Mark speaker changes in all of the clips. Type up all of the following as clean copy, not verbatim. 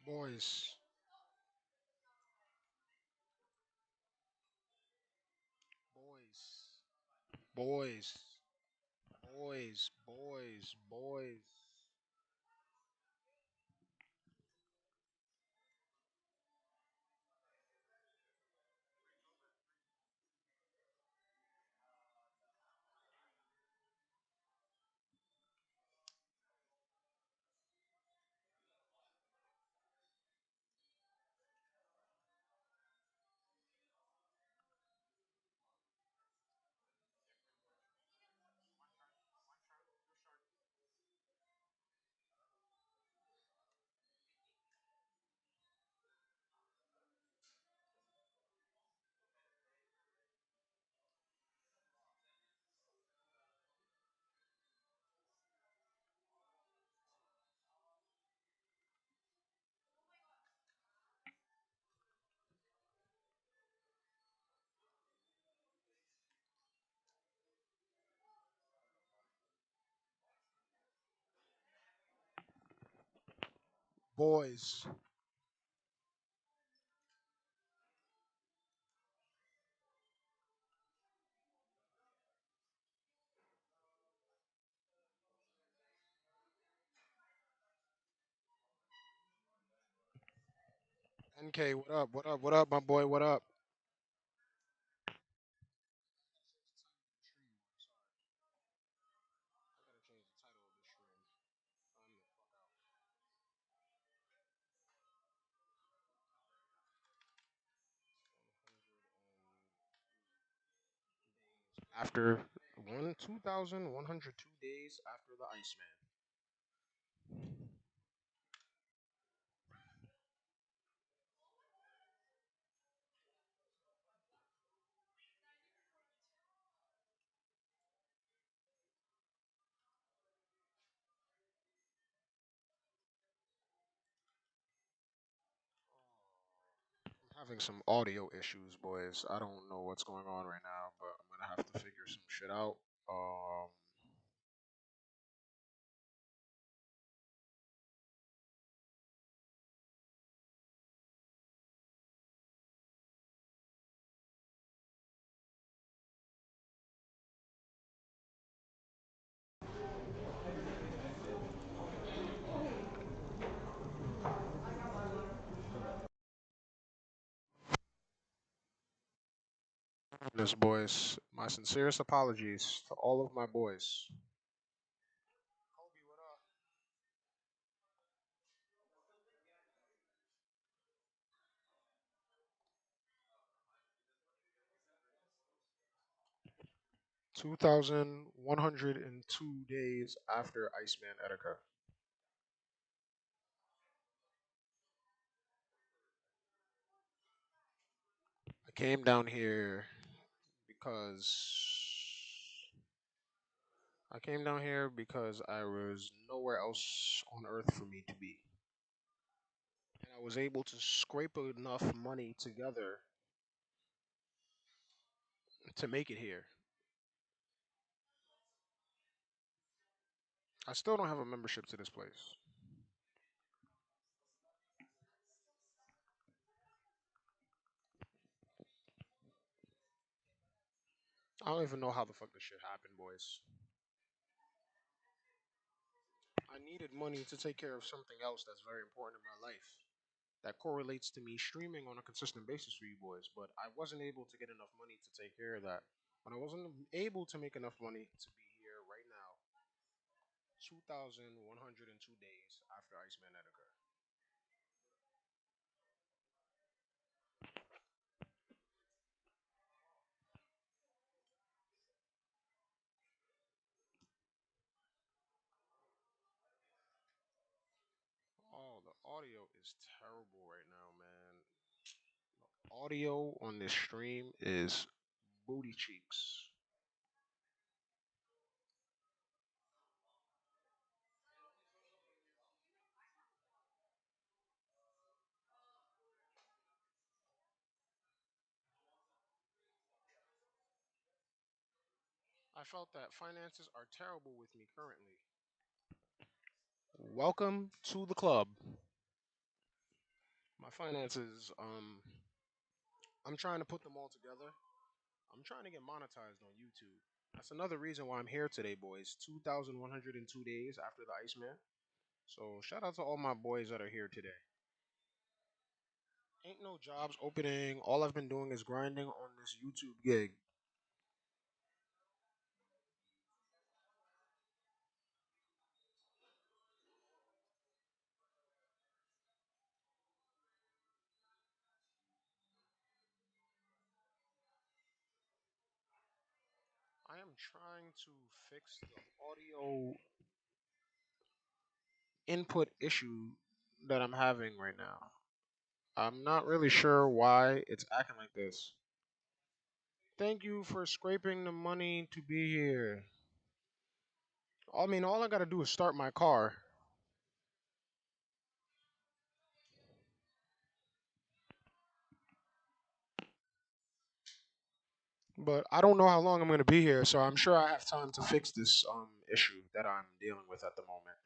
Speaker 1: Boys, boys, boys, boys. Boys. NK, what up? What up? What up, my boy? What up? After 2,102 days after the Iceman. I'm having some audio issues, boys. I don't know what's going on right now, but I'm gonna have to figure some shit out. Um, this boys, my sincerest apologies to all of my boys. 2,102 days after Iceman Etika. I came down here because because I was nowhere else on earth for me to be. And I was able to scrape enough money together to make it here. I still don't have a membership to this place. I don't even know how the fuck this shit happened, boys. I needed money to take care of something else that's very important in my life that correlates to me streaming on a consistent basis for you boys, but I wasn't able to get enough money to take care of that. When I wasn't able to make enough money to be here right now, 2,102 days after Iceman Edgar. Oh, the audio is terrible right now, man. Audio on this stream is booty cheeks. I felt that finances are terrible with me currently. Welcome to the club. My finances, I'm trying to put them all together. I'm trying to get monetized on YouTube. That's another reason why I'm here today, boys. 2,102 days after the Iceman. So shout out to all my boys that are here today. Ain't no jobs opening. All I've been doing is grinding on this YouTube gig. I am trying to fix the audio input issue that I'm having right now. I'm not really sure why it's acting like this. Thank you for scraping the money to be here. I mean, all I gotta do is start my car. But I don't know how long I'm gonna be here, so I'm sure I have time to fix this issue that I'm dealing with at the moment.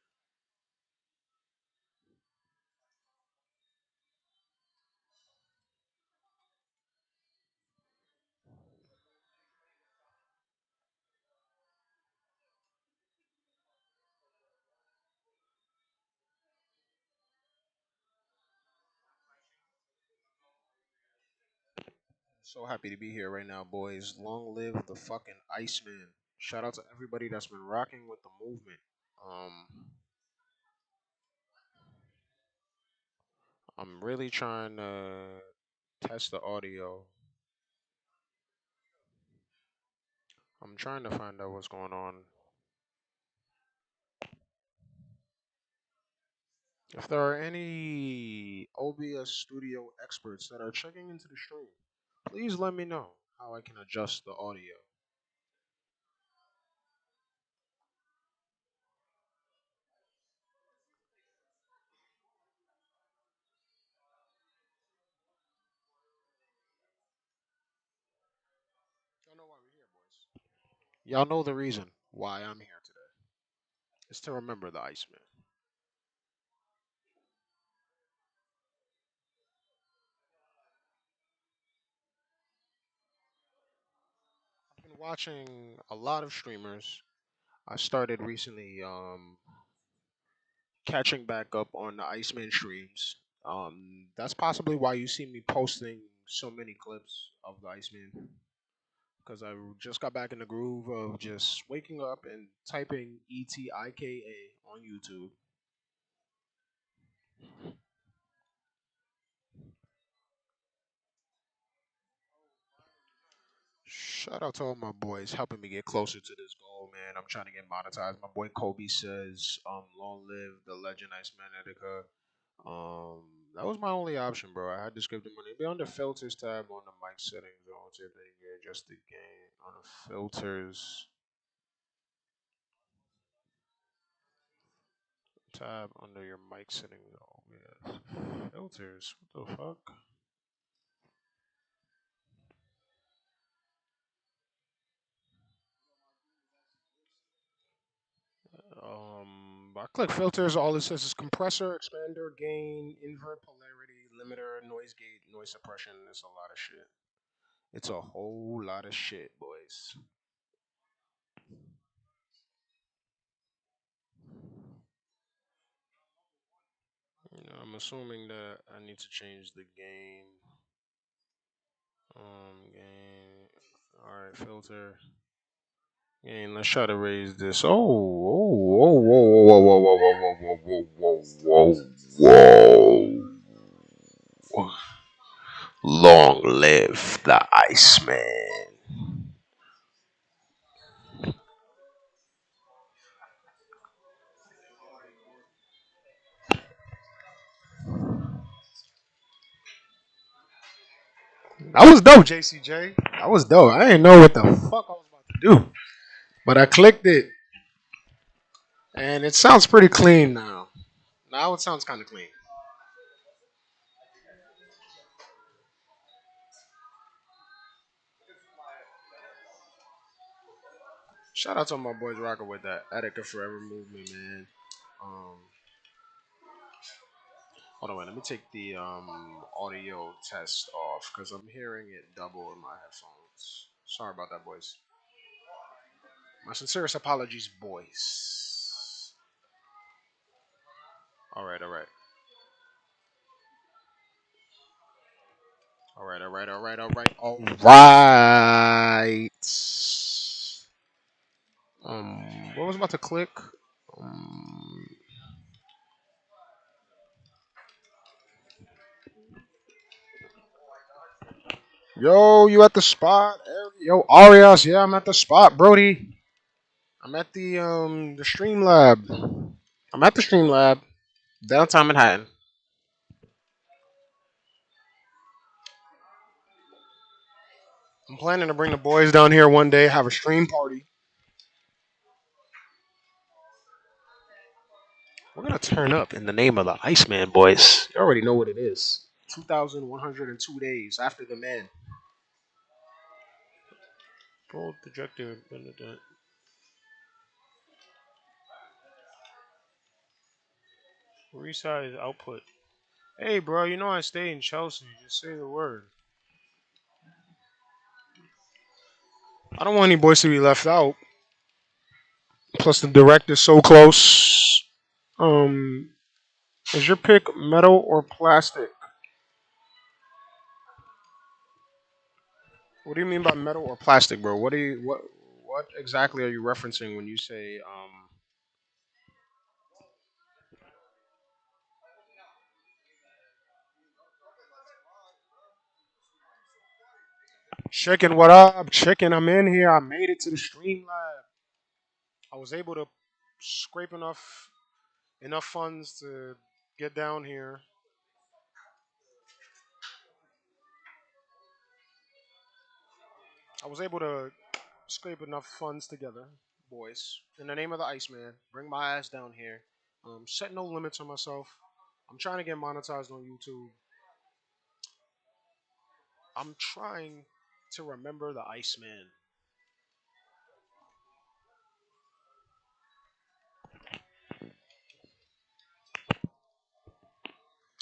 Speaker 1: So happy to be here right now, boys. Long live the fucking Iceman. Shout out to everybody that's been rocking with the movement. Um, I'm really trying to test the audio. I'm trying to find out what's going on. If there are any OBS studio experts that are checking into the stream, please let me know how I can adjust the audio. Y'all know why we're here, boys. Y'all know the reason why I'm here today. It's to remember the Iceman. I've been watching a lot of streamers. I started recently catching back up on the Iceman streams. That's possibly why you see me posting so many clips of the Iceman because I just got back in the groove of just waking up and typing Etika on YouTube. Shout out to all my boys helping me get closer to this goal, man. I'm trying to get monetized. My boy Kobe says, long live the legend Iceman Etika. Um, that was my only option, bro. I had to skip the money. Be on the filters tab on the mic settings. On see if they can adjust the gain on the filters tab under your mic settings. Oh yeah, filters. What the fuck? I click filters. All it says is compressor, expander, gain, invert polarity, limiter, noise gate, noise suppression. It's a lot of shit. It's a whole lot of shit, boys. I'm assuming that I need to change the gain. Gain. All right, filter. Gain. Let's try to raise this. Oh, oh, whoa, whoa, whoa, whoa, whoa, whoa, whoa, whoa, whoa, whoa, whoa. Long live the Iceman. That was dope, JCJ. That was dope. I didn't know what the fuck I was about to do, but I clicked it, and it sounds pretty clean now. Now it sounds kind of clean. Shout out to my boys rocking with that Etika Forever movement, man. Um, Hold on, wait. Let me take the audio test off because I'm hearing it double in my headphones. Sorry about that, boys. My sincerest apologies, boys. All right, all right, all right, all right, all right, all right, all right. What was about to click? Um, Yo, you at the spot? Yo, Arias, yeah, I'm at the spot, Brody. I'm at the Stream Lab. I'm at the Stream Lab downtown Manhattan. I'm planning to bring the boys down here one day, have a stream party. We're gonna turn up in the name of the Iceman, boys. You already know what it is. 2,102 days after the man. Bold projector. Resize output. Hey, bro, you know I stay in Chelsea. Just say the word. I don't want any boys to be left out. Plus, the director's so close. Um, is your pick metal or plastic? What do you mean by metal or plastic, bro? What exactly are you referencing when you say chicken? What up, chicken? I'm in here. I made it to the stream lab. I was able to scrape enough funds to get down here. I was able to scrape enough funds together, boys. In the name of the Iceman, bring my ass down here. Set no limits on myself. I'm trying to get monetized on YouTube. I'm trying to remember the Iceman.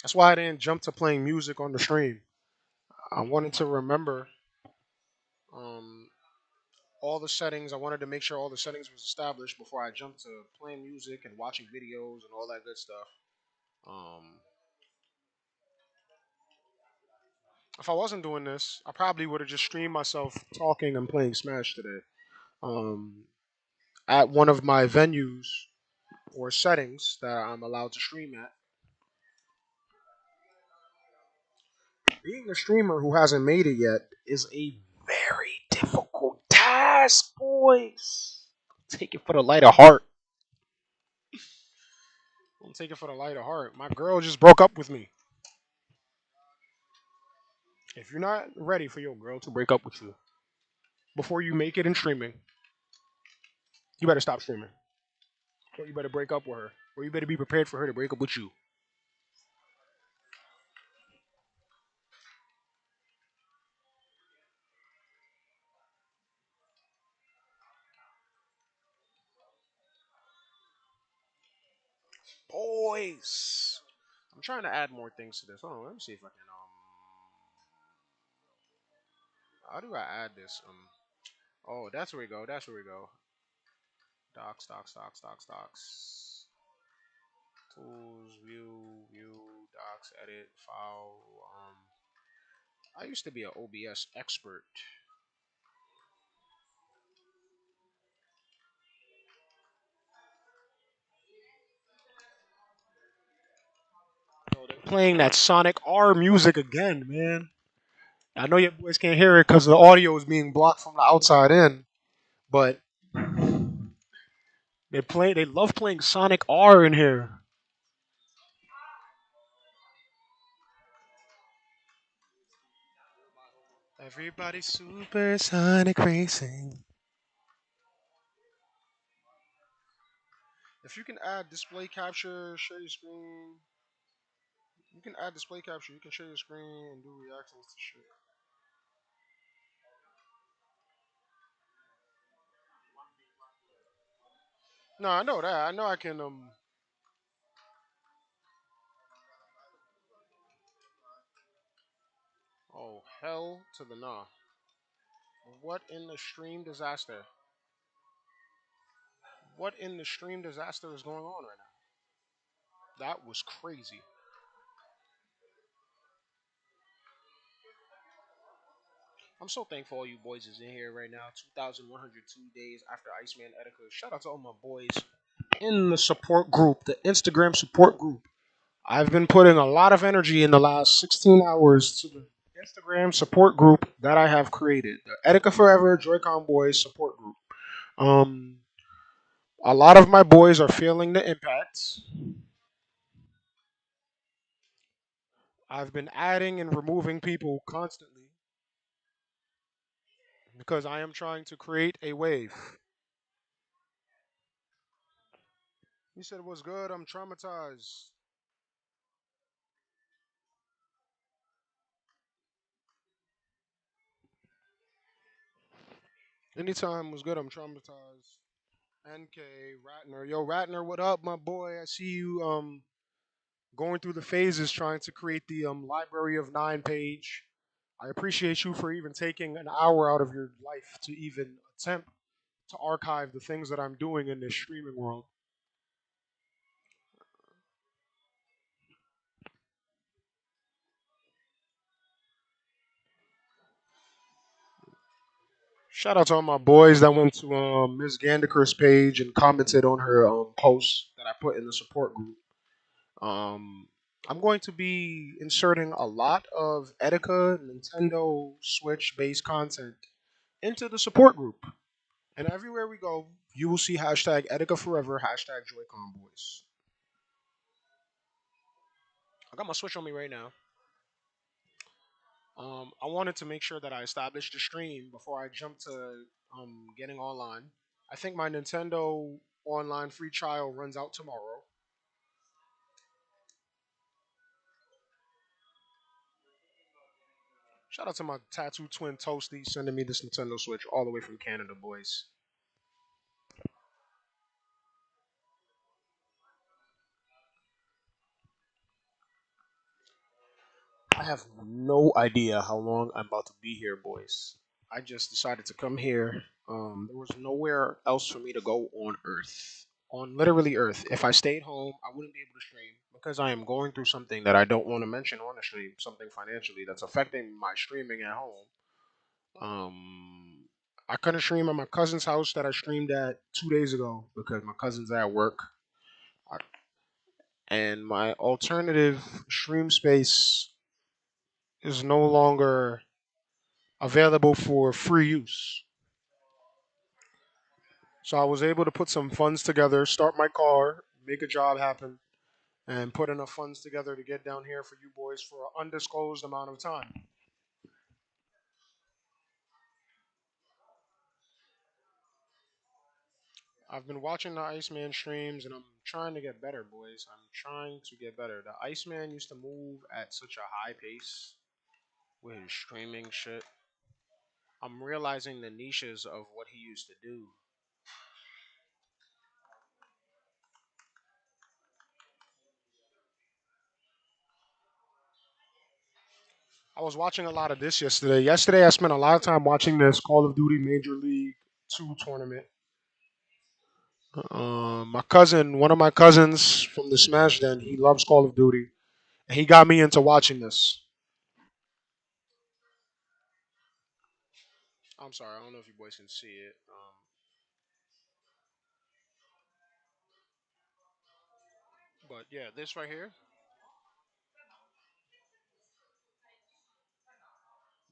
Speaker 1: That's why I didn't jump to playing music on the stream. I wanted to remember um, all the settings. I wanted to make sure all the settings was established before I jumped to playing music and watching videos and all that good stuff. Um, if I wasn't doing this, I probably would have just streamed myself talking and playing Smash today. Um, at one of my venues or settings that I'm allowed to stream at. Being a streamer who hasn't made it yet is a very difficult task, boys. Take it for the light of heart. Don't take it for the light of heart. My girl just broke up with me. If you're not ready for your girl to break up with you before you make it in streaming, you better stop streaming. Or you better break up with her. Or you better be prepared for her to break up with you. Boys. I'm trying to add more things to this. Hold on, let me see if I can how do I add this? Oh, that's where we go. That's where we go. Docs. Tools, docs, edit, file. I used to be an OBS expert. So they're playing that Sonic R music again, man. I know your boys can't hear it because the audio is being blocked from the outside in, but they love playing Sonic R in here. Everybody's super Sonic racing. If you can add display capture, share your screen. You can add display capture. You can share your screen and do reactions to shit. No, I know that. I know I can. hell to the nah. What in the stream disaster? What in the stream disaster is going on right now? That was crazy. I'm so thankful all you boys is in here right now. 2,102 days after Iceman Etika. Shout out to all my boys in the support group, the Instagram support group. I've been putting a lot of energy in the last 16 hours to the Instagram support group that I have created, the Etika Forever Joy-Con Boys support group. Um, a lot of my boys are feeling the impacts. I've been adding and removing people constantly because I am trying to create a wave. He said, "What's good? I'm traumatized." Anytime was good. I'm traumatized. NK Ratner, yo Ratner, what up, my boy? I see you going through the phases trying to create the library of nine page. I appreciate you for even taking an hour out of your life to even attempt to archive the things that I'm doing in this streaming world. Shout out to all my boys that went to Ms. Gandiker's page and commented on her post that I put in the support group. Um, I'm going to be inserting a lot of Etika Nintendo Switch based content into the support group. And everywhere we go, you will see hashtag Etika Forever, hashtag Joy-Con Boys. I got my Switch on me right now. I wanted to make sure that I established the stream before I jump to getting online. I think my Nintendo online free trial runs out tomorrow. Shout out to my tattoo twin Toasty sending me this Nintendo Switch all the way from Canada, boys. I have no idea how long I'm about to be here, boys. I just decided to come here. There was nowhere else for me to go on Earth. On literally Earth. If I stayed home, I wouldn't be able to stream because I am going through something that I don't want to mention on the stream, something financially that's affecting my streaming at home. I couldn't stream at my cousin's house that I streamed at 2 days ago because my cousin's at work. I- And my alternative stream space is no longer available for free use. So I was able to put some funds together, start my car, make a job happen, and put enough funds together to get down here for you boys for an undisclosed amount of time. I've been watching the Iceman streams and I'm trying to get better, boys. I'm trying to get better. The Iceman used to move at such a high pace with his streaming shit. I'm realizing the niches of what he used to do. I was watching a lot of this yesterday. Yesterday, I spent a lot of time watching this Call of Duty Major League 2 tournament. My cousin, one of my cousins from the Smash Den, he loves Call of Duty, and he got me into watching this. I'm sorry, I don't know if you boys can see it, but yeah, this right here,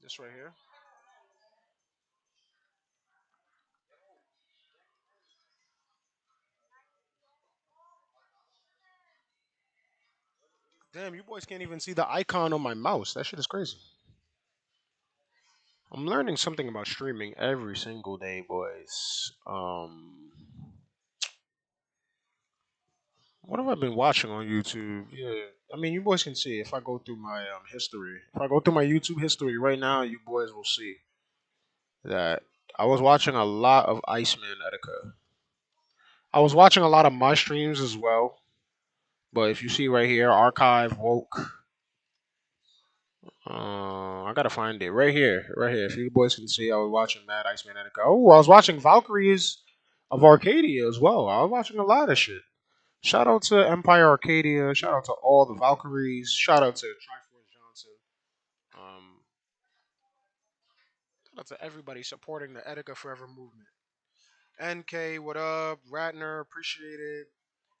Speaker 1: this right here. Damn, you boys can't even see the icon on my mouse. That shit is crazy. I'm learning something about streaming every single day, boys. What have I been watching on YouTube? Yeah, I mean, you boys can see if I go through my history. If I go through my YouTube history right now, you boys will see that I was watching a lot of Iceman Etika. I was watching a lot of my streams as well. But if you see right here, archive woke. I I gotta find it right here, right here. If you boys can see, I was watching Mad Iceman Etika. Oh, I was watching Valkyries of Arcadia as well. I was watching a lot of shit. Shout out to Empire Arcadia. Shout out to all the Valkyries. Shout out to Triforce Johnson. Um, Shout out to everybody supporting the Etika Forever movement. NK, what up? Ratner, appreciate it.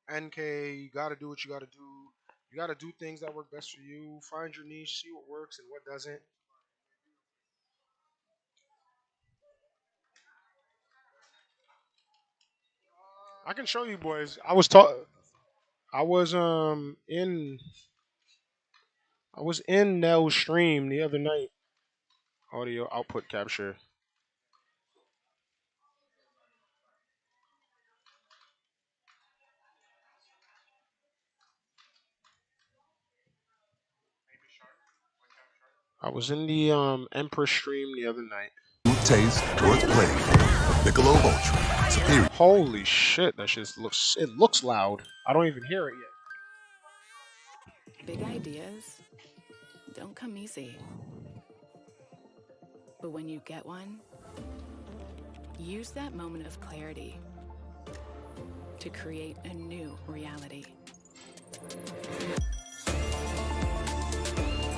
Speaker 1: NK, you gotta do what you gotta do. You gotta do things that work best for you. Find your niche, see what works and what doesn't. I can show you boys. I was in Nell's stream the other night. Audio output capture. I was in the Empress stream the other night.
Speaker 2: Taste worth playing for. Michelob Ultra. Superior.
Speaker 1: Holy shit, that shit looks loud. I don't even hear it yet.
Speaker 3: Big ideas don't come easy. But when you get one, use that moment of clarity to create a new reality.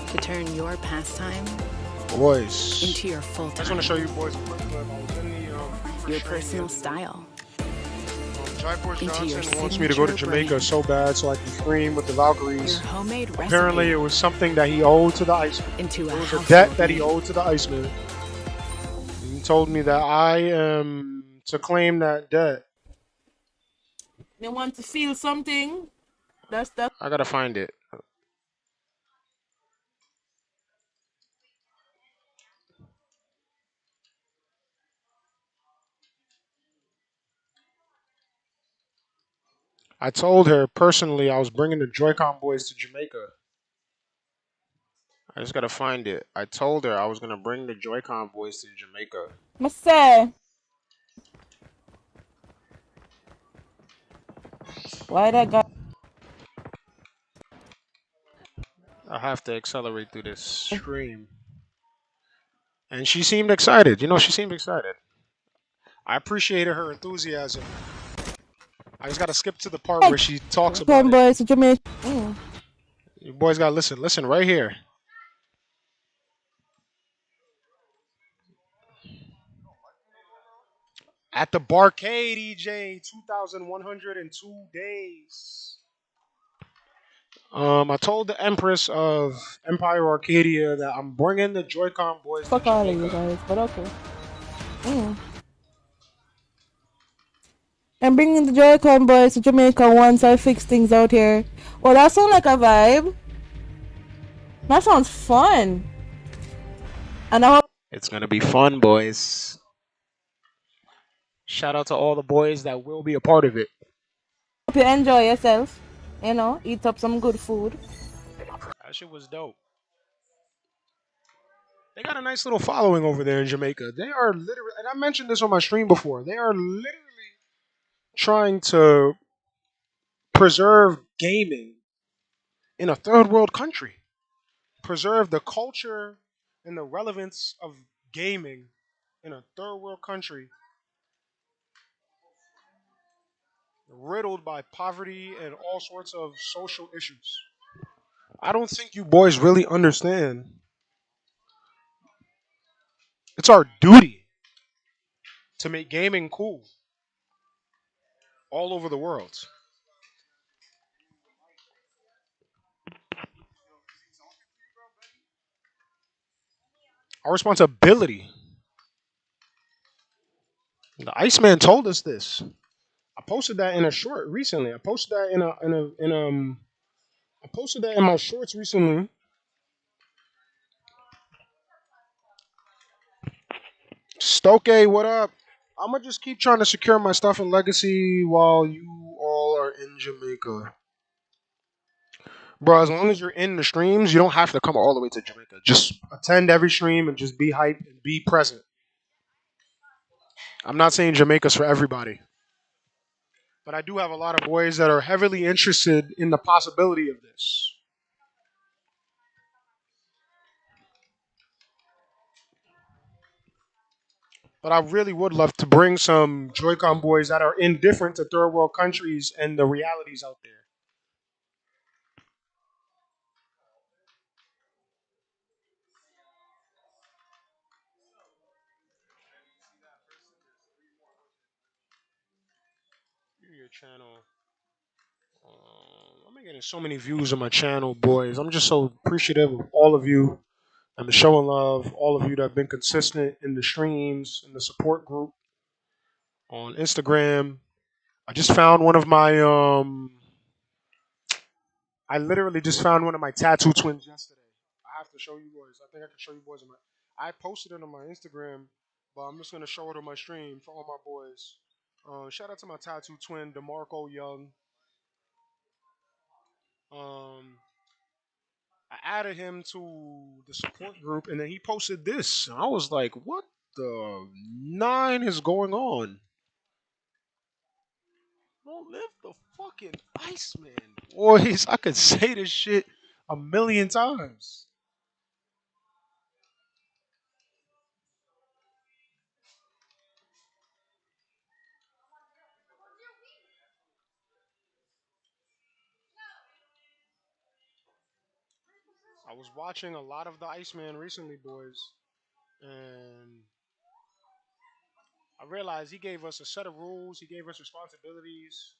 Speaker 3: To turn your pastime
Speaker 1: Boys.
Speaker 3: into your full
Speaker 1: I just
Speaker 3: time.
Speaker 1: want to show you boys a quick clip. I was in the
Speaker 3: Your personal style.
Speaker 1: Triforce
Speaker 3: Into your
Speaker 1: Johnson wants me to go to
Speaker 3: signature
Speaker 1: Jamaica
Speaker 3: brand.
Speaker 1: so bad so I can stream with the Valkyries.
Speaker 3: Your homemade recipe.
Speaker 1: Apparently, it was something that he owed to the Iceman.
Speaker 3: Into
Speaker 1: It
Speaker 3: a
Speaker 1: was a
Speaker 3: household
Speaker 1: debt that he
Speaker 3: name.
Speaker 1: owed to the Iceman. He told me that I am to claim that debt.
Speaker 4: They want to feel something. That's
Speaker 1: I gotta find it. I told her personally I was bringing the Joy-Con boys to Jamaica. I just gotta find it. I told her I was gonna bring the Joy-Con boys to Jamaica.
Speaker 4: I say. Why that guy?
Speaker 1: I have to accelerate through this stream. And she seemed excited. She seemed excited. I appreciated her enthusiasm. I just gotta skip to the part where she talks about
Speaker 4: Come
Speaker 1: it.
Speaker 4: boys to Jamaica.
Speaker 1: You boys gotta listen. Listen right here. At the Barcade, EJ, 2,102 days. I told the Empress of Empire Arcadia that I'm bringing the Joy-Con boys to
Speaker 4: Fuck all of you
Speaker 1: Jamaica.
Speaker 4: guys, but okay. I'm bringing the Joy-Con boys to Jamaica once I fix things out here. Well, that sounds like a vibe. That sounds fun. And I hope
Speaker 1: It's gonna be fun, boys. Shout out to all the boys that will be a part of it.
Speaker 4: you enjoy yourself. Eat up some good food.
Speaker 1: That shit was dope. They got a nice little following over there in Jamaica. They are literally, and I mentioned this on my stream before, they are literally trying to preserve gaming in a third world country. Preserve the culture and the relevance of gaming in a third world country riddled by poverty and all sorts of social issues. I don't think you boys really understand. It's our duty to make gaming cool all over the world. Our responsibility. The Iceman told us this. I posted that in a short recently. I posted that I posted that in my shorts recently. Stoke, what up? I'm gonna just keep trying to secure my stuff in Legacy while you all are in Jamaica. Bro, as long as you're in the streams, you don't have to come all the way to Jamaica. Just attend every stream and just be hyped and be present. I'm not saying Jamaica's for everybody, but I do have a lot of boys that are heavily interested in the possibility of this. But I really would love to bring some Joy-Con boys that are indifferent to third world countries and the realities out there. Your channel. I'm getting so many views on my channel, boys. I'm just so appreciative of all of you and the show and love. All of you that have been consistent in the streams, in the support group on Instagram. I just found one of my I literally just found one of my tattoo twins yesterday. I have to show you boys. I think I can show you boys on my. I posted it on my Instagram, but I'm just gonna show it on my stream for all my boys. Shout out to my tattoo twin, Demarco Young. Um, I added him to the support group, and then he posted this. And I was like, "What the nine is going on?" Don't live the fucking Iceman, boys. I could say this shit a million times. I was watching a lot of the Iceman recently, boys, and I realized he gave us a set of rules. He gave us responsibilities,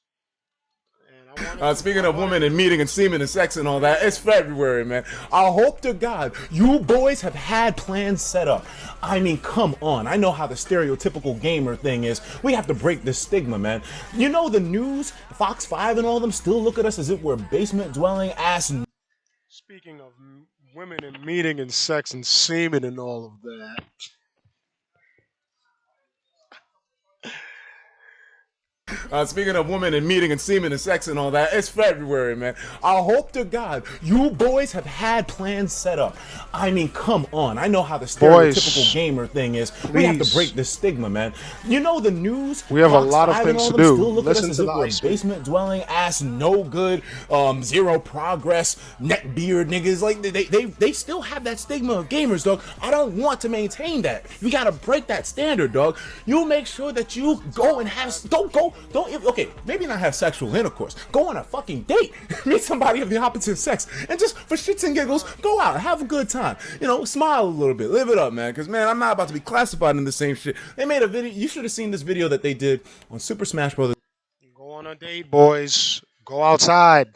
Speaker 1: and
Speaker 2: Speaking
Speaker 1: I
Speaker 2: of
Speaker 1: wanted
Speaker 2: women
Speaker 1: to
Speaker 2: and
Speaker 1: do
Speaker 2: meeting and
Speaker 1: it.
Speaker 2: semen and sex and all that, it's
Speaker 1: Yeah,
Speaker 2: February, man. I hope to God you boys have had plans set up. I mean, come on. I know how the stereotypical gamer thing is. We have to break this stigma, man. You know the news, Fox 5 and all them still look at us as if we're basement dwelling ass.
Speaker 1: speaking of women and meeting and sex and semen and all of that,
Speaker 2: Speaking of women and meeting and semen and sex and all that, it's February, man. I hope to God you boys have had plans set up. I mean, come on. I know how the stereotypical
Speaker 1: boys,
Speaker 2: gamer thing is. We have to break
Speaker 1: please,
Speaker 2: this stigma, man. You know the news,
Speaker 1: we have a
Speaker 2: Fox
Speaker 1: lot of
Speaker 2: 5 and
Speaker 1: things
Speaker 2: all
Speaker 1: to
Speaker 2: them
Speaker 1: do.
Speaker 2: still look at us
Speaker 1: Listen
Speaker 2: as
Speaker 1: to
Speaker 2: if
Speaker 1: the
Speaker 2: we're
Speaker 1: Iceman.
Speaker 2: basement dwelling ass, no good, zero progress, neck beard niggas. Like they still have that stigma of gamers, dog. I don't want to maintain that. We gotta break that standard, dog. You make sure that you go and have don't okay, maybe not have sexual intercourse. Go on a fucking date. Meet somebody of the opposite sex. And just for shits and giggles, go out, have a good time. You know, smile a little bit. Live it up, man. Cause man, I'm not about to be classified in the same shit. They made a video. You should have seen this video that they did on Super Smash Bros.
Speaker 1: Go on a date, boys. Go outside.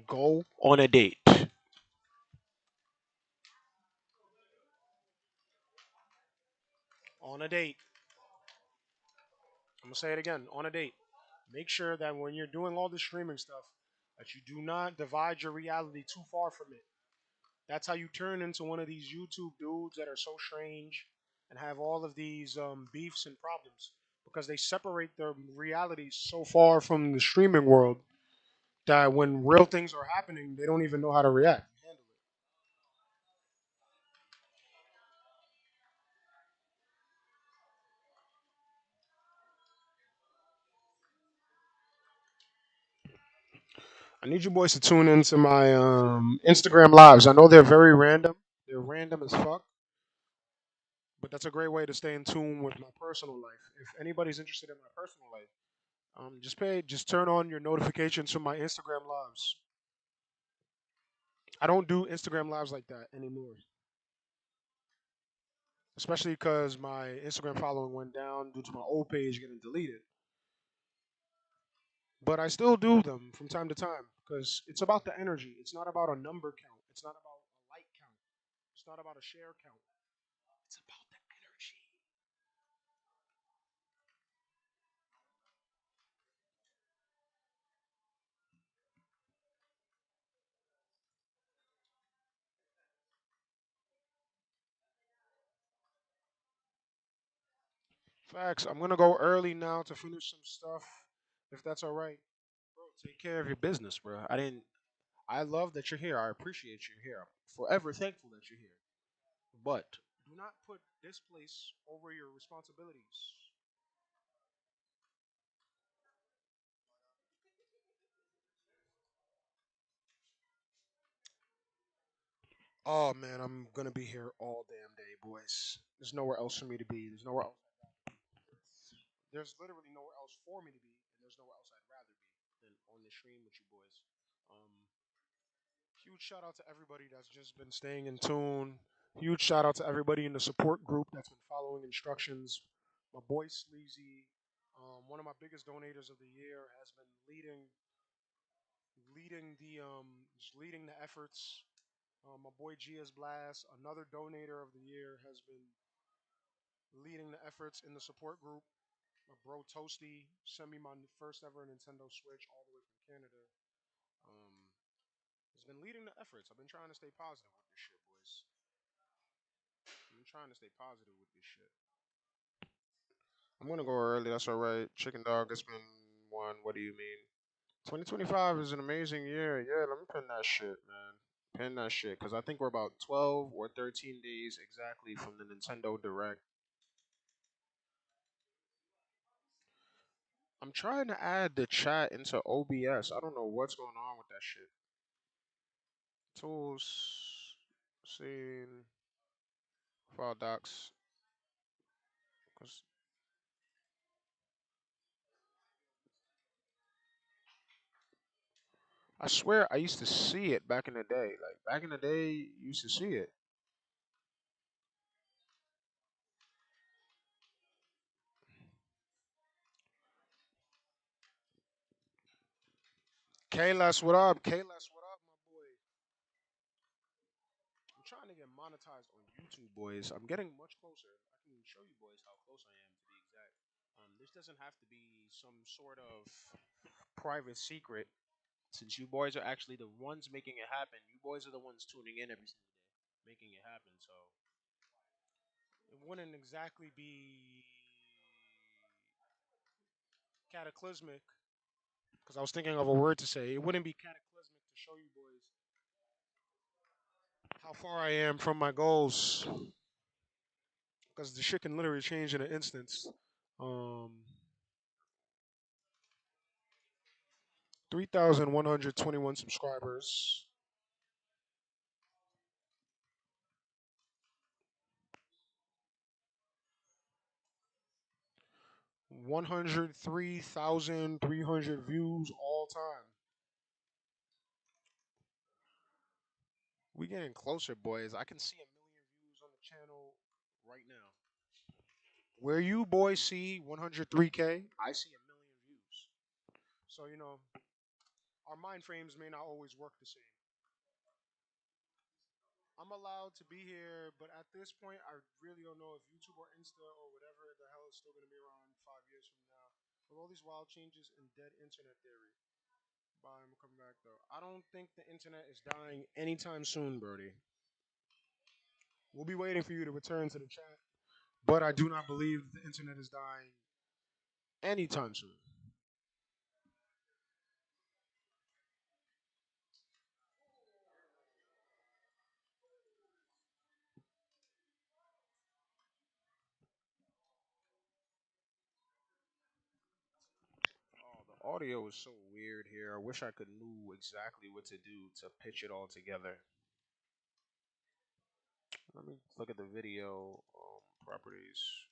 Speaker 1: Go on a date. On a date. I'm gonna say it again. On a date. Make sure that when you're doing all the streaming stuff, that you do not divide your reality too far from it. That's how you turn into one of these YouTube dudes that are so strange and have all of these beefs and problems because they separate their realities so far from the streaming world that when real things are happening, they don't even know how to react. I need you boys to tune into my Instagram lives. I know they're very random. They're random as fuck, but that's a great way to stay in tune with my personal life. If anybody's interested in my personal life, just turn on your notifications from my Instagram lives. I don't do Instagram lives like that anymore, especially because my Instagram following went down due to my old page getting deleted. But I still do them from time to time because it's about the energy. It's not about a number count. It's not about a like count. It's not about a share count. It's about the energy. Facts. I'm gonna go early now to finish some stuff, if that's all right. Bro, take care of your business, bro. I didn't. I love that you're here. I appreciate you here. I'm forever thankful that you're here. But do not put this place over your responsibilities. Oh man, I'm gonna be here all damn day, boys. There's nowhere else for me to be. There's nowhere else. There's literally nowhere else for me to be, and there's nowhere else I'd rather be than on the stream with you boys. Um, Huge shout out to everybody that's just been staying in tune. Huge shout out to everybody in the support group that's been following instructions. My boy Sleazy, one of my biggest donators of the year, has been leading the efforts. My boy Gia's Blast, another donator of the year, has been leading the efforts in the support group. My bro Toasty sent me my first ever Nintendo Switch all the way from Canada. Um, has been leading the efforts. I've been trying to stay positive with this shit, boys. I'm trying to stay positive with this shit. I'm gonna go early. That's all right. Chicken dog. It's been one. What do you mean? 2025 is an amazing year. Yeah, let me pin that shit, man. Pin that shit, because I think we're about 12 or 13 days exactly from the Nintendo Direct. I'm trying to add the chat into OBS. I don't know what's going on with that shit. Tools, scene, file docs. 'Cause I swear I used to see it back in the day. Like back in the day, you used to see it. Kaylas, what up? Kaylas, what up, my boy? I'm trying to get monetized on YouTube, boys. I'm getting much closer. I can show you boys how close I am to be exact. This doesn't have to be some sort of private secret, since you boys are actually the ones making it happen. You boys are the ones tuning in every single day, making it happen. So it wouldn't exactly be cataclysmic, because I was thinking of a word to say. It wouldn't be cataclysmic to show you boys how far I am from my goals, because the shit can literally change in an instance. Um, 3,121 subscribers. 103,300 views all time. We getting closer, boys. I can see a million views on the channel right now. Where you boys see 103K, I see a million views. So, our mind frames may not always work the same. I'm allowed to be here, but at this point, I really don't know if YouTube or Insta or whatever the hell is still going to be around 5 years from now. With all these wild changes in dead internet theory. Bye, I'm coming back though. I don't think the internet is dying anytime soon, Brody. We'll be waiting for you to return to the chat, but I do not believe the internet is dying anytime soon. Oh, the audio is so weird here. I wish I could knew exactly what to do to pitch it all together. Let me look at the video properties,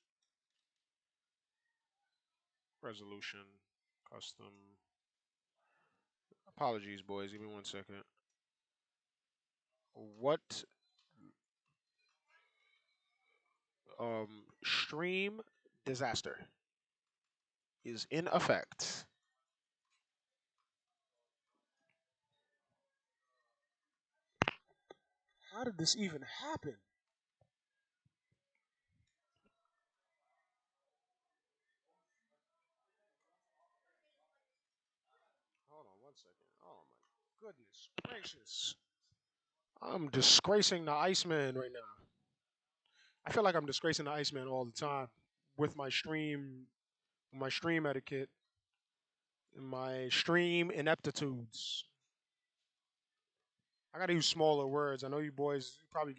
Speaker 1: resolution, custom. Apologies, boys. Give me 1 second. What stream disaster is in effect? How did this even happen? Hold on 1 second. Oh my goodness gracious. I'm disgracing the Iceman right now. I feel like I'm disgracing the Iceman all the time with my stream etiquette, and my stream ineptitudes. I gotta use smaller words. I know you boys probably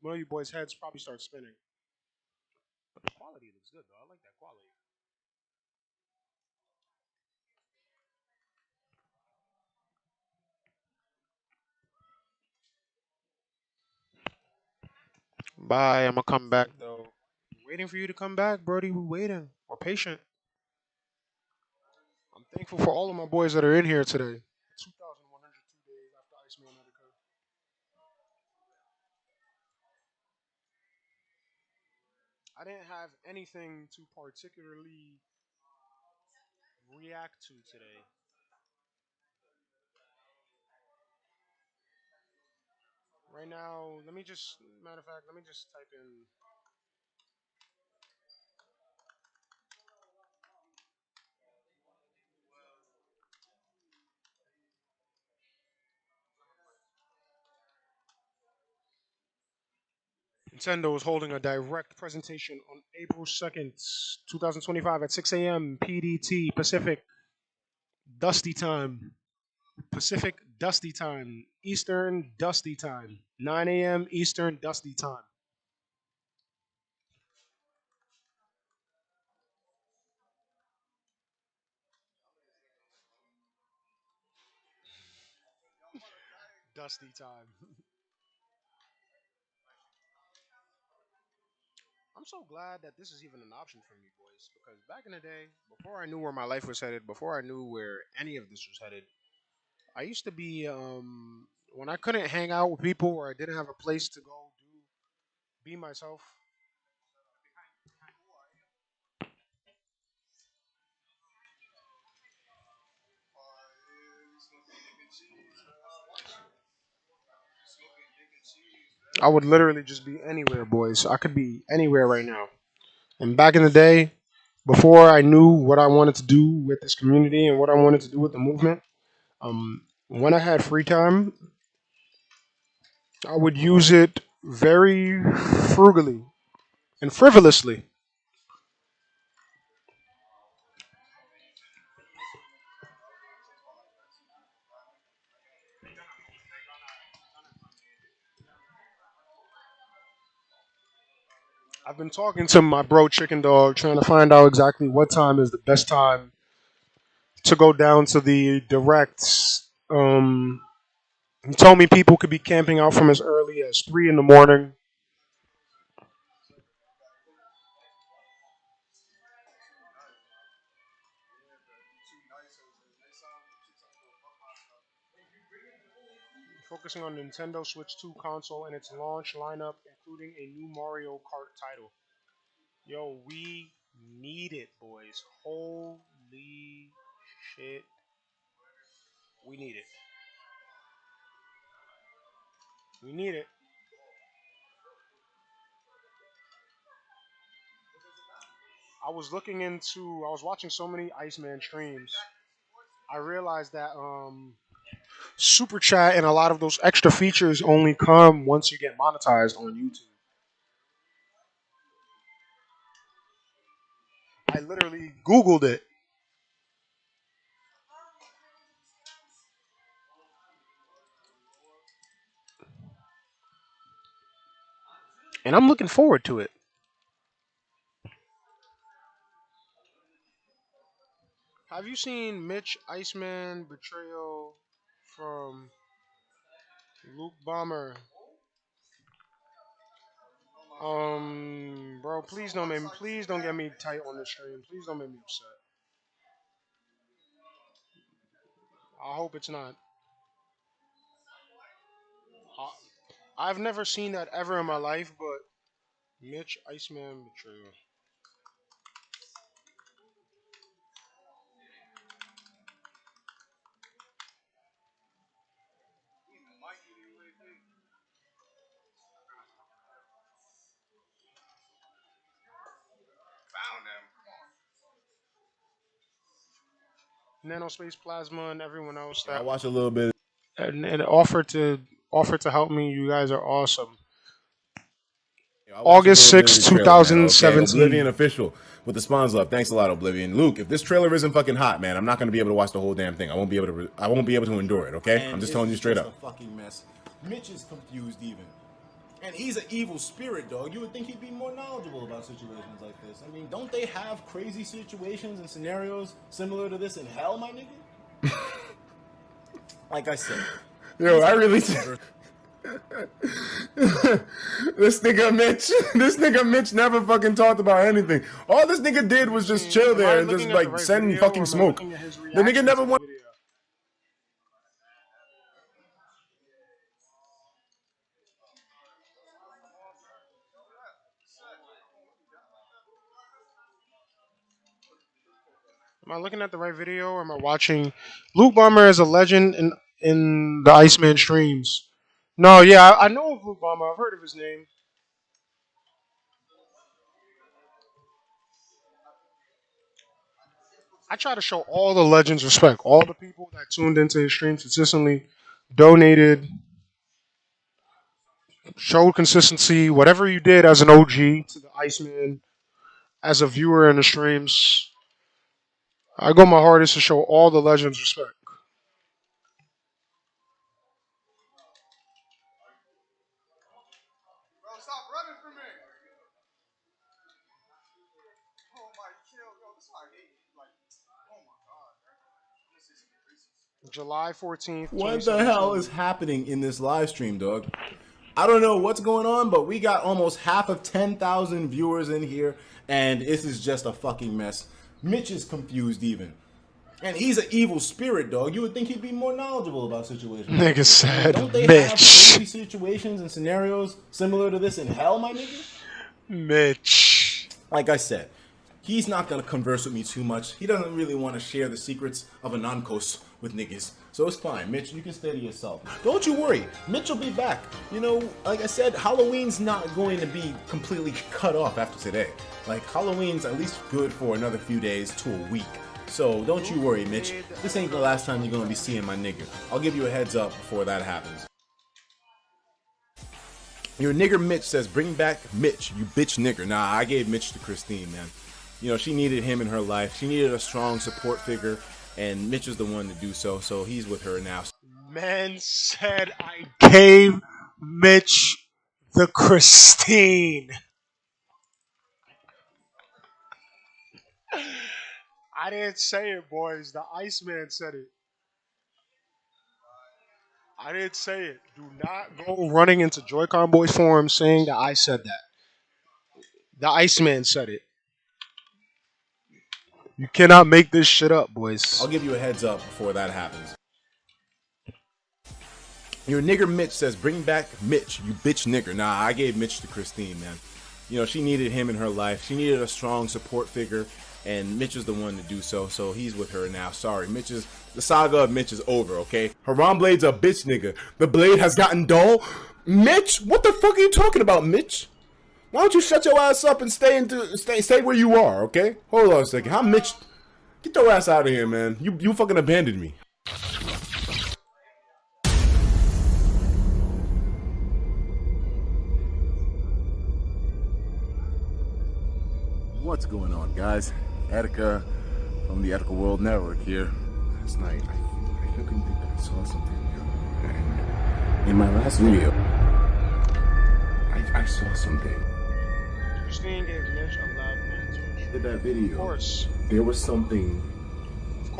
Speaker 1: one of you boys' heads probably start spinning. But the quality looks good though. I like that quality. Bye. I'm gonna come back though. Waiting for you to come back, Brody. We're waiting. We're patient. I'm thankful for all of my boys that are in here today. 2,102 days after Iceman Etika. I didn't have anything to particularly react to today. Right now, matter of fact, let me just type in. Nintendo is holding a direct presentation on April 2nd, 2025 at 6 a.m. PDT Pacific Dusty Time. Pacific Dusty Time. Eastern Dusty Time. 9 a.m. Eastern Dusty Time. Dusty Time. I'm so glad that this is even an option for me, boys, because back in the day, before I knew where my life was headed, before I knew where any of this was headed, I used to be when I couldn't hang out with people or I didn't have a place to go do be myself. I would literally just be anywhere, boys. I could be anywhere right now. And back in the day, before I knew what I wanted to do with this community and what I wanted to do with the movement, when I had free time, I would use it very frugally and frivolously. I've been talking to my bro Chicken Dog, trying to find out exactly what time is the best time to go down to the directs. He told me people could be camping out from as early as 3 in the morning. Focusing on Nintendo Switch 2 console and its launch lineup, including a new Mario Kart title. Yo, we need it, boys. Holy shit, we need it. We need it. I was watching so many Iceman streams. I realized that super chat and a lot of those extra features only come once you get monetized on YouTube. I literally Googled it, and I'm looking forward to it. Have you seen Mitch Iceman betrayal from Luke Bomber? Bro, please don't get me tight on the stream. Please don't make me upset. I hope it's not. I've never seen that ever in my life, but Mitch Iceman betrayal. Nanospace Plasma and everyone else
Speaker 2: I
Speaker 1: that
Speaker 2: watched a little bit.
Speaker 1: and offered to help me. You guys are awesome.
Speaker 2: I watched a
Speaker 1: August
Speaker 2: little bit of the
Speaker 1: 6th,
Speaker 2: trailer, man. Okay,
Speaker 1: 2017.
Speaker 2: Oblivion official with the spawns up. Thanks a lot, Oblivion. Luke, if this trailer isn't fucking hot, man, I'm not gonna be able to watch the whole damn thing. I won't be able to. I won't be able to endure it. Okay, I'm just telling you straight up.
Speaker 5: A fucking mess. Mitch is confused even. And he's an evil spirit, dog. You would think he'd be more knowledgeable about situations like this. I mean, don't they have crazy situations and scenarios similar to this in hell, my nigga? Like I said.
Speaker 2: Yo, I really. This nigga Mitch never fucking talked about anything. All this nigga did was just chill
Speaker 1: Am I
Speaker 2: there and just
Speaker 1: looking at the
Speaker 2: like
Speaker 1: right
Speaker 2: send
Speaker 1: video, or
Speaker 2: fucking
Speaker 1: am I
Speaker 2: smoke.
Speaker 1: looking at his
Speaker 2: The nigga
Speaker 1: reaction to
Speaker 2: never
Speaker 1: the
Speaker 2: went.
Speaker 1: video? Am I looking at the right video, or am I watching? Luke Bomber is a legend in the Iceman streams. No, yeah, I know of Luke Bomber. I've heard of his name. I try to show all the legends respect. All the people that tuned into his streams consistently, donated, showed consistency. Whatever you did as an OG to the Iceman, as a viewer in the streams, I go my hardest to show all the legends respect. July 14th,
Speaker 5: What the hell is
Speaker 1: 2017.
Speaker 5: happening in this live stream, dog? I don't know what's going on, but we got almost half of 10,000 viewers in here, and this is just a fucking mess. Mitch is confused even. And he's an evil spirit, dog. You would think he'd be more knowledgeable about situations.
Speaker 1: Nigga said
Speaker 5: Don't they have
Speaker 1: Mitch.
Speaker 5: crazy situations and scenarios similar to this in hell, my nigga?
Speaker 1: Mitch.
Speaker 5: Like I said, he's not gonna converse with me too much. He doesn't really want to share the secrets of Anankos with niggas. So it's fine, Mitch, you can stay to yourself. Don't you worry, Mitch will be back. You know, like I said, Halloween's not going to be completely cut off after today. Like, Halloween's at least good for another few days to a week. So don't you worry, Mitch. This ain't the last time you're gonna be seeing my nigga. I'll give you a heads up before that happens. Your nigger Mitch says, bring back Mitch, you bitch nigger. Nah, I gave Mitch to Christine, man. You know, she needed him in her life. She needed a strong support figure, and Mitch is the one to do so, so he's with her now.
Speaker 1: Man said I gave Mitch the Christine. I didn't say it, boys. The Iceman said it. I didn't say it. Do not go running into Joy-Con Boys forum saying that I said that. The Iceman said it. You cannot make this shit up, boys.
Speaker 5: I'll give you a heads up before that happens. Your nigger Mitch says, bring back Mitch, you bitch nigger. Nah, I gave Mitch to Christine, man. You know, she needed him in her life. She needed a strong support figure, and Mitch is the one to do so, so he's with her now. Sorry, the saga of Mitch is over, okay? Haram Blade's a bitch nigga. The blade has gotten dull. Mitch, what the fuck are you talking about, Mitch? Why don't you shut your ass up and stay where you are, okay? Hold on a second. How Mitch? Get your ass out of here, man. You fucking abandoned me.
Speaker 6: What's going on, guys? Etika from the Etika World Network here. Last night, I couldn't think that I saw something new. And in my last video, I saw something.
Speaker 1: Christine gave Mitch a loud man.
Speaker 6: In that video,
Speaker 1: Of course.
Speaker 6: there was something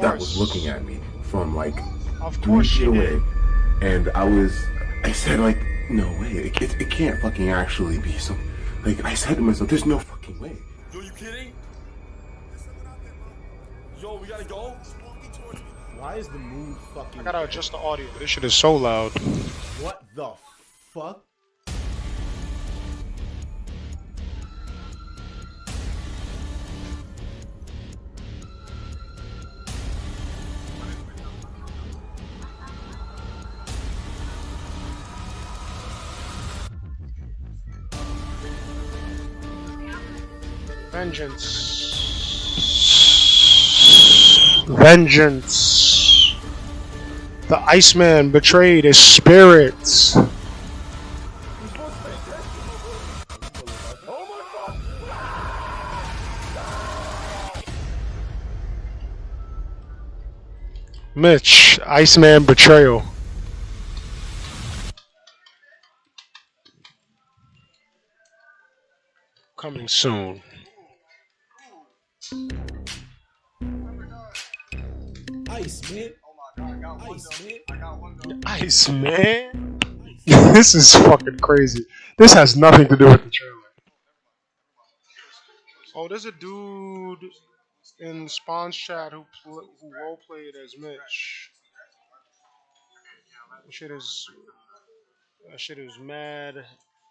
Speaker 6: that was looking at me from like
Speaker 1: Of
Speaker 6: 3
Speaker 1: course
Speaker 6: feet
Speaker 1: she
Speaker 6: away.
Speaker 1: did.
Speaker 6: And I said like, no way, it can't fucking actually be some, like I said to myself, there's no fucking way.
Speaker 7: Yo, you kidding? Yo, we gotta go?
Speaker 5: Why is the moon fucking...
Speaker 1: I gotta adjust the audio. This shit is so loud.
Speaker 5: What the fuck?
Speaker 1: Vengeance. The Iceman betrayed his spirits. Mitch, Iceman betrayal. Coming soon.
Speaker 5: Ice, man. Ice, man.
Speaker 1: Iceman? This is fucking crazy. This has nothing to do with the trailer. Oh, there's a dude in Spawn's chat who role played as Mitch. That shit is that shit is mad.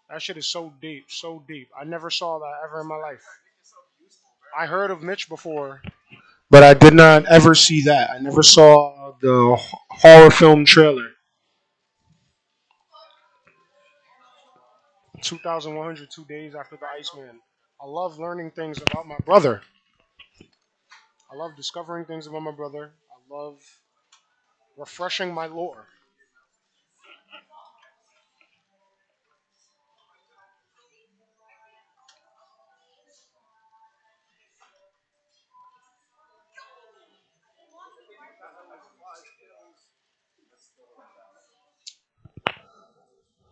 Speaker 1: That shit is so deep, so deep. I never saw that ever in my life. I heard of Mitch before, but I did not ever see that. I never saw the horror film trailer. 2,102 days after the Iceman. I love learning things about my brother. I love discovering things about my brother. I love refreshing my lore.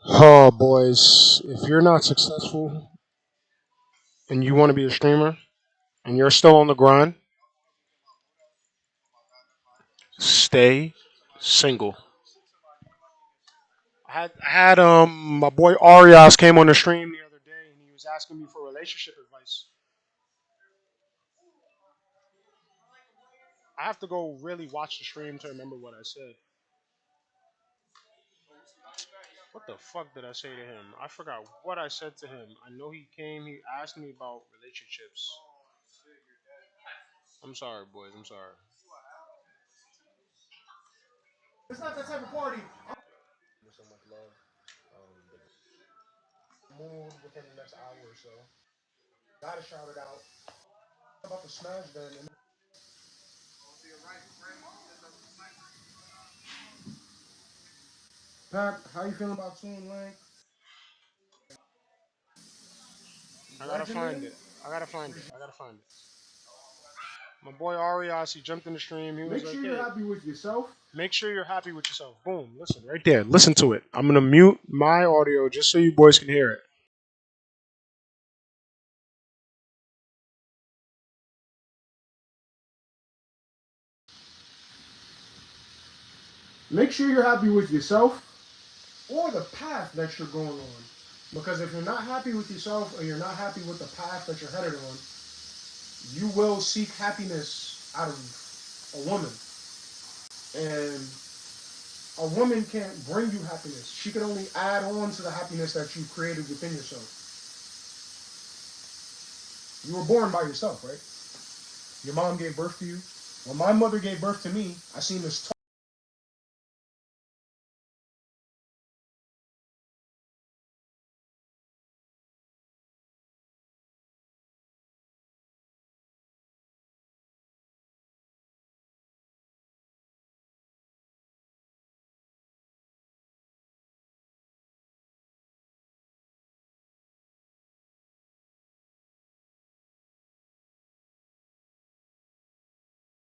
Speaker 1: Oh, boys, if you're not successful and you want to be a streamer and you're still on the grind, stay single. I had my boy Arias came on the stream the other day and he was asking me for relationship advice. I have to go really watch the stream to remember what I said. What the fuck did I say to him? I forgot what I said to him. I know he came, he asked me about relationships. I'm sorry, boys. I'm sorry.
Speaker 5: It's not that type of party.
Speaker 1: With so much love. Move within the next hour or so. Gotta shout it out. About the smash then. Pat, how you feeling about Toon Link? I gotta find it. I gotta find it. I gotta find it. My boy Arias, he jumped in the stream. He was
Speaker 5: Make
Speaker 1: like,
Speaker 5: sure you're
Speaker 1: "Hey,
Speaker 5: happy with yourself.
Speaker 1: make sure you're happy with yourself." Boom. Listen right there. Listen to it. I'm gonna mute my audio just so you boys can hear it.
Speaker 5: Make sure you're happy with yourself or the path that you're going on. Because if you're not happy with yourself or you're not happy with the path that you're headed on, you will seek happiness out of a woman. And a woman can't bring you happiness. She can only add on to the happiness that you created within yourself. You were born by yourself, right? Your mom gave birth to you. When my mother gave birth to me, I seen this.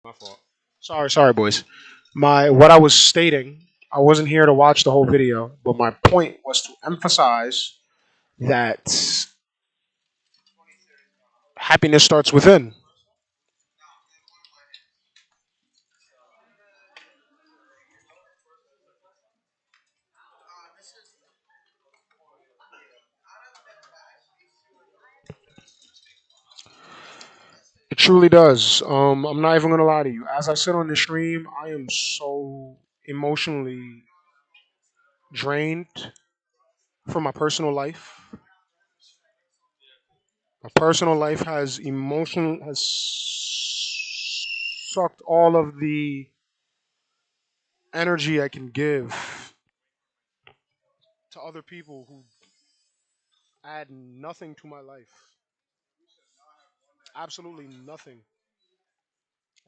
Speaker 1: My fault. Sorry, boys. My what I was stating, I wasn't here to watch the whole video, but my point was to emphasize that happiness starts within. It truly does. I'm not even gonna lie to you. As I sit on the stream, I am so emotionally drained from my personal life. My personal life has sucked all of the energy I can give to other people who add nothing to my life. Absolutely nothing.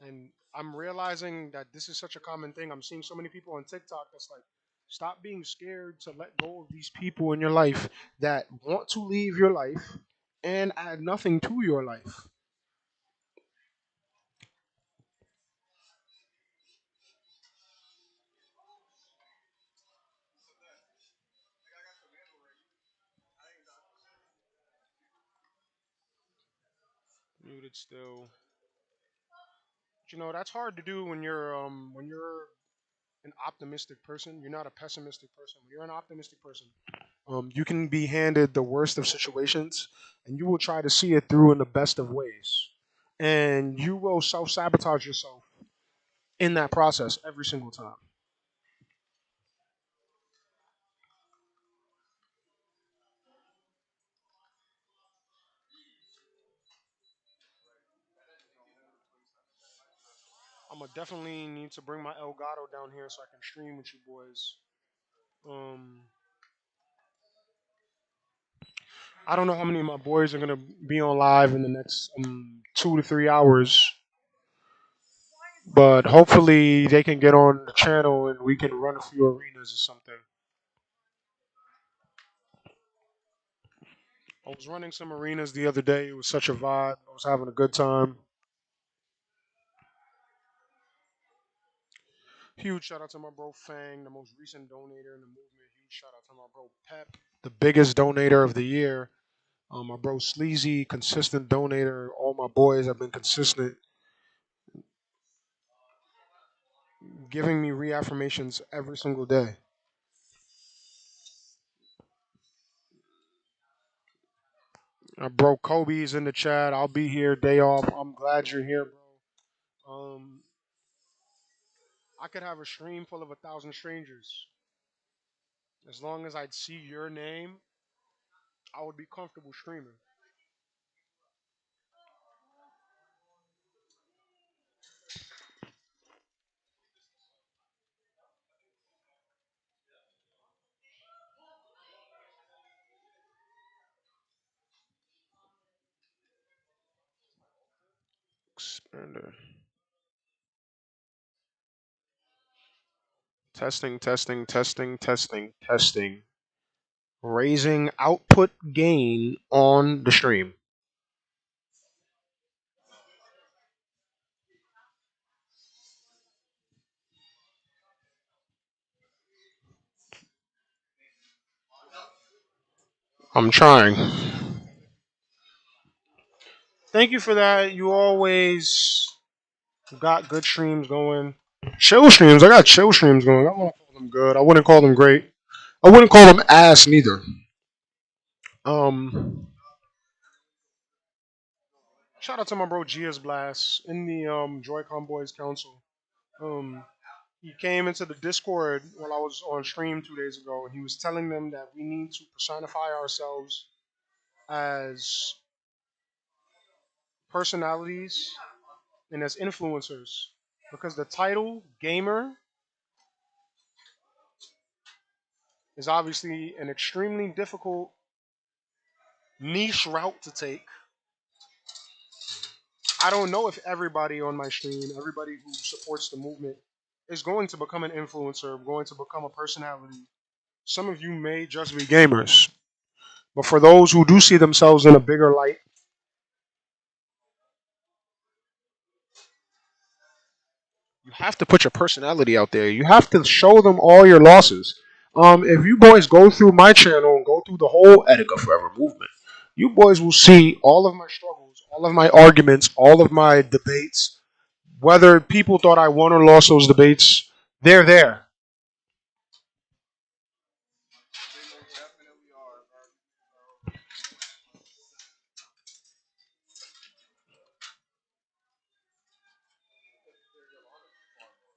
Speaker 1: And I'm realizing that this is such a common thing. I'm seeing so many people on TikTok that's like, stop being scared to let go of these people in your life that want to leave your life and add nothing to your life. Muted still. But, that's hard to do when you're an optimistic person. You're not a pessimistic person. When you're an optimistic person, you can be handed the worst of situations, and you will try to see it through in the best of ways. And you will self sabotage yourself in that process every single time. I'm gonna definitely need to bring my Elgato down here so I can stream with you boys. Um, I don't know how many of my boys are gonna be on live in the next 2 to 3 hours, but hopefully they can get on the channel and we can run a few arenas or something. I was running some arenas the other day. It was such a vibe. I was having a good time. Huge shout out to my bro Fang, the most recent donator in the movement. Huge shout out to my bro Pep, the biggest donator of the year. My bro Sleazy, consistent donator. All my boys have been consistent, giving me reaffirmations every single day. Bro Kobe's in the chat. I'll be here day off. I'm glad you're here, bro. I could have a stream full of 1,000 strangers. As long as I'd see your name, I would be comfortable streaming. Expander. Testing, testing, testing, testing, testing. Raising output gain on the stream. I'm trying. Thank you for that. You always got good streams going. Chill streams. I got chill streams going. I wouldn't call them good. I wouldn't call them great. I wouldn't call them ass neither. Um, Shout out to my bro Gia's Blast in the Joy-Con Boys Council. Um, he came into the Discord while I was on stream 2 days ago, and he was telling them that we need to personify ourselves as personalities and as influencers because the title gamer is obviously an extremely difficult niche route to take. I don't know if everybody on my stream, everybody who supports the movement, is going to become an influencer, going to become a personality. Some of you may just be gamers, but for those who do see themselves in a bigger light, you have to put your personality out there. You have to show them all your losses. If you boys go through my channel and go through the whole Etika Forever movement, you boys will see all of my struggles, all of my arguments, all of my debates. Whether people thought I won or lost those debates, they're there.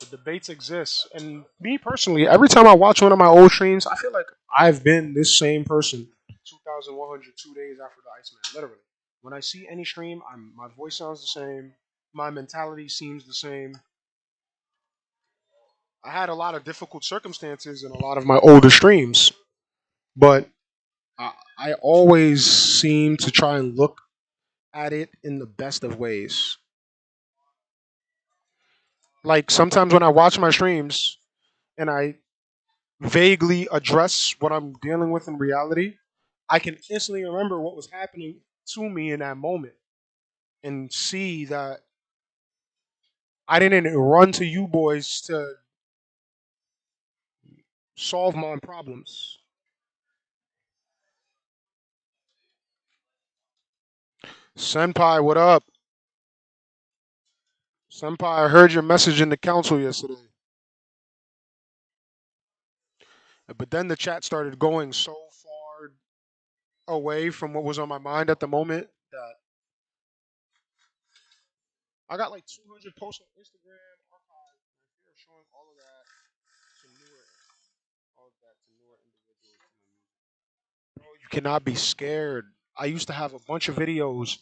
Speaker 1: The debates exist. And me personally, every time I watch one of my old streams, I feel like I've been this same person 2,100 2 days after the Iceman. Literally. When I see any stream, my voice sounds the same. My mentality seems the same. I had a lot of difficult circumstances in a lot of my older streams, but I always seem to try and look at it in the best of ways. Like sometimes when I watch my streams and I vaguely address what I'm dealing with in reality, I can instantly remember what was happening to me in that moment and see that I didn't run to you boys to solve my problems. Senpai, what up? Senpai, I heard your message in the council yesterday. But then the chat started going so far away from what was on my mind at the moment that I got like 200 posts on Instagram archive. And I fear showing all of that to newer individuals to my music. Bro, you cannot be scared. I used to have a bunch of videos.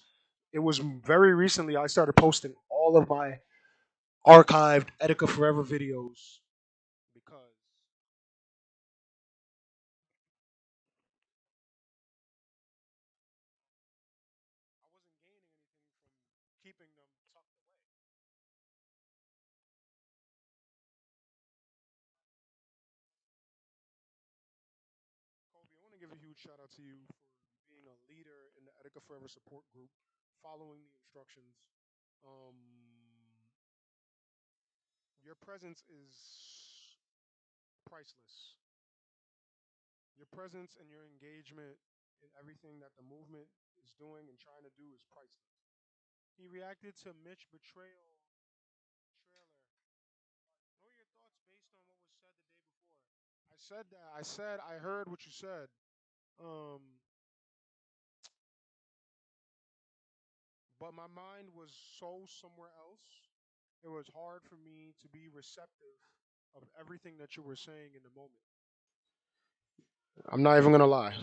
Speaker 1: It was very recently I started posting all of my archived Etika Forever videos because I wasn't gaining anything from keeping them tucked away. Kobe, I want to give a huge shout out to you for being a leader in the Etika Forever support group, following the instructions. Um, your presence is priceless. Your presence and your engagement in everything that the movement is doing and trying to do is priceless. He reacted to Mitch betrayal trailer. What were your thoughts based on what was said the day before? I said that. I said I heard what you said. Um, but my mind was so somewhere else. It was hard for me to be receptive of everything that you were saying in the moment. I'm not even gonna lie.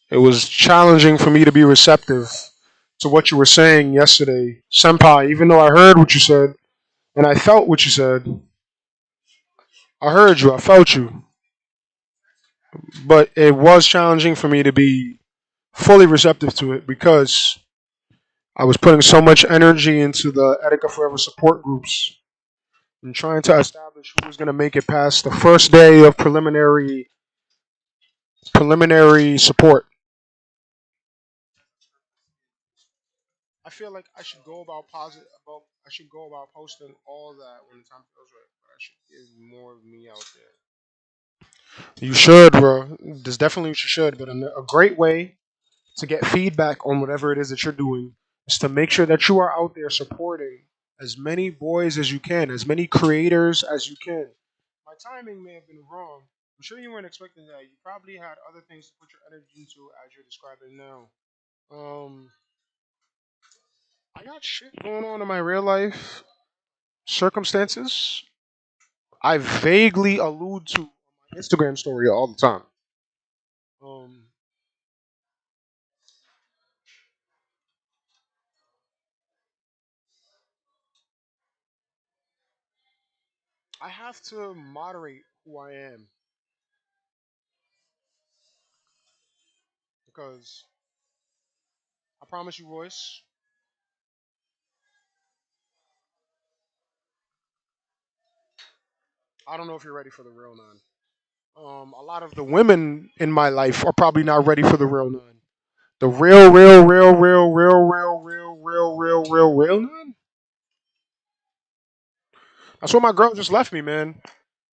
Speaker 1: It was challenging for me to be receptive to what you were saying yesterday, Senpai. Even though I heard what you said and I felt what you said, I heard you, I felt you, but it was challenging for me to be fully receptive to it because I was putting so much energy into the Etika Forever support groups and trying to establish who was going to make it past the first day of preliminary support. I feel like I should go about positive about I should go about posting all that when the time feels right, but I should get more of me out there. You should, bro. There's definitely what you should, but a great way to get feedback on whatever it is that you're doing is to make sure that you are out there supporting as many boys as you can, as many creators as you can. My timing may have been wrong. I'm sure you weren't expecting that. You probably had other things to put your energy into as you're describing now. Um, I got shit going on in my real life circumstances. I vaguely allude to on my Instagram story all the time. Um, I have to moderate who I am because I promise you, Royce, I don't know if you're ready for the real none. A lot of the women in my life are probably not ready for the real none. The real none. That's what my girl just left me, man.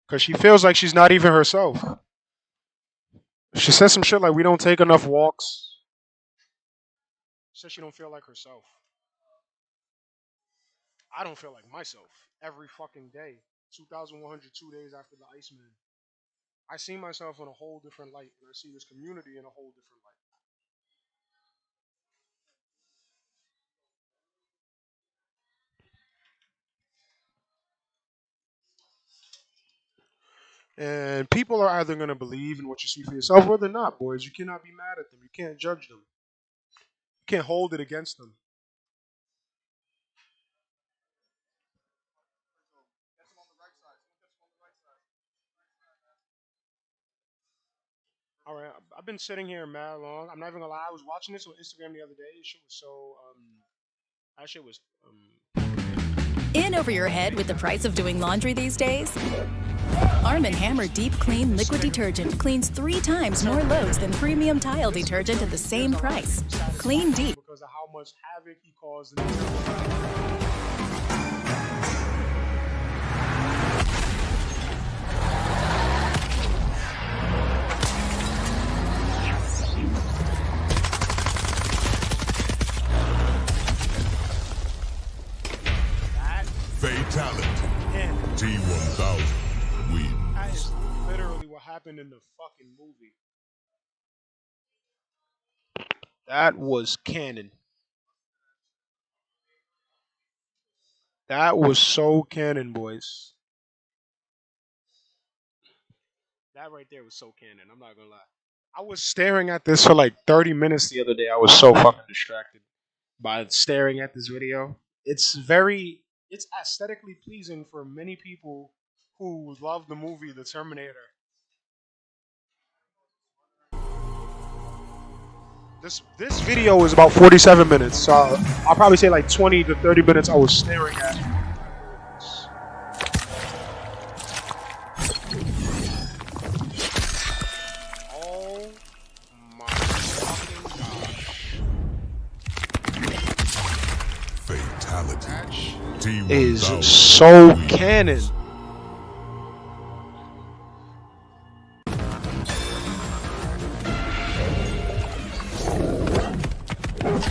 Speaker 1: Because she feels like she's not even herself. She said some shit like we don't take enough walks. She said she don't feel like herself. I don't feel like myself every fucking day. 2,102 days after the Iceman. I see myself in a whole different light, and I see this community in a whole different light. And people are either going to believe in what you see for yourself or they're not, boys. You cannot be mad at them. You can't judge them. You can't hold it against them. All right, I've been sitting here mad long. I'm not even gonna lie. I was watching this on Instagram the other day. This shit was so that shit was
Speaker 8: In over your head with the price of doing laundry these days? Arm & Hammer Deep Clean Liquid Detergent cleans 3 times more loads than premium tile detergent at the same price. Clean deep.
Speaker 1: because of how much havoc he caused in the That is literally what happened in the fucking movie. That was canon. That was so canon, boys. That right there was so canon. I'm not gonna lie. I was staring at this for like 30 minutes the other day. I was so fucking distracted by staring at this video. It's aesthetically pleasing for many people who love the movie The Terminator. This video is about 47 minutes, so I'll probably say like 20 to 30 minutes I was staring at. Oh my fucking gosh.
Speaker 9: Fatality.
Speaker 1: That is so canon.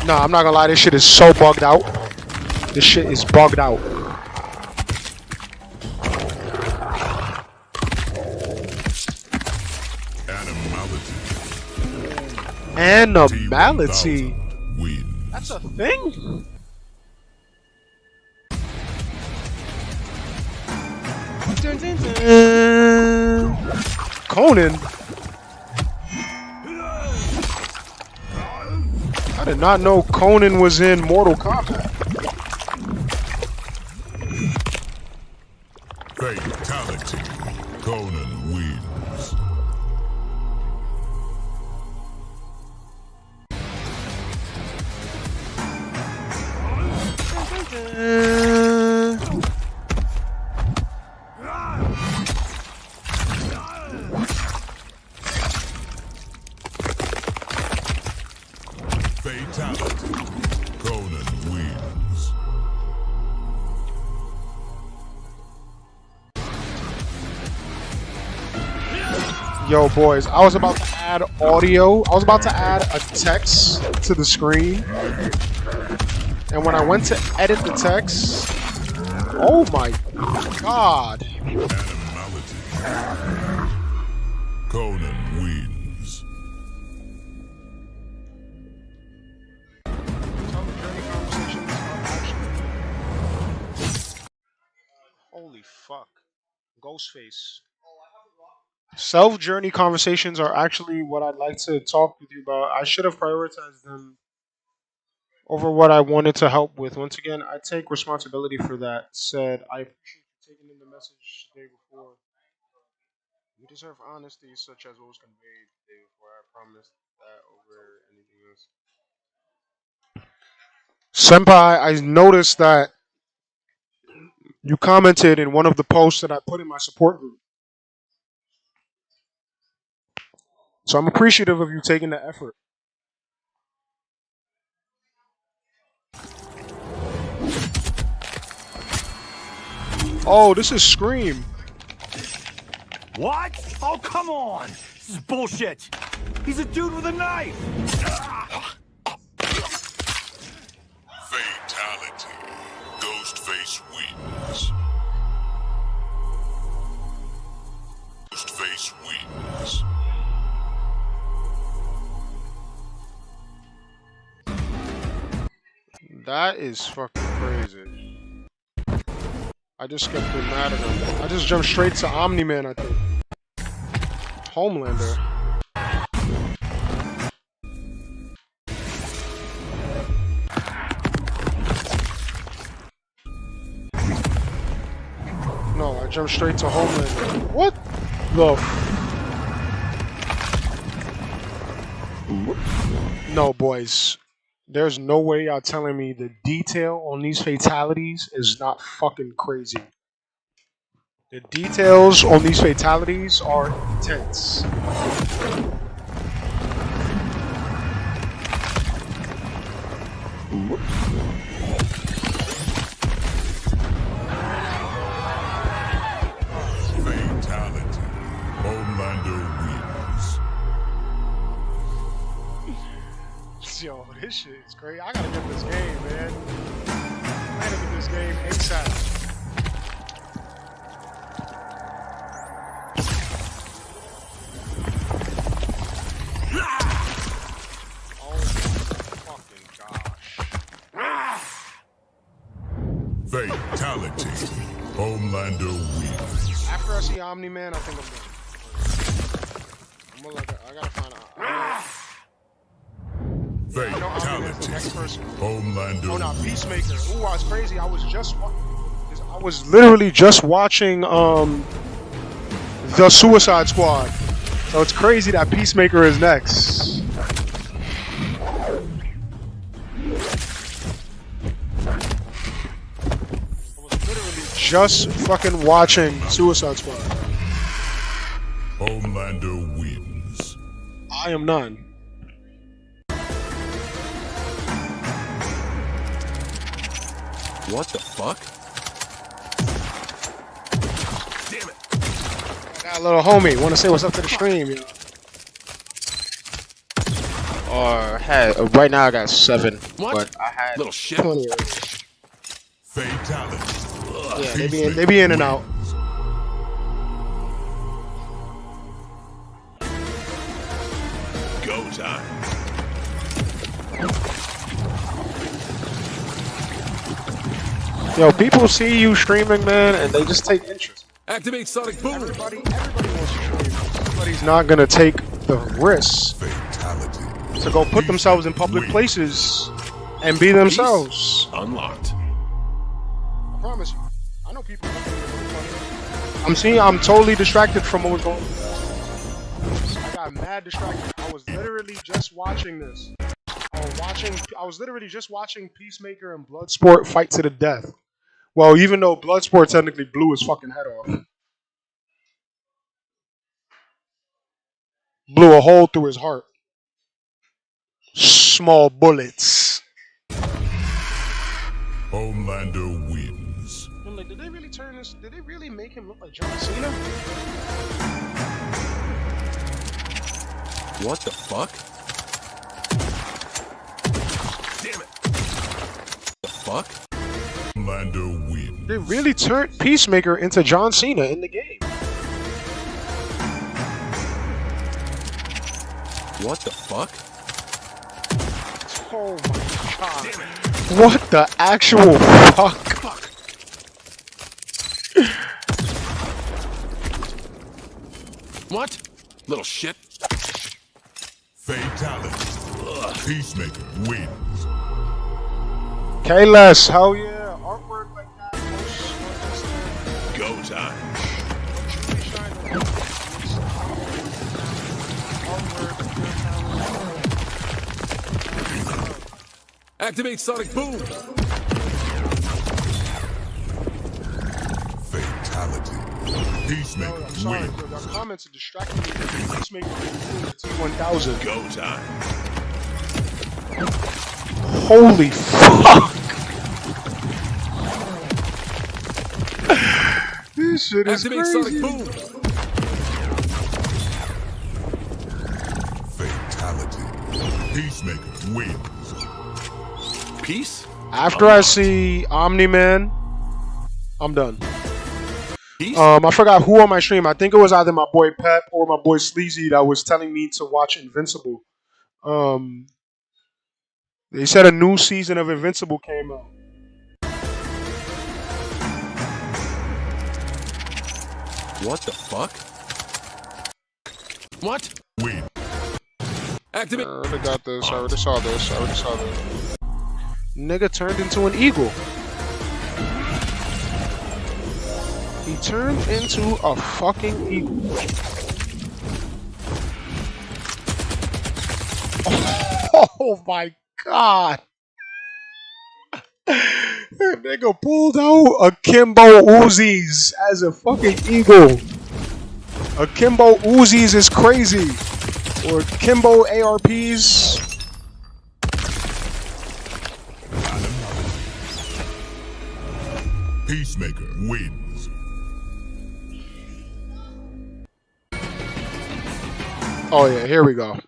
Speaker 1: Nah, I'm not gonna lie, this shit is so bugged out. This shit is bugged out. Animality. That's a thing? Dun, dun, dun. Conan. I did not know Conan was in Mortal Kombat.
Speaker 9: Fatality. Conan wins. Fatality. Conan wins.
Speaker 1: Yo, boys, I was about to add audio. I was about to add a text to the screen. And when I went to edit the text, oh my god.
Speaker 9: Animality. Conan wins.
Speaker 1: Holy fuck. Ghostface. Self-journey conversations are actually what I'd like to talk with you about. I should have prioritized them over what I wanted to help with. Once again, I take responsibility for that. Said, I appreciate you taking in the message the day before. You deserve honesty such as what was conveyed the day before. I promise that over anything else. Senpai, I noticed that you commented in one of the posts that I put in my support group. So I'm appreciative of you taking the effort. Oh, this is Scream.
Speaker 10: What? Oh, come on! This is bullshit! He's a dude with a knife!
Speaker 9: Fatality. Ghostface wins. Ghostface wins.
Speaker 1: That is fucking crazy. I just skipped through Matador. I just jumped straight to Omni-Man, I think. Homelander. No, I jumped straight to Homelander. What the No, boys. There's no way y'all telling me the detail on these fatalities is not fucking crazy. The details on these fatalities are intense.
Speaker 9: Fatality. Homelander wins.
Speaker 1: Yo, this shit is crazy. I gotta get this game, man. I gotta get this game ASAP.
Speaker 9: Fatality. Homelander wins.
Speaker 1: After I see Omni-Man, I think I'm gonna look. I gotta find out. I know Omni-Man's the next person.
Speaker 9: Homelander.
Speaker 1: Oh no, Peacemaker. Ooh, I was crazy. I was literally just watching the Suicide Squad. So it's crazy that Peacemaker is next. Just fucking watching Suicide Squad.
Speaker 9: Homelander wins.
Speaker 1: I am none.
Speaker 10: What the fuck?
Speaker 7: Damn it.
Speaker 1: Got a little homie. Want to say what's up to the stream, you know? Or right now I got 7.
Speaker 10: What?
Speaker 1: But I had
Speaker 10: Little shit.
Speaker 1: 20 already.
Speaker 9: Fatality.
Speaker 1: Yeah, they be in and out.
Speaker 10: Go time.
Speaker 1: Yo, people see you streaming, man, and they just take interest.
Speaker 10: Activate Sonic Boom.
Speaker 1: Everybody wants to stream. Everybody's not gonna take the risk
Speaker 9: Fatality.
Speaker 1: to go put themselves in public places and be themselves.
Speaker 10: Unlocked.
Speaker 1: I promise you. I know people looking at it funny. I'm totally distracted from what was going on. I got mad distracted. I was literally just watching this. I was literally just watching Peacemaker and Bloodsport fight to the death. Well, even though Bloodsport technically blew his fucking head off. Blew a hole through his heart. Small bullets.
Speaker 9: Homelander wins.
Speaker 1: I'm like, did they really turn this? Did they really make him look like John Cena?
Speaker 10: What the fuck? Damn it. The fuck?
Speaker 9: Homelander wins.
Speaker 1: They really turned Peacemaker into John Cena in the game.
Speaker 10: What the fuck?
Speaker 1: Oh my god. Damn it. What the actual fuck?
Speaker 10: What? Little shit.
Speaker 9: Fatality. Peacemaker wins.
Speaker 1: K-Less, hell yeah. Artwork like that.
Speaker 10: Go time. Activate Sonic Boom.
Speaker 9: Fatality. Peacemaker
Speaker 1: I'm sorry,
Speaker 9: wins.
Speaker 1: bro. The comments are distracting me. Peacemaker wins the T1000.
Speaker 10: Go time.
Speaker 1: Holy fuck. This shit is
Speaker 10: Activate
Speaker 1: crazy.
Speaker 10: Sonic Boom.
Speaker 9: Fatality. Peacemaker wins.
Speaker 10: Peace?
Speaker 1: After I see Omni-Man, I'm done.
Speaker 10: Peace?
Speaker 1: I forgot who on my stream. I think it was either my boy Pep or my boy Sleazy that was telling me to watch Invincible. They said a new season of Invincible came out.
Speaker 10: What the fuck? What?
Speaker 9: Win.
Speaker 10: Activate.
Speaker 1: I already got this. I already saw this. Nigga turned into an eagle. He turned into a fucking eagle. Oh my god. That nigga pulled out a Kimbo Uzis as a fucking eagle. A Kimbo Uzis is crazy. Or Kimbo ARPs.
Speaker 9: Peacemaker wins.
Speaker 1: Oh yeah, here we go.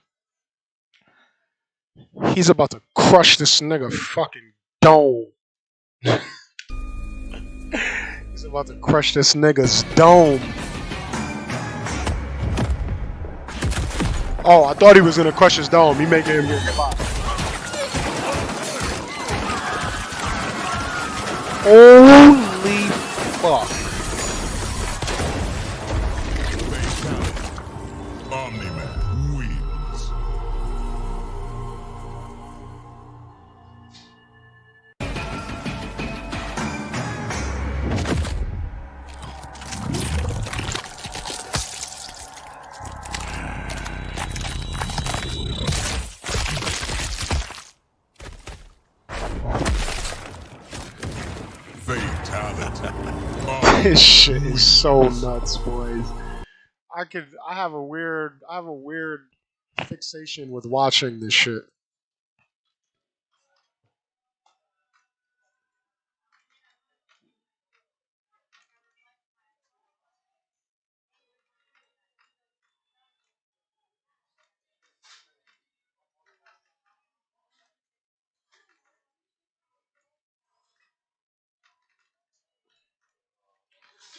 Speaker 1: He's about to crush this nigga fucking dome. He's about to crush this nigga's dome. Oh, I thought he was gonna crush his dome. He making him get fired. Holy fuck.
Speaker 9: Omni-Man wins. Fatality.
Speaker 1: This shit is so nuts, boys. I have a weird fixation with watching this shit.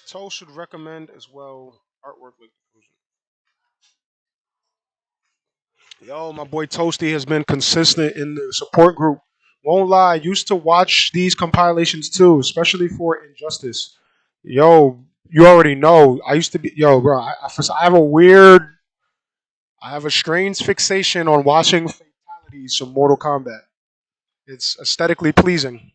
Speaker 1: Toe should recommend as well artwork like yo, my boy Toasty has been consistent in the support group. Won't lie, I used to watch these compilations too, especially for Injustice. Yo, you already know. I used to be yo, bro. I have a I have a strange fixation on watching fatalities from Mortal Kombat. It's aesthetically pleasing.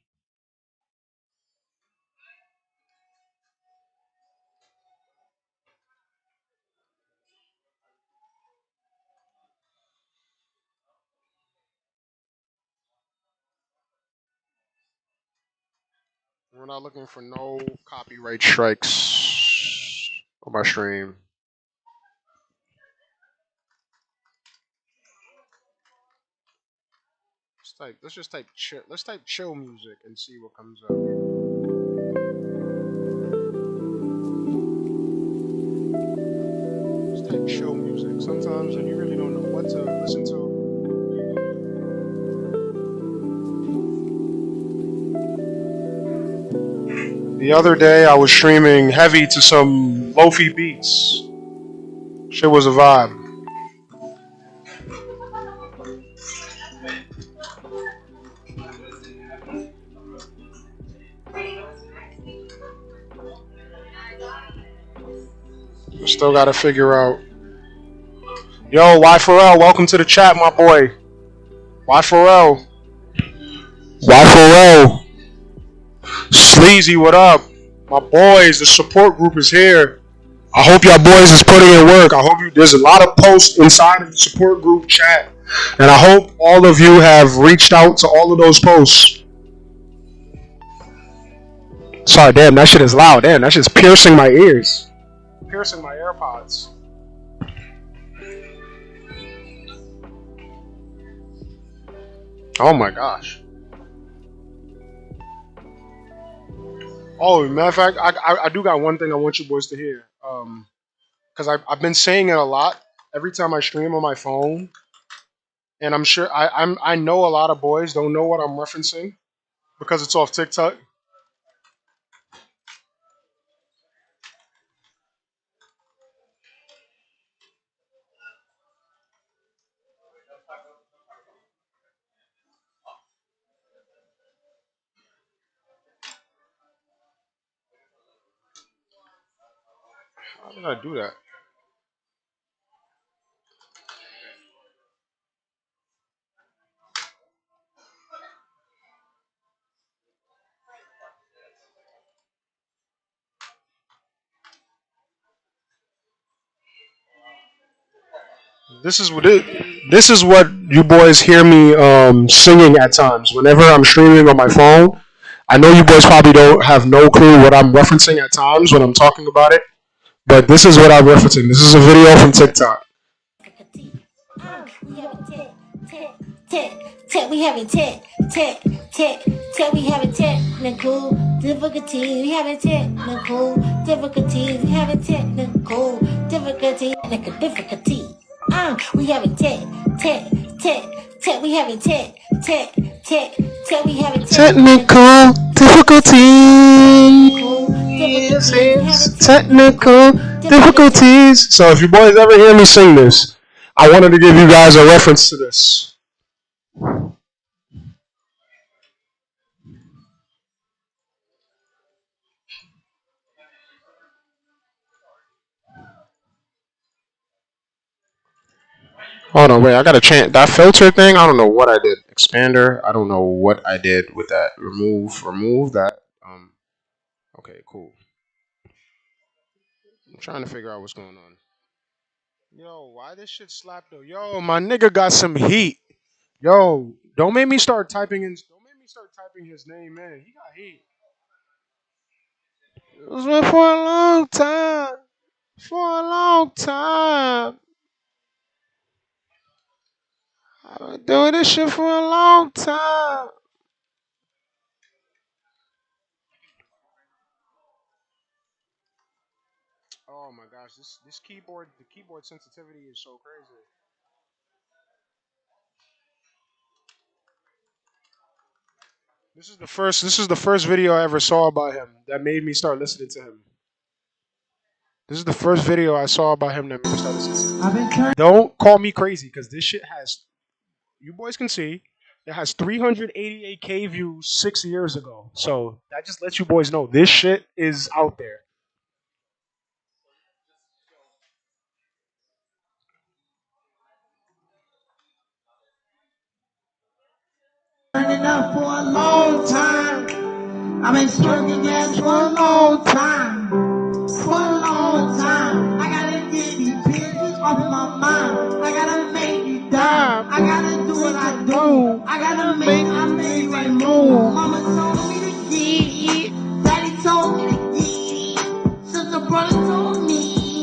Speaker 1: We're not looking for no copyright strikes on my stream. Let's just type chill. Let's type chill music and see what comes up. Let's type chill music. Sometimes when you really don't know what to listen to. The other day I was streaming heavy to some lofi beats. Shit was a vibe. Still gotta figure out. Yo, Y Pharrell, welcome to the chat, my boy. Y Pharrell. Y Pharrell. Sleazy, what up? My boys, the support group is here. I hope y'all boys is putting in work. I hope you. There's a lot of posts inside of the support group chat, and I hope all of you have reached out to all of those posts. Sorry, damn, that shit is loud. Damn, that shit's piercing my ears. Piercing my AirPods. Oh my gosh. Oh, matter of fact, I do got one thing I want you boys to hear. Because I've been saying it a lot every time I stream on my phone, and I'm sure I know a lot of boys don't know what I'm referencing because it's off TikTok. How did I do that? This is what you boys hear me singing at times whenever I'm streaming on my phone. I know you boys probably don't have no clue what I'm referencing at times when I'm talking about it, but this is what I'm referencing. This is a video from TikTok.
Speaker 11: We having we having technical difficulties. We having technical difficulties. We having technical difficulty. Difficulty. We having we having we having
Speaker 1: Technical difficulties. Technical difficulties. So if you boys ever hear me sing this, I wanted to give you guys a reference to this. Hold on, wait. I gotta change that filter thing. I don't know what I did. Expander. I don't know what I did with that. Remove that. Okay, cool. I'm trying to figure out what's going on. Yo, why this shit slap though? Yo, my nigga got some heat. Yo, don't make me start typing in. Don't make me start typing his name in. He got heat. It was been for a long time. For a long time. I've been doing this shit for a long time. Oh my gosh, this keyboard, the keyboard sensitivity is so crazy. This is the first video I ever saw by him that made me start listening to him. This is the first video I saw by him that made me start listening to him. Don't call me crazy because this shit has, you boys can see, it has 388K views 6 years ago. So that just lets you boys know this shit is out there.
Speaker 11: Turning up for a long time. I've been struggling gas for a long time. For a long time. I gotta get these bitches off of my mind. I gotta make it down. I gotta do what I do. I gotta make the right move. Mama told me to get it. Daddy told me to get it. Sister brother told me.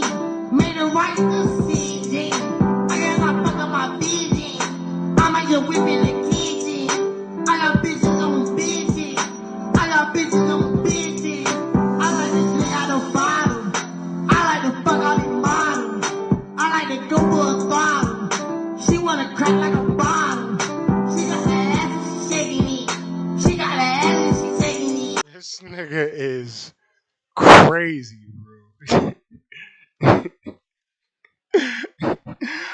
Speaker 11: Made the right decision. I gotta fuck up my vision. I might just whip in the kitchen. I got bitches on bitches. I got bitches on bitches. I like to drink out of bottle. I like to fuck out the model. I like to go for a throttle. She wanna crack like a bottle. She got the ass, she's shaking it. She got the ass, and she's shaking it.
Speaker 1: This nigga is crazy, bro.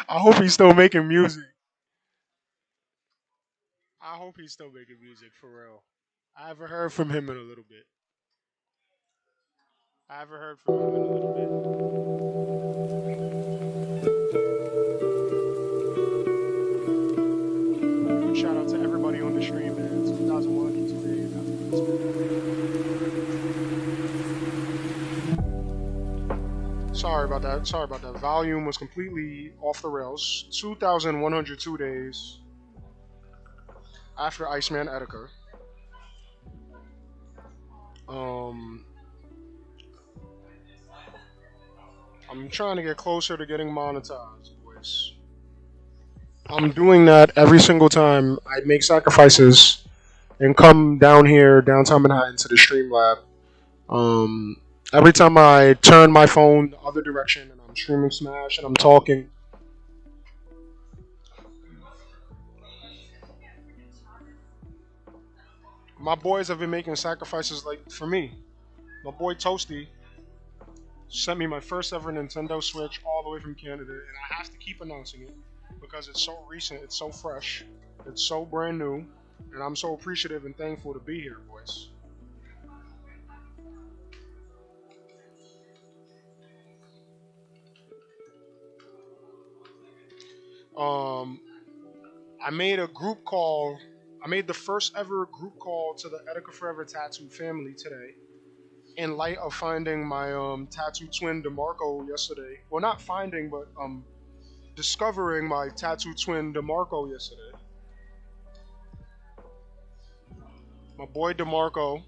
Speaker 1: I hope he's still making music. I hope he's still making music for real. I haven't heard from him in a little bit. I haven't heard from him in a little bit. Shout out to everybody on the stream, man. 2001 today. Sorry about that. Sorry about that. Volume was completely off the rails. 2,102 days after Iceman Etika. Um, I'm trying to get closer to getting monetized, boys. I'm doing that every single time I make sacrifices and come down here, downtown Manhattan, to the stream lab. Um, every time I turn my phone the other direction and I'm streaming Smash and I'm talking, my boys have been making sacrifices like for me. My boy Toasty sent me my first ever Nintendo Switch all the way from Canada, and I have to keep announcing it because it's so recent, it's so fresh, it's so brand new, and I'm so appreciative and thankful to be here, boys. Um, I made a group call. I made the first ever group call to the Etika Forever Tattoo family today, in light of finding my tattoo twin DeMarco yesterday. Well, not finding, but discovering my tattoo twin DeMarco yesterday. My boy DeMarco.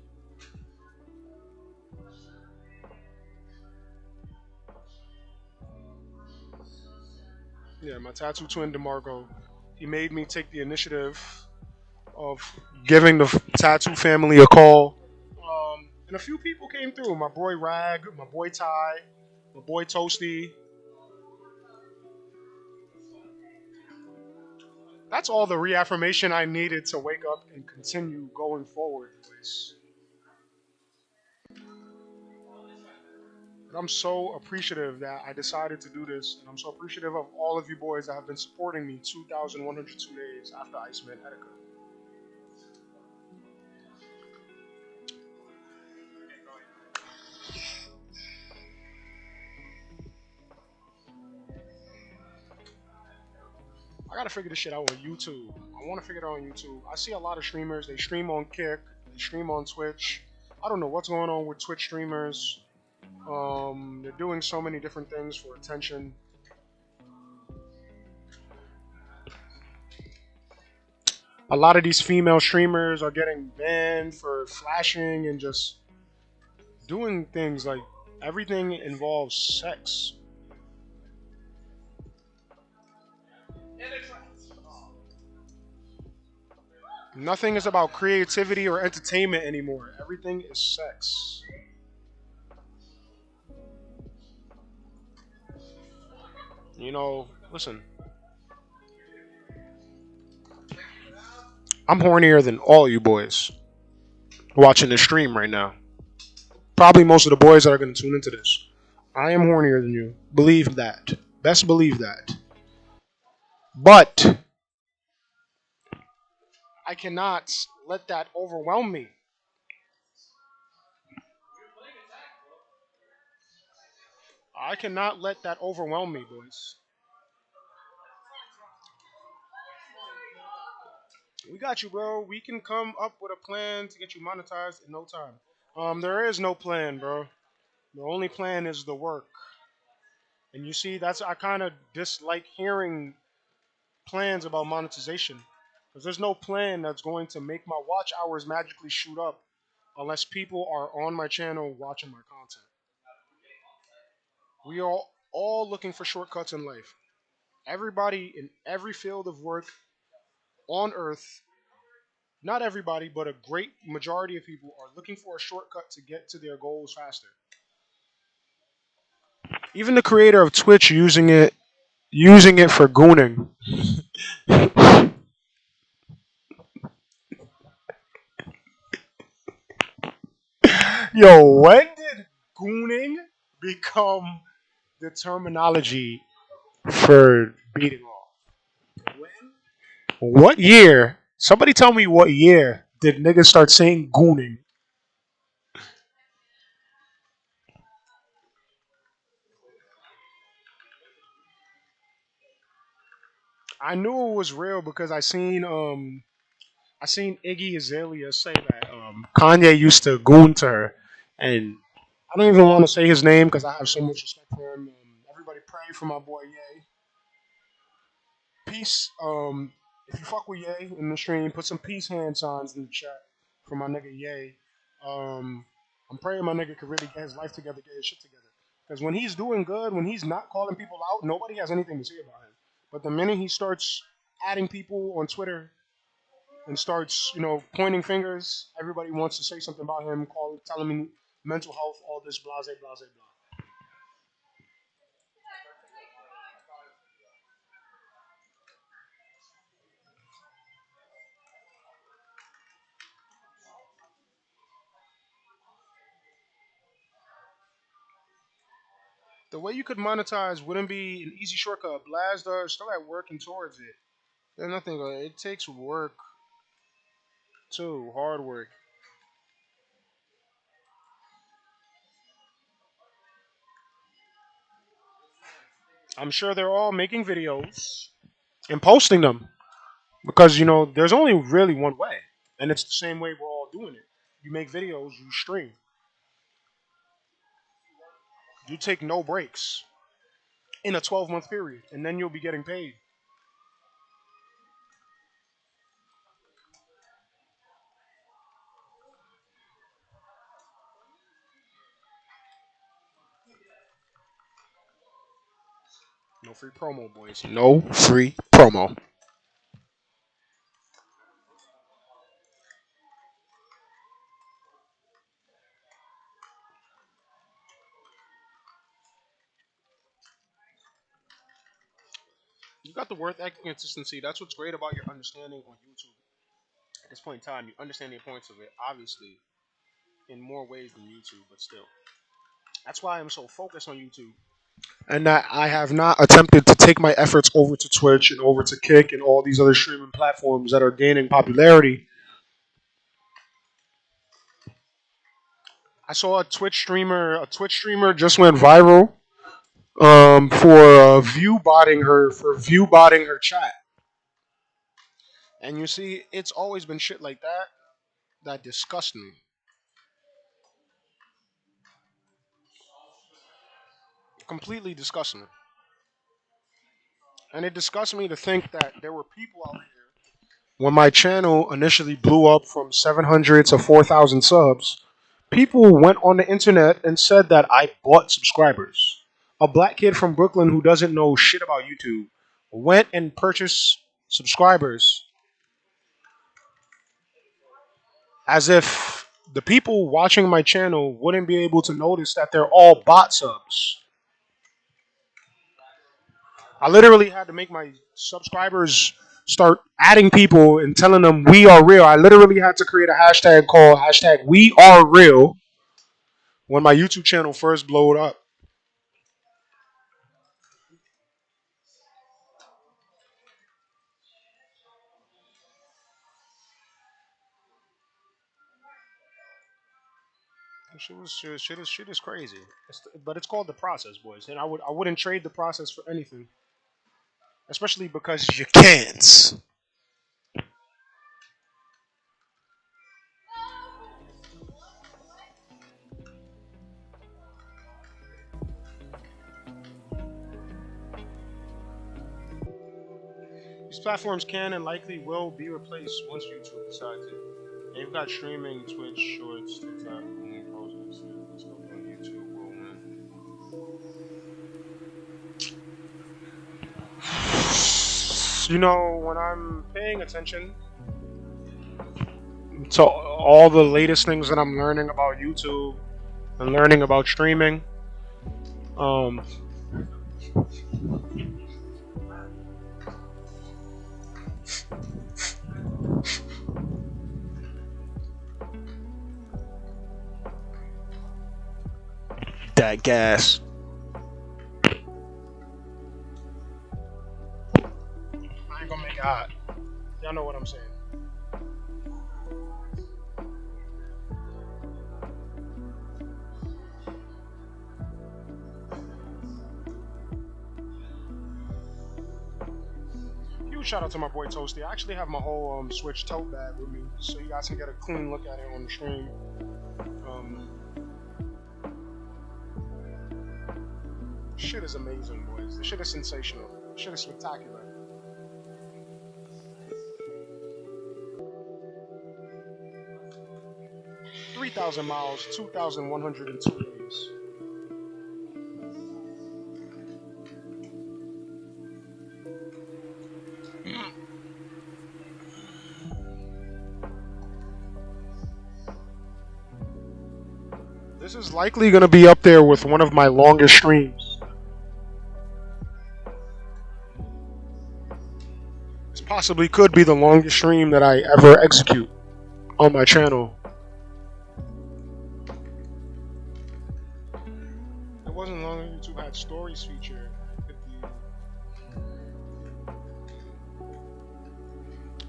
Speaker 1: Yeah, my tattoo twin DeMarco. He made me take the initiative of giving the tattoo family a call. And a few people came through. My boy Rag, my boy Ty, my boy Toasty. That's all the reaffirmation I needed to wake up and continue going forward, boys. And I'm so appreciative that I decided to do this, and I'm so appreciative of all of you boys that have been supporting me 2,102 days after Iceman Etika. I gotta figure this shit out on YouTube. I want to figure it out on YouTube. I see a lot of streamers. They stream on Kick. They stream on Twitch. I don't know what's going on with Twitch streamers. They're doing so many different things for attention. A lot of these female streamers are getting banned for flashing and just doing things like everything involves sex. Nothing is about creativity or entertainment anymore. Everything is sex. You know, listen. I'm hornier than all you boys watching this stream right now. Probably most of the boys that are going to tune into this. I am hornier than you. Believe that. Best believe that. But I cannot let that overwhelm me. I cannot let that overwhelm me, boys. We got you, bro. We can come up with a plan to get you monetized in no time. There is no plan, bro. The only plan is the work. And you see, that's I kind of dislike hearing plans about monetization because there's no plan that's going to make my watch hours magically shoot up unless people are on my channel watching my content. We are all looking for shortcuts in life. Everybody in every field of work on earth, not everybody, but a great majority of people are looking for a shortcut to get to their goals faster. Even the creator of Twitch using it for gooning. Yo, when did gooning become the terminology for beating off? What year? Somebody tell me what year did niggas start saying gooning? I knew it was real because I seen Iggy Azalea say that Kanye used to goon to her, and I don't even want to say his name because I have so much respect for him. Everybody pray for my boy Ye. Peace. If you fuck with Ye in the stream, put some peace hand signs in the chat for my nigga Ye. I'm praying my nigga could really get his life together, get his shit together. Because when he's doing good, when he's not calling people out, nobody has anything to say about him. But the minute he starts adding people on Twitter and starts, pointing fingers, everybody wants to say something about him, telling me mental health, all this, blase, blase, blah. The way you could monetize wouldn't be an easy shortcut. Blaz are still at working towards it. There's nothing. It takes work too, hard work. I'm sure they're all making videos and posting them because there's only really one way, and it's the same way we're all doing it. You make videos, you stream, you take no breaks in a 12-month period, and then you'll be getting paid. No free promo, boys. No free promo. You got the worth ethic consistency. That's what's great about your understanding on YouTube. At this point in time, you understand the importance of it, obviously, in more ways than YouTube, but still. That's why I'm so focused on YouTube. And that I have not attempted to take my efforts over to Twitch and over to Kick and all these other streaming platforms that are gaining popularity. I saw a Twitch streamer. A Twitch streamer just went viral for view botting her chat. And you see, it's always been shit like that that disgusts me. Completely disgusts me. And it disgusts me to think that there were people out here when my channel initially blew up from 700 to 4,000 subs. People went on the internet and said that I bought subscribers. A black kid from Brooklyn who doesn't know shit about YouTube went and purchased subscribers as if the people watching my channel wouldn't be able to notice that they're all bot subs. I literally had to make my subscribers start adding people and telling them we are real. I literally had to create a hashtag called hashtag we are real when my YouTube channel first blowed up. Shit is crazy. But it's called the process, boys. And I wouldn't trade the process for anything, especially because you can't. These platforms can and likely will be replaced once YouTube decides it. They've got streaming, Twitch, Shorts, TikTok, and posts. Let's go on YouTube. Whoa, man. You know, when I'm paying attention to all the latest things that I'm learning about YouTube and learning about streaming, um, that gas. I ain't gonna make it hot. Y'all know what I'm saying. Huge shout out to my boy Toasty. I actually have my whole Switch tote bag with me, so you guys can get a clean look at it on the stream. Shit is amazing, boys. This shit is sensational. This shit is spectacular. $3,000 miles, 2,102 days. This is likely going to be up there with one of my longest streams. This possibly could be the longest stream that I ever execute on my channel. It wasn't long as YouTube had stories feature.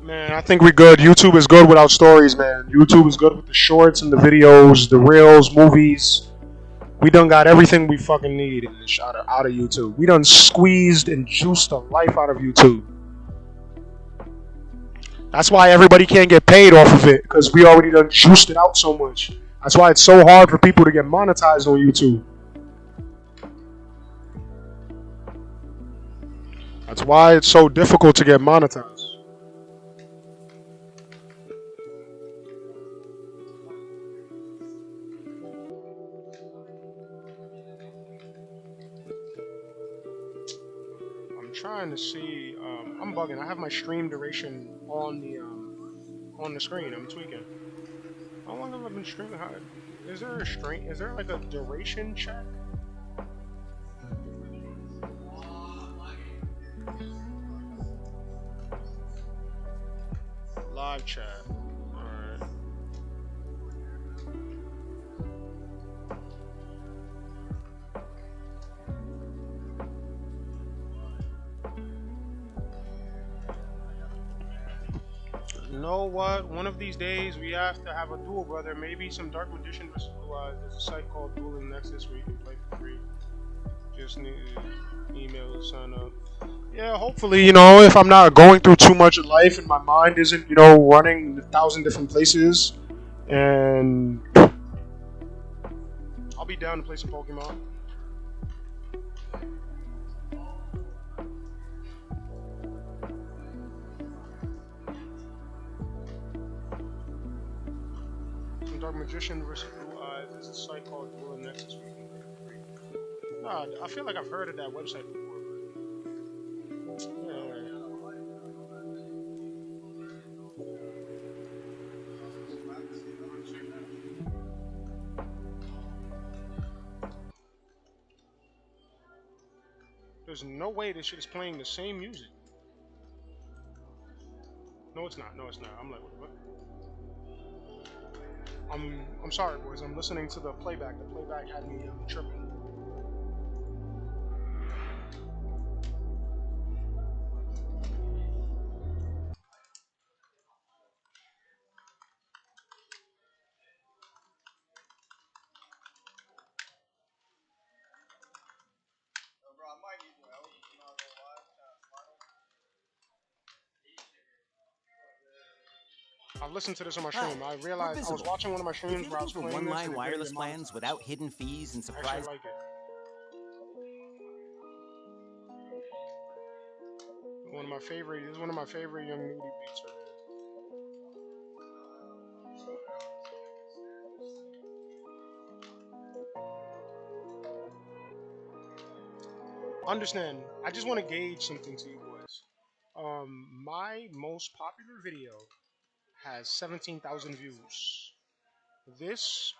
Speaker 1: Man, I think we're good. YouTube is good without stories, man. YouTube is good with the shorts and the videos, the reels, movies. We done got everything we fucking need in this out of YouTube. We done squeezed and juiced the life out of YouTube. That's why everybody can't get paid off of it, because we already done juiced it out so much. That's why it's so hard for people to get monetized on YouTube. That's why it's so difficult to get monetized. I'm trying to see. I'm bugging. I have my stream duration on the screen. I'm tweaking. How long have I been streaming? Is there a stream? Is there like a duration check? Live chat. Alright. You know what? One of these days we have to have a duel, brother. Maybe some Dark Magician versus Blue Eyes. There's a site called Dueling Nexus where you can play for free. Just need email to sign up. Yeah, hopefully, if I'm not going through too much in life and my mind isn't, running 1,000 different places, and I'll be down to play some Pokemon. Some Dark Magician versus Blue Eyes. There's a site called Duel Nexus where you can play for free. Nah, I feel like I've heard of that website before, but yeah. There's no way this shit is playing the same music. No, it's not. No, it's not. I'm like, what? I'm sorry, boys. I'm listening to the playback. The playback had me tripping. I've listened to this on my stream. I
Speaker 10: We're
Speaker 1: realized I was
Speaker 10: visible.
Speaker 1: watching one of my
Speaker 10: If
Speaker 1: streams
Speaker 10: you're
Speaker 1: where I
Speaker 10: looking
Speaker 1: was
Speaker 10: for
Speaker 1: playing this and
Speaker 10: one-line
Speaker 1: it didn't
Speaker 10: wireless
Speaker 1: get
Speaker 10: plans
Speaker 1: monetized.
Speaker 10: without hidden fees and
Speaker 1: Actually, I
Speaker 10: surprise.
Speaker 1: like it. One of my favorite. This is one of my favorite Young Nudie beats right here. Understand? I just want to gauge something to you boys. My most popular video has 17,000 views. This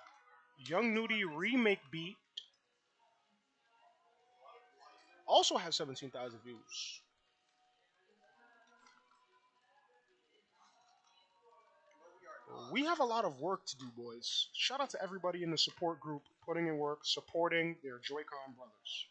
Speaker 1: Young Nudie remake beat also has 17,000 views. We have a lot of work to do, boys. Shout out to everybody in the support group putting in work, supporting their Joy-Con brothers.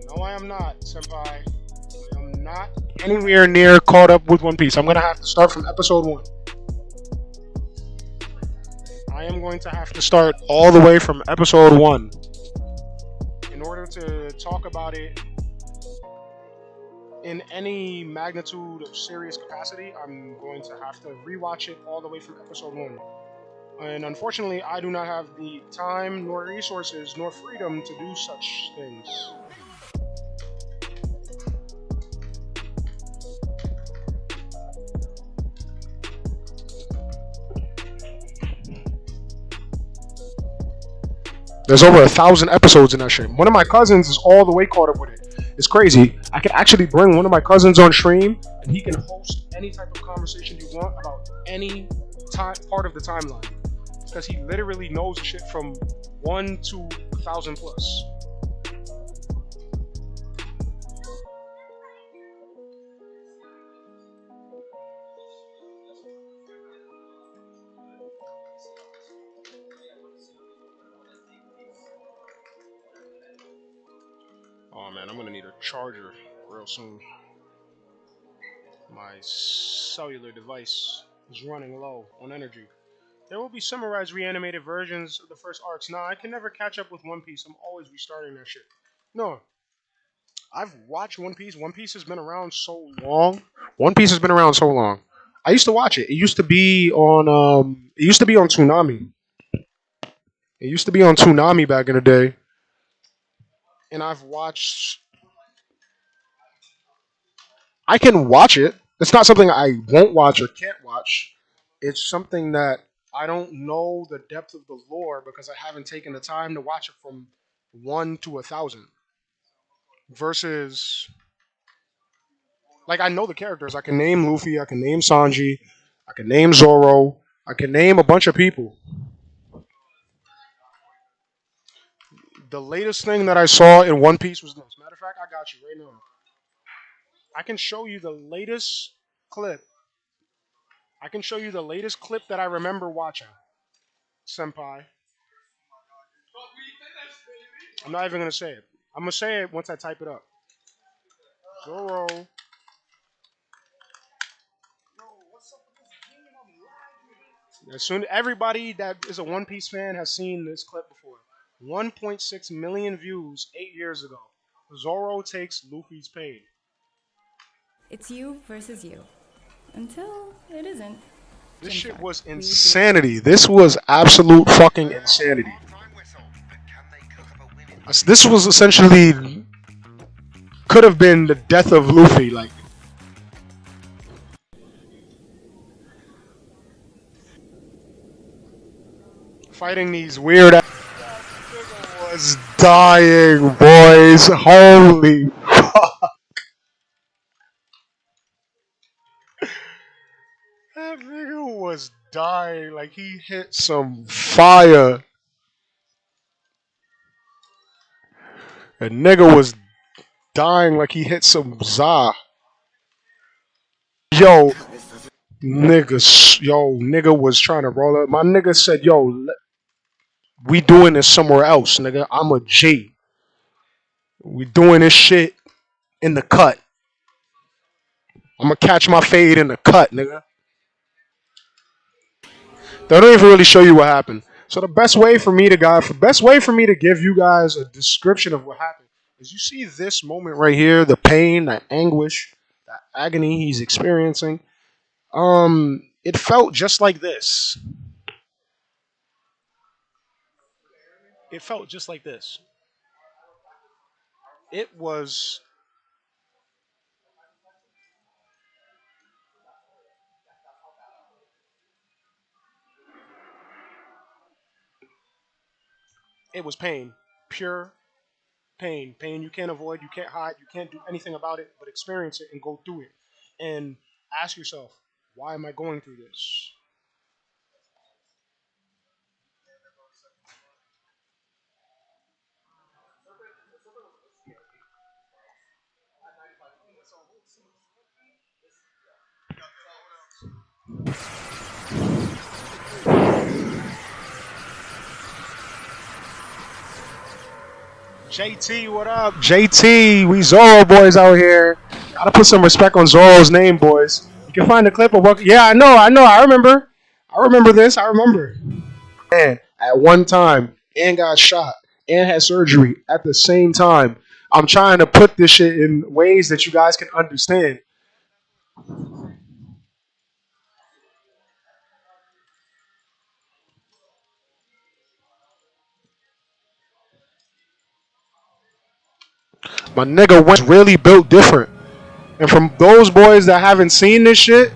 Speaker 1: No, I am not, senpai. I am not anywhere near caught up with One Piece. I'm gonna have to start from episode 1. I am going to have to start all the way from episode 1 in order to talk about it in any magnitude of serious capacity. I'm going to have to rewatch it all the way from episode 1. And unfortunately, I do not have the time, nor resources, nor freedom to do such things. There's over 1,000 episodes in that shit. One of my cousins is all the way caught up with it. It's crazy. I could actually bring one of my cousins on stream, and he can host any type of conversation you want about any part of the timeline, because he literally knows the shit from 1 to 1,000 plus. Oh man, I'm gonna need a charger real soon. My cellular device is running low on energy. There will be summarized reanimated versions of the first arcs. Nah, I can never catch up with One Piece. I'm always restarting that shit. No, I've watched One Piece. One Piece has been around so long. One Piece has been around so long. I used to watch it. It used to be on. It used to be on Toonami. It used to be on Toonami back in the day. And I've watched. I can watch it. It's not something I won't watch or can't watch. It's something that I don't know the depth of the lore because I haven't taken the time to watch it from 1 to 1,000. versus like I know the characters. I can name Luffy. I can name Sanji. I can name Zoro. I can name a bunch of people. The latest thing that I saw in One Piece was this. Matter of fact, I got you right now. I can show you the latest clip. I can show you the latest clip that I remember watching. Senpai. I'm not even gonna say it. I'm gonna say it once I type it up. Zoro. As soon everybody that is a One Piece fan has seen this clip before. 1.6 million views 8 years ago. Zoro takes Luffy's pain.
Speaker 8: It's you versus you. Until it isn't.
Speaker 1: This shit was insanity. This was absolute fucking insanity. This was essentially could have been the death of Luffy. Like fighting these weird ass was dying, boys. Holy fuck. That nigga was dying. Like he hit some fire. A nigga was dying like he hit some za. Yo, nigga was trying to roll up. My nigga said, yo, we doing this somewhere else, nigga. I'm a G. We doing this shit in the cut. I'm gonna catch my fade in the cut, nigga. They don't even really show you what happened. So the best way for me to give you guys a description of what happened is you see this moment right here, the pain, that anguish, that agony he's experiencing. It felt just like this. It felt just like this. It was it was pain, pure pain, pain you can't avoid, you can't hide, you can't do anything about it, but experience it and go through it, and ask yourself, why am I going through this? JT, what up? JT, we Zorro boys out here. Gotta put some respect on Zorro's name, boys. You can find the clip of what. Yeah, I remember. I remember this. I remember. And at one time, and got shot, and had surgery at the same time. I'm trying to put this shit in ways that you guys can understand. My nigga went really built different. And from those boys that haven't seen this shit,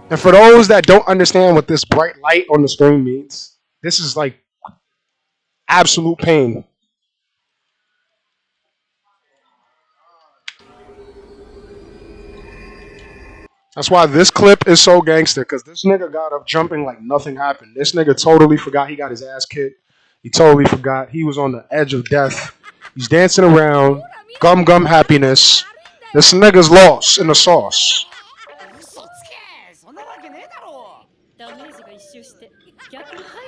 Speaker 1: and for those that don't understand what this bright light on the screen means, this is like absolute pain. That's why this clip is so gangster, because this nigga got up jumping like nothing happened. This nigga totally forgot he got his ass kicked. He totally forgot he was on the edge of death. He's dancing around, gum happiness. This nigga's lost in the sauce.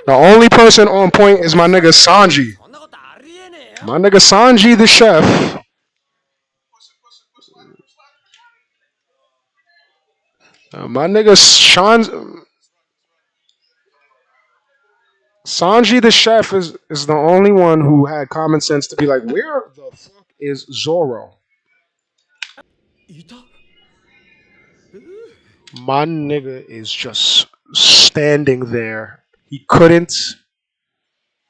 Speaker 1: The only person on point is my nigga Sanji. My nigga Sanji the chef. My nigga Sanji the chef is the only one who had common sense to be like, where the fuck is Zoro? My nigga is just standing there. He couldn't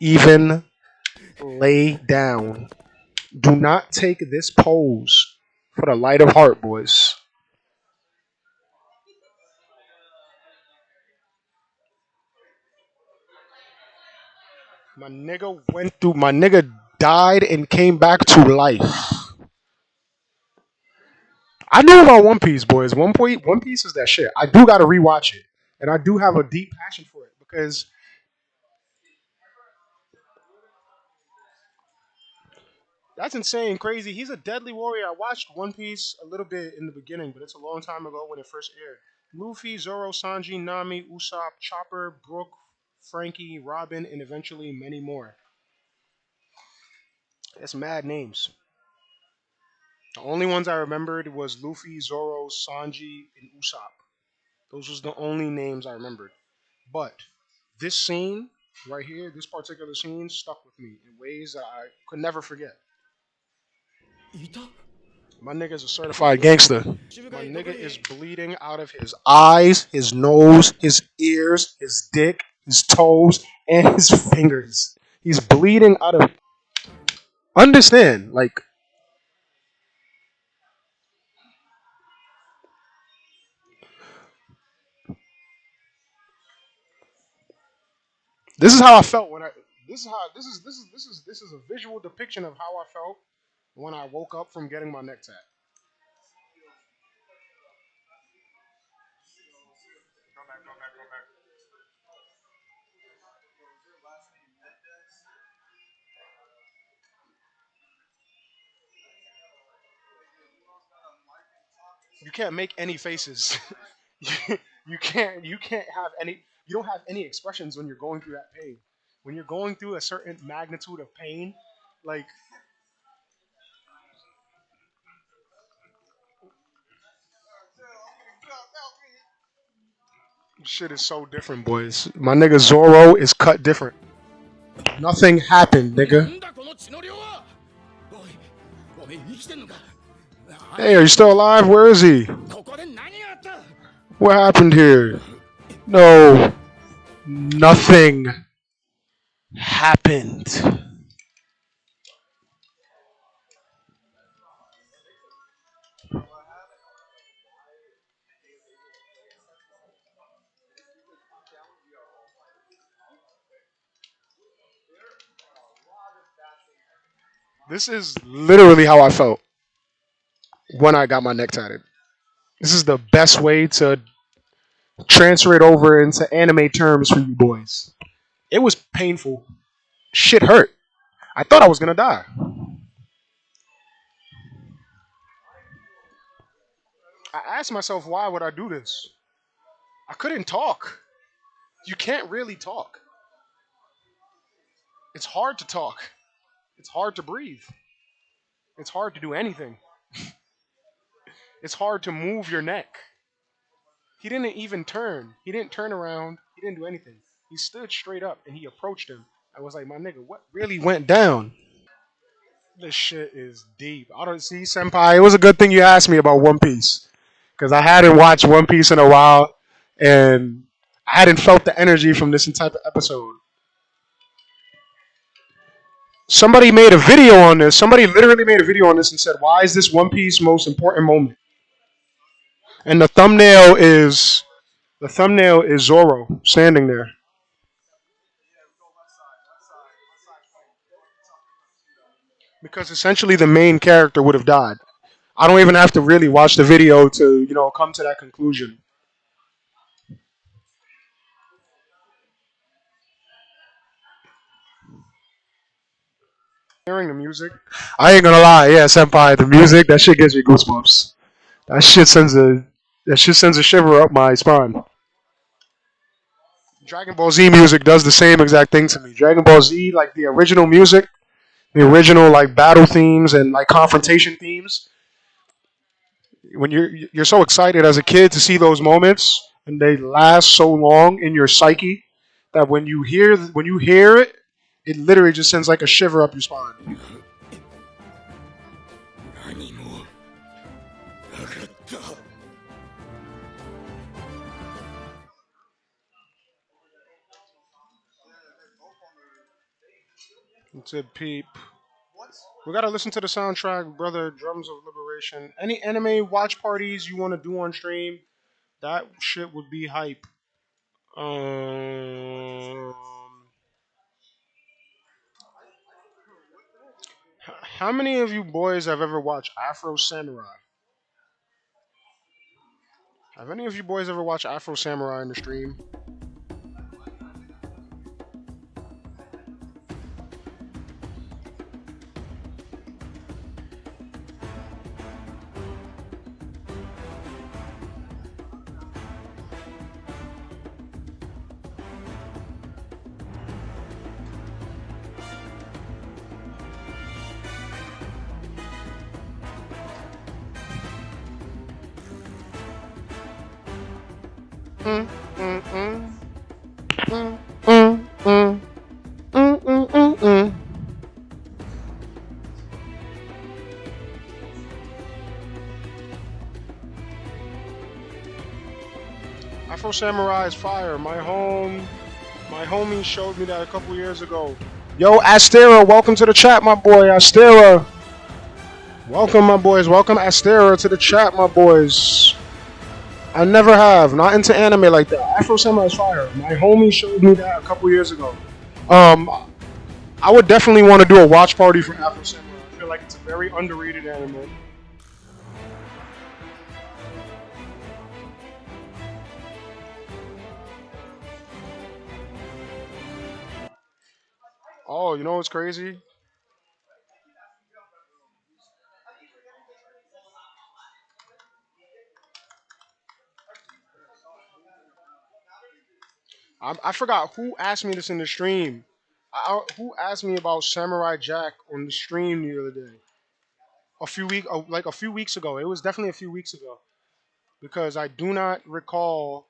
Speaker 1: even lay down. Do not take this pose for the light of heart, boys. My nigga went through. My nigga died and came back to life. I knew about One Piece, boys. One Piece is that shit. I do got to rewatch it, and I do have a deep passion for it because that's insane, crazy. He's a deadly warrior. I watched One Piece a little bit in the beginning, but it's a long time ago when it first aired. Luffy, Zoro, Sanji, Nami, Usopp, Chopper, Brook, Frankie, Robin, and eventually many more. That's mad names. The only ones I remembered was Luffy, Zoro, Sanji, and Usopp. Those was the only names I remembered. But this scene right here, this particular scene, stuck with me in ways that I could never forget. My nigga's a certified gangster. My nigga is bleeding out of his eyes, his nose, his ears, his dick, his toes, and his fingers. He's bleeding out of. Understand, like this is how I felt when I. This is how this is a visual depiction of how I felt when I woke up from getting my neck tat. You can't make any faces. You can't have any. You don't have any expressions when you're going through that pain. When you're going through a certain magnitude of pain, like shit is so different, boys. My nigga Zoro is cut different. Nothing happened, nigga. Hey, are you still alive? Where is he? What happened here? No, nothing happened. This is literally how I felt when I got my neck tatted. This is the best way to transfer it over into anime terms for you boys. It was painful. Shit hurt. I thought I was gonna die. I asked myself, why would I do this? I couldn't talk. You can't really talk. It's hard to talk. It's hard to breathe. It's hard to do anything. It's hard to move your neck. He didn't even turn. He didn't turn around. He didn't do anything. He stood straight up and he approached him. I was like, my nigga, what really went down? This shit is deep. I don't see, Senpai. It was a good thing you asked me about One Piece because I hadn't watched One Piece in a while and I hadn't felt the energy from this type of episode. Somebody made a video on this. Somebody literally made a video on this and said, "Why is this One Piece most important moment?" And the thumbnail is Zoro standing there because essentially the main character would have died. I don't even have to really watch the video to come to that conclusion. Hearing the music, I ain't gonna lie, yeah, senpai, the music that shit gives me goosebumps. That shit sends a that shit sends a shiver up my spine. Dragon Ball Z music does the same exact thing to me. Dragon Ball Z, like the original music, the original like battle themes and like confrontation themes. When you're so excited as a kid to see those moments, and they last so long in your psyche that when you hear it, it literally just sends like a shiver up your spine. It's a peep. We gotta listen to the soundtrack, brother. Drums of Liberation. Any anime watch parties you want to do on stream? That shit would be hype. Um, How many of you boys have ever watched Afro Samurai? Have any of you boys ever watched Afro Samurai in the stream? Mm, mm, mm. Mm, mm, mm. Mm, mm, mm, mm. Afro Samurai is fire. My homie showed me that a couple years ago. Yo, Astera, welcome to the chat, my boy. Astera. Welcome, my boys. Welcome, Astera, to the chat, my boys. I never have. Not into anime like that. Afro Samurai is fire. My homie showed me that a couple years ago. I would definitely want to do a watch party for Afro Samurai. I feel like it's a very underrated anime. Oh, you know what's crazy? I forgot who asked me this in the stream. Who asked me about Samurai Jack on the stream the other day? Like a few weeks ago. It was definitely a few weeks ago because I do not recall.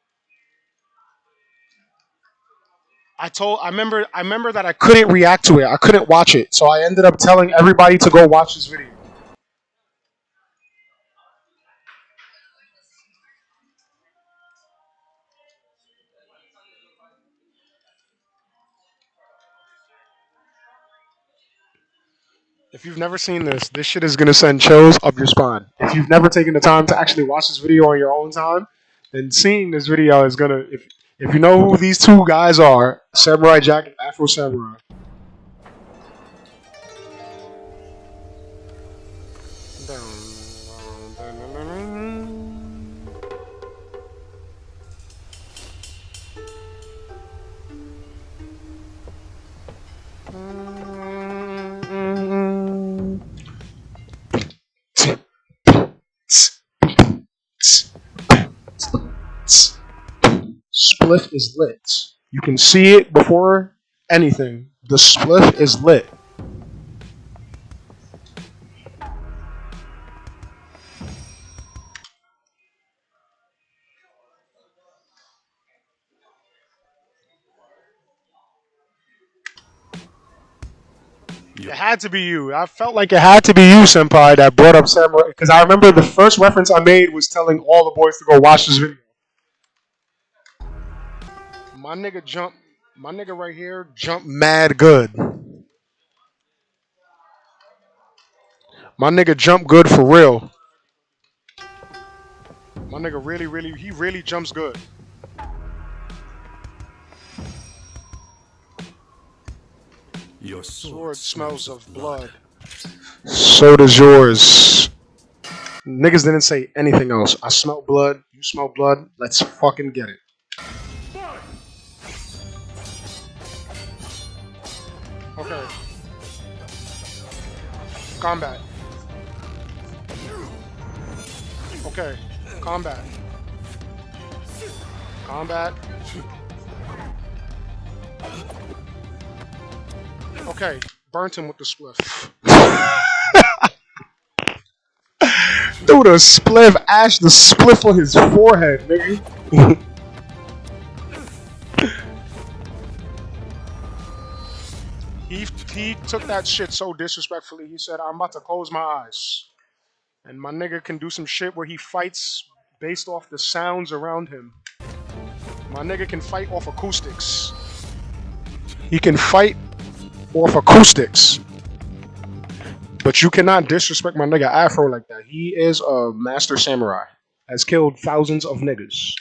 Speaker 1: I remember that I couldn't react to it. I couldn't watch it, so I ended up telling everybody to go watch this video. If you've never seen this shit is gonna send chills up your spine. If you've never taken the time to actually watch this video on your own time, then seeing this video is gonna. If you know who these two guys are, Samurai Jack and Afro Samurai. Spliff is lit. You can see it before anything. The spliff is lit. It had to be you. I felt like it had to be you, Senpai, that brought up Samurai. Because I remember the first reference I made was telling all the boys to go watch this video. My nigga right here jumped mad good. My nigga jumped good for real. My nigga he really jumps good.
Speaker 7: Your
Speaker 1: Sword smells of blood. So does yours. Niggas didn't say anything else. I smell blood. You smell blood. Let's fucking get it. Okay. Combat. Okay. Combat. Combat. Okay. Burnt him with the spliff. Threw the spliff, ash the spliff on his forehead, nigga. He took that shit so disrespectfully. He said, I'm about to close my eyes. And my nigga can do some shit where he fights based off the sounds around him. My nigga can fight off acoustics. He can fight off acoustics. But you cannot disrespect my nigga Afro like that. He is a master samurai. Has killed thousands of niggas.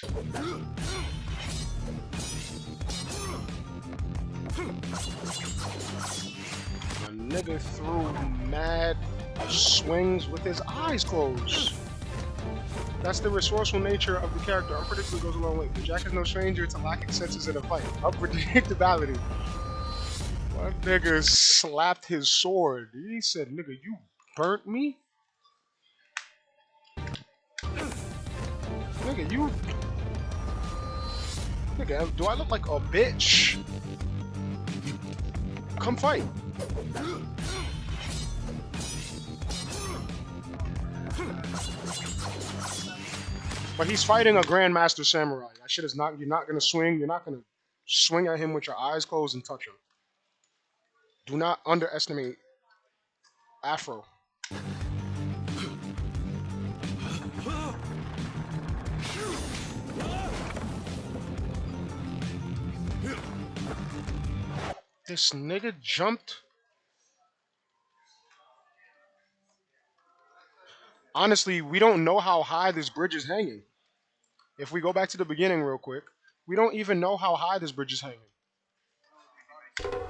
Speaker 1: My nigga threw mad swings with his eyes closed. That's the resourceful nature of the character. Unpredictability goes a long way. But Jack is no stranger to lacking senses in a fight. Unpredictability. One nigga slapped his sword. He said, nigga, you burnt me? Nigga, you... Nigga, do I look like a bitch? Come fight. But he's fighting a Grandmaster Samurai. That shit is not... You're not gonna swing. You're not gonna swing at him with your eyes closed and touch him. Do not underestimate Afro. This nigga jumped. Honestly, we don't know how high this bridge is hanging. If we go back to the beginning real quick, we don't even know how high this bridge is hanging.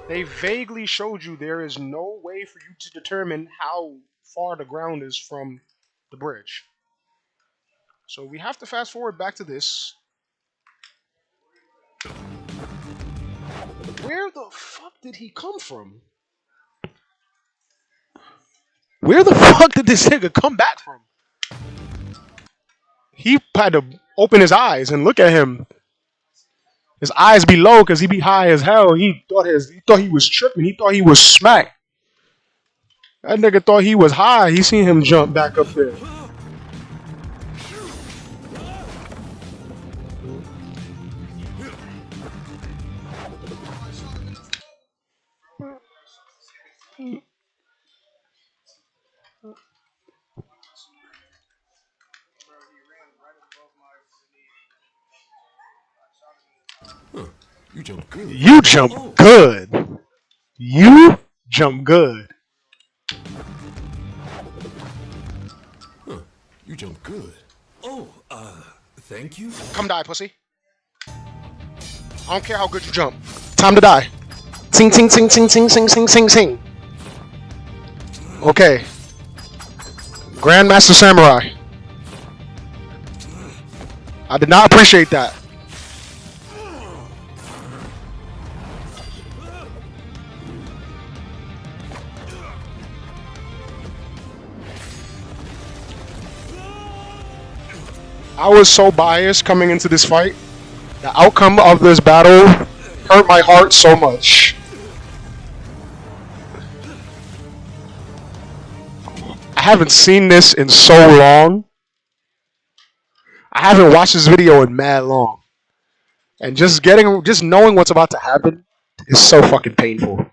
Speaker 1: They vaguely showed you there is no way for you to determine how far the ground is from the bridge. So we have to fast forward back to this. Where the fuck did he come from? Where the fuck did this nigga come back from? He had to open his eyes and look at him. His eyes be low because he be high as hell. He thought he was tripping. He thought he was smacked. That nigga thought he was high. He seen him jump back up there.
Speaker 7: You jump good.
Speaker 1: You jump good. You jump good.
Speaker 7: You jump good. Oh, thank you.
Speaker 1: Come die, pussy. I don't care how good you jump. Time to die. Sing, sing, sing, sing, sing, sing, sing, sing, sing. Okay. Grandmaster Samurai. I did not appreciate that. I was so biased coming into this fight. The outcome of this battle hurt my heart so much. I haven't seen this in so long. I haven't watched this video in mad long. And just knowing what's about to happen is so fucking painful.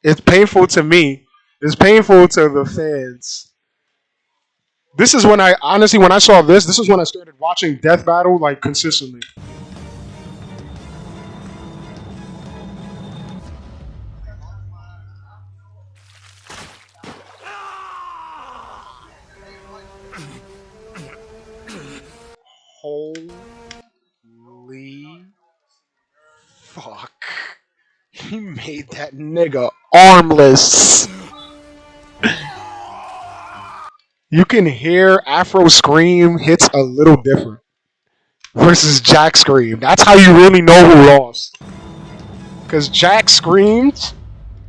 Speaker 1: It's painful to me. It's painful to the fans. This is when when I saw this is when I started watching Death Battle like consistently. Holy fuck. He made that nigga armless. You can hear Afro scream hits a little different versus Jack scream. That's how you really know who lost. Because Jack screamed,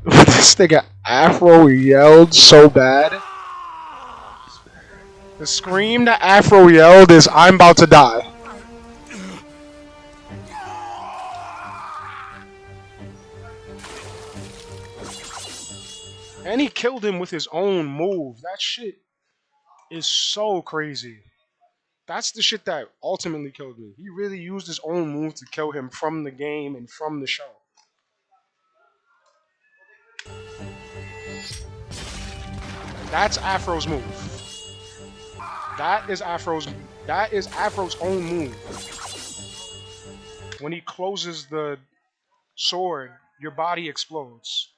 Speaker 1: this nigga Afro yelled so bad. The scream that Afro yelled is, "I'm about to die." And he killed him with his own move. That shit is so crazy. That's the shit that ultimately killed me. He really used his own move to kill him from the game and from the show. That's Afro's move. That is Afro's own move. When he closes the sword, your body explodes.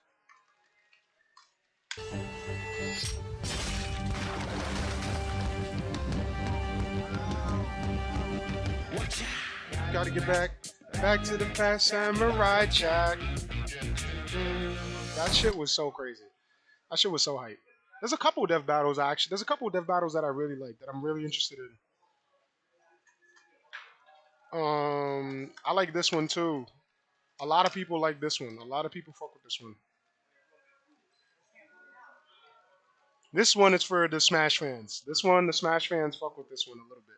Speaker 1: Gotta get back to the past, Samurai Jack. That shit was so crazy. That shit was so hype. There's a couple dev battles actually. There's a couple dev battles that I really like that I'm really interested in. I like this one too. A lot of people like this one. A lot of people fuck with this one. This one is for the Smash fans. This one, the Smash fans fuck with this one a little bit.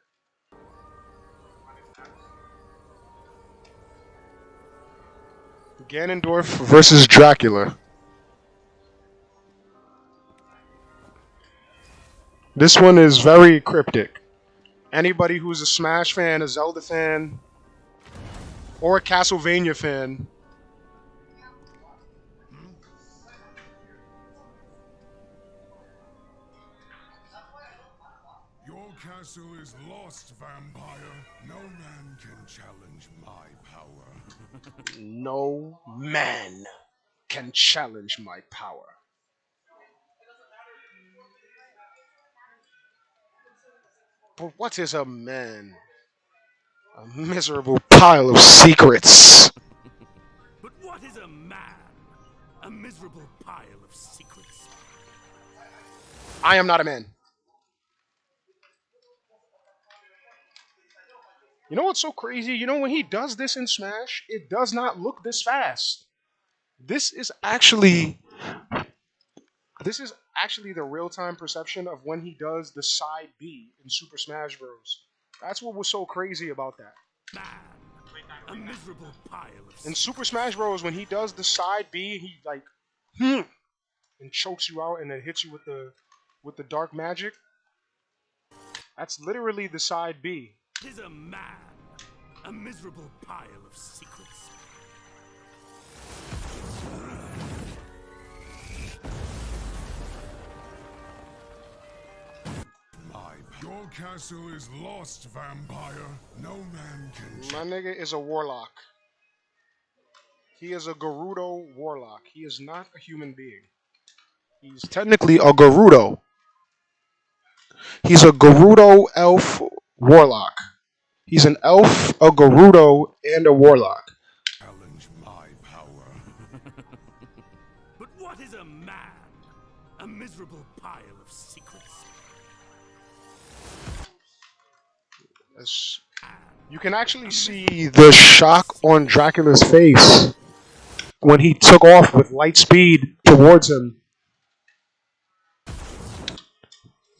Speaker 1: Ganondorf versus Dracula. This one is very cryptic. Anybody who's a Smash fan, a Zelda fan, or a Castlevania fan.
Speaker 9: Your castle is lost, vampire. No man can challenge my power.
Speaker 1: No man can challenge my power. But what is a man? A miserable pile of secrets.
Speaker 10: But what is a man? A miserable pile of secrets.
Speaker 1: I am not a man. You know what's so crazy? You know, when he does this in Smash, it does not look this fast. This is actually the real-time perception of when he does the side B in Super Smash Bros. That's what was so crazy about that.
Speaker 10: Man. A miserable pile of
Speaker 1: In Super Smash Bros, when he does the side B, he like and chokes you out and then hits you with the dark magic. That's literally the side B.
Speaker 10: Is a man. A miserable pile of secrets.
Speaker 9: Your castle is lost, vampire. No man can.
Speaker 1: My nigga is a warlock. He is a Gerudo warlock. He is not a human being. He's technically a Gerudo. He's a Gerudo elf warlock. He's an elf, a Gerudo, and a warlock.
Speaker 9: Challenge my power.
Speaker 10: But what is a man? A miserable pile of secrets.
Speaker 1: You can actually see the shock on Dracula's face when he took off with light speed towards him.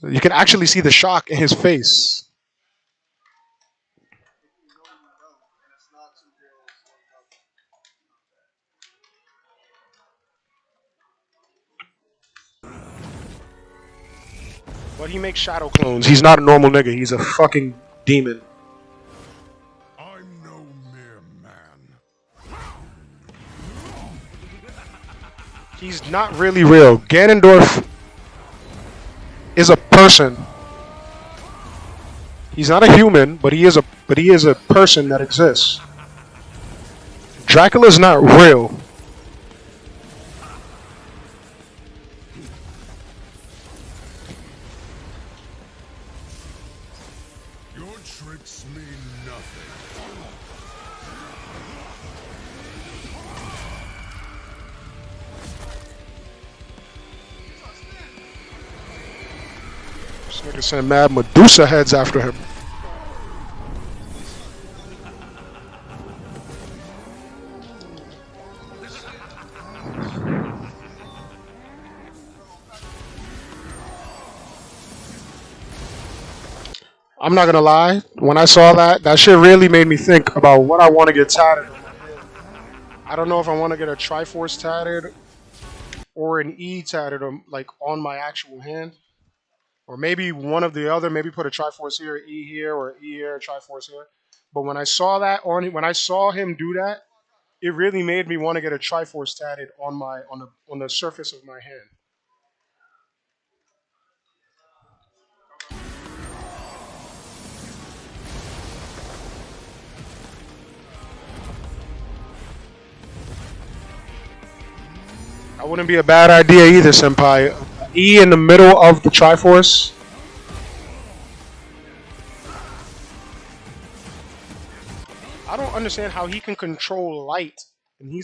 Speaker 1: You can actually see the shock in his face. But he makes shadow clones. He's not a normal nigga. He's a fucking demon.
Speaker 9: I'm no mere man.
Speaker 1: He's not really real. Ganondorf is a person. He's not a human, but he is a person that exists. Dracula's not real.
Speaker 9: Your tricks mean nothing.
Speaker 1: This nigga sent mad Medusa heads after him. I'm not gonna lie, when I saw that, that shit really made me think about what I want to get tatted on. I don't know if I want to get a Triforce tatted or an E tatted like on my actual hand. Or maybe one of the other, maybe put a Triforce here, E here, or E here, Triforce here. But when I saw that when I saw him do that, it really made me want to get a Triforce tatted on the surface of my hand. That wouldn't be a bad idea either, Senpai. E in the middle of the Triforce. I don't understand how he can control light, and he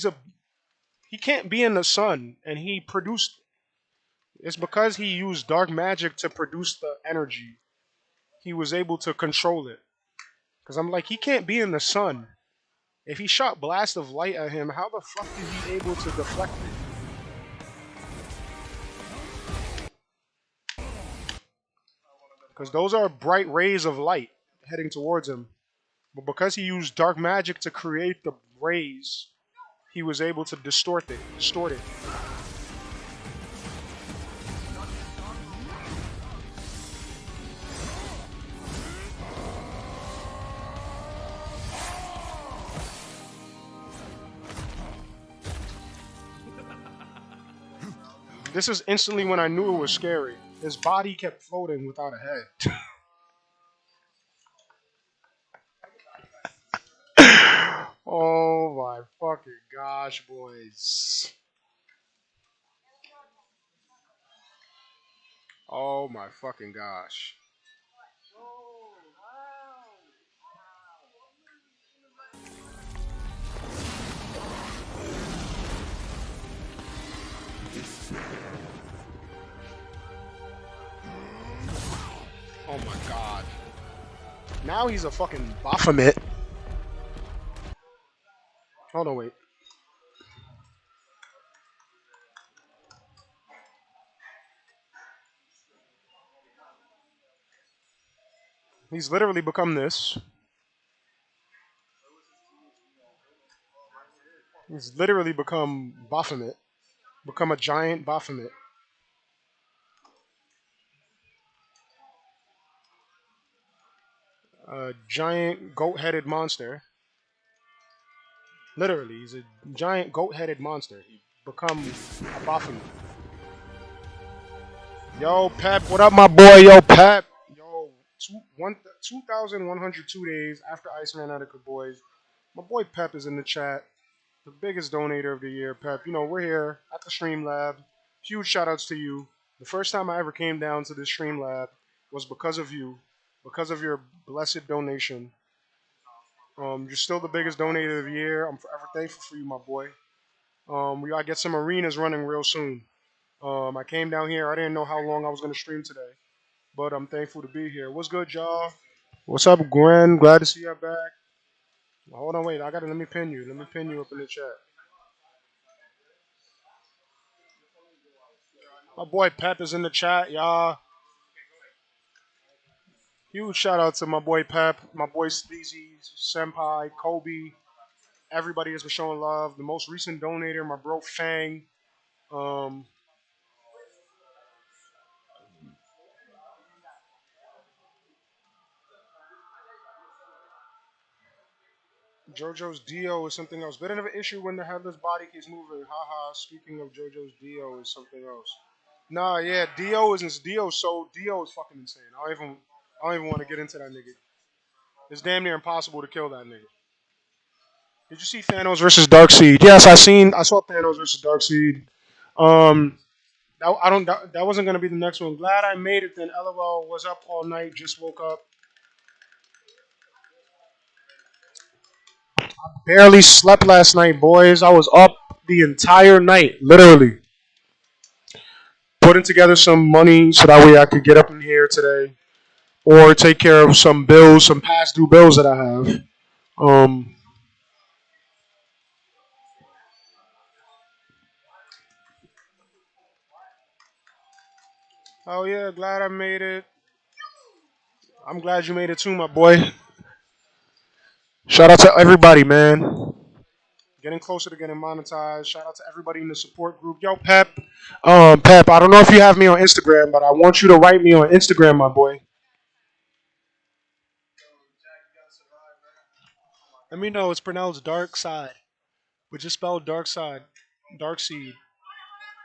Speaker 1: can't be in the sun, and he produced It's because he used dark magic to produce the energy. He was able to control it. Because I'm like, he can't be in the sun. If he shot blast of light at him, how the fuck is he able to deflect it? Because those are bright rays of light heading towards him. But because he used dark magic to create the rays, he was able to distort it. Distort it. This is instantly when I knew it was scary. His body kept floating without a head. Oh my fucking gosh, boys. Oh my fucking gosh. Oh my god. Now he's a fucking Baphomet. Hold on, wait. He's literally become this. He's literally become Baphomet. Become a giant Baphomet. A giant goat-headed monster. Literally, he's a giant goat-headed monster. He become a Baphomet. Yo, Pep, what up, my boy? Yo, Pep. Yo, 2,102 days after Iceman Etika boys. My boy Pep is in the chat. The biggest donator of the year, Pep. You know, we're here at the Stream Lab. Huge shout outs to you. The first time I ever came down to this Stream Lab was because of you, because of your blessed donation. You're still the biggest donator of the year. I'm forever thankful for you, my boy. We gotta get some arenas running real soon. I came down here. I didn't know how long I was gonna stream today, but I'm thankful to be here. What's good, y'all? What's up, Gwen? Glad to see you back. Hold on, wait. I gotta let me pin you. Let me pin you up in the chat. My boy Pep is in the chat, y'all. Huge shout out to my boy Pep, my boy Sleazy, Senpai, Kobe. Everybody has been showing love. The most recent donator, my bro Fang. Um, JoJo's Dio is something else. Bit of an issue when the headless body keeps moving. Haha. Speaking of JoJo's Dio is something else. Nah, yeah, Dio isn't Dio. So Dio is fucking insane. I don't even want to get into that nigga. It's damn near impossible to kill that nigga. Did you see Thanos versus Darkseid? Yes, I saw Thanos versus Darkseid. Um, I don't. That wasn't gonna be the next one. Glad I made it. Then LOL was up all night. Just woke up. Barely slept last night, boys. I was up the entire night, literally putting together some money so that way I could get up in here today or take care of some bills, some past due bills that I have. Um. Oh yeah, glad I made it. I'm glad you made it too, my boy. Shout out to everybody, man. Getting closer to getting monetized. Shout out to everybody in the support group. Yo, Pep. Pep, I don't know if you have me on Instagram, but I want you to write me on Instagram, my boy. Let me know. It's pronounced Dark Side, but just spelled Dark Side, Dark Seed.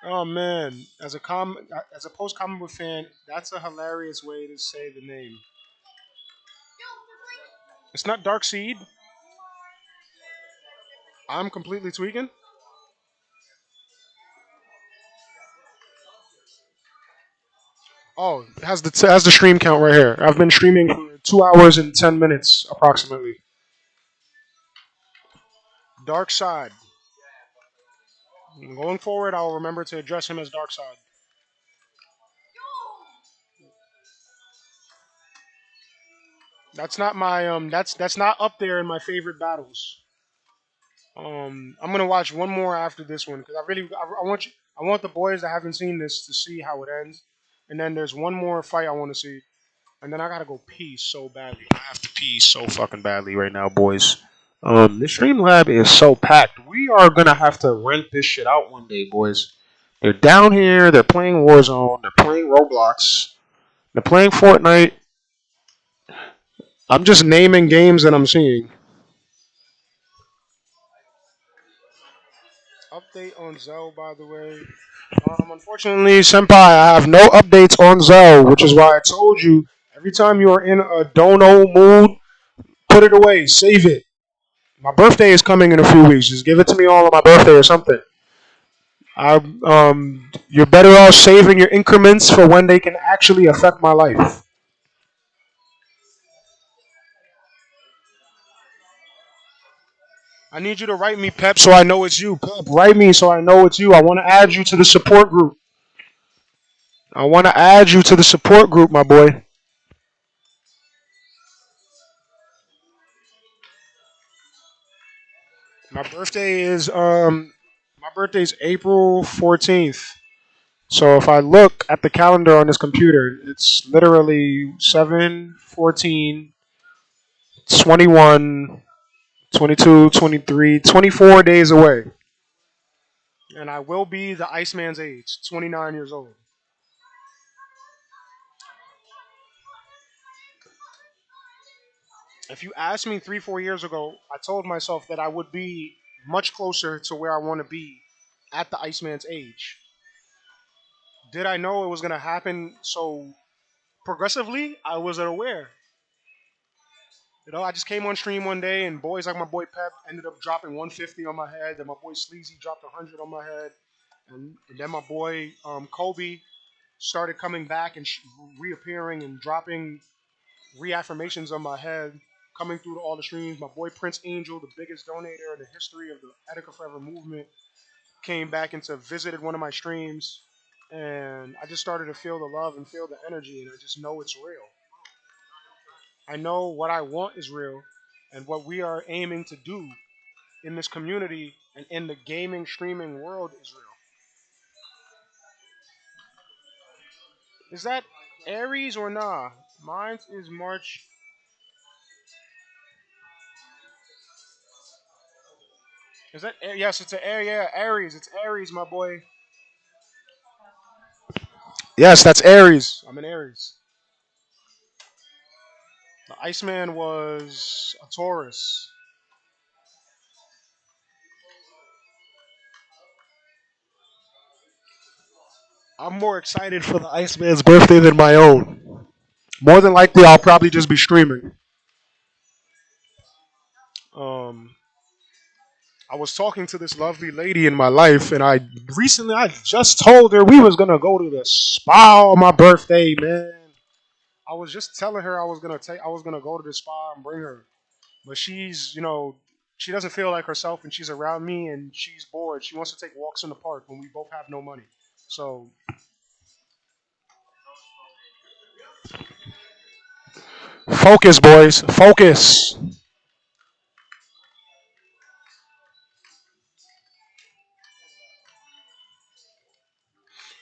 Speaker 1: Oh man, as a post comic book fan, that's a hilarious way to say the name. It's not Dark Seed. I'm completely tweaking. Oh, it has the stream count right here. I've been streaming for 2 hours and 10 minutes approximately. Dark Side. Going forward, I'll remember to address him as Dark Side. That's not my that's not up there in my favorite battles. I'm gonna watch one more after this one because I want you I want the boys that haven't seen this to see how it ends, and then there's one more fight I want to see, and then I gotta go pee so badly. I have to pee so fucking badly right now, boys. This stream lab is so packed. We are gonna have to rent this shit out one day, boys. They're down here. They're playing Warzone. They're playing Roblox. They're playing Fortnite. I'm just naming games that I'm seeing. Update on Zell, by the way. Unfortunately, Senpai, I have no updates on Zell, which is why I told you every time you are in a dono mood, put it away, save it. My birthday is coming in a few weeks. Just give it to me all on my birthday or something. You're better off saving your increments for when they can actually affect my life. I need you to write me, Pep, so I know it's you. Pep, write me so I know it's you. I want to add you to the support group. I want to add you to the support group, my boy. My birthday is April 14th. So if I look at the calendar on this computer, it's literally 7, 14, 21, 22, 23, 24 days away. And I will be the Iceman's age, 29 years old. If you asked me 3, 4 years ago, I told myself that I would be much closer to where I want to be at the Iceman's age. Did I know it was going to happen so progressively? I wasn't aware. I just came on stream one day and boys like my boy Pep ended up dropping 150 on my head. Then my boy Sleazy dropped 100 on my head. And then my boy Kobe started coming back and reappearing and dropping reaffirmations on my head, coming through to all the streams. My boy Prince Angel, the biggest donator in the history of the Etika Forever movement, came back and visited one of my streams. And I just started to feel the love and feel the energy, and I just know it's real. I know what I want is real, and what we are aiming to do in this community and in the gaming streaming world is real. Is that Aries or nah? Mine is March. Is that yes? It's a yeah, Aries. It's Aries, my boy. Yes, that's Aries. I'm an Aries. The Iceman was a Taurus. I'm more excited for the Iceman's birthday than my own. More than likely, I'll probably just be streaming. Um, I was talking to this lovely lady in my life, and I just told her we was gonna go to the spa on my birthday, man. I was just telling her I was gonna go to the spa and bring her, but she doesn't feel like herself, and she's around me, and she's bored. She wants to take walks in the park when we both have no money. So focus, boys, focus.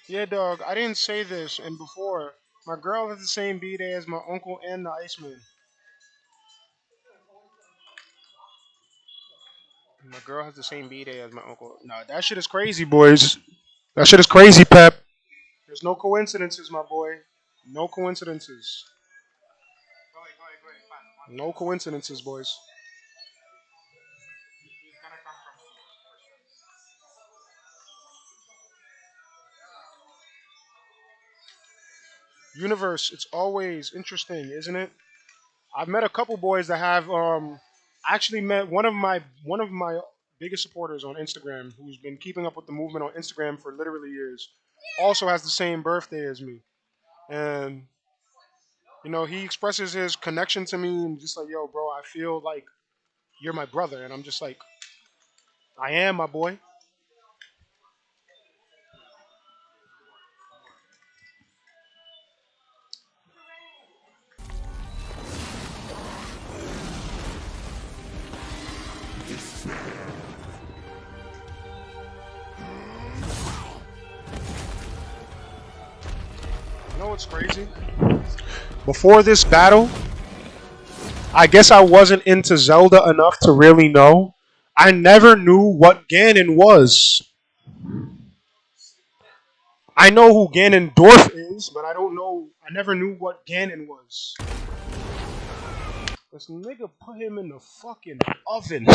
Speaker 1: Yeah, dog. I didn't say this, and before my girl has the same B day as my uncle and the Iceman. My girl has the same B day as my uncle. Nah, that shit is crazy, boys. That shit is crazy, Pep. There's no coincidences, my boy. No coincidences. No coincidences, boys. Universe, it's always interesting, isn't it? I've met a couple boys that have I actually met one of my biggest supporters on Instagram who's been keeping up with the movement on Instagram for literally years. Also has the same birthday as me. And he expresses his connection to me and just like, yo, bro, I feel like you're my brother, and I'm just like, I am my boy. You know what's crazy? Before this battle, I guess I wasn't into Zelda enough to really know. I never knew what Ganon was. I know who Ganondorf is, but I don't know. I never knew what Ganon was. This nigga put him in the fucking oven.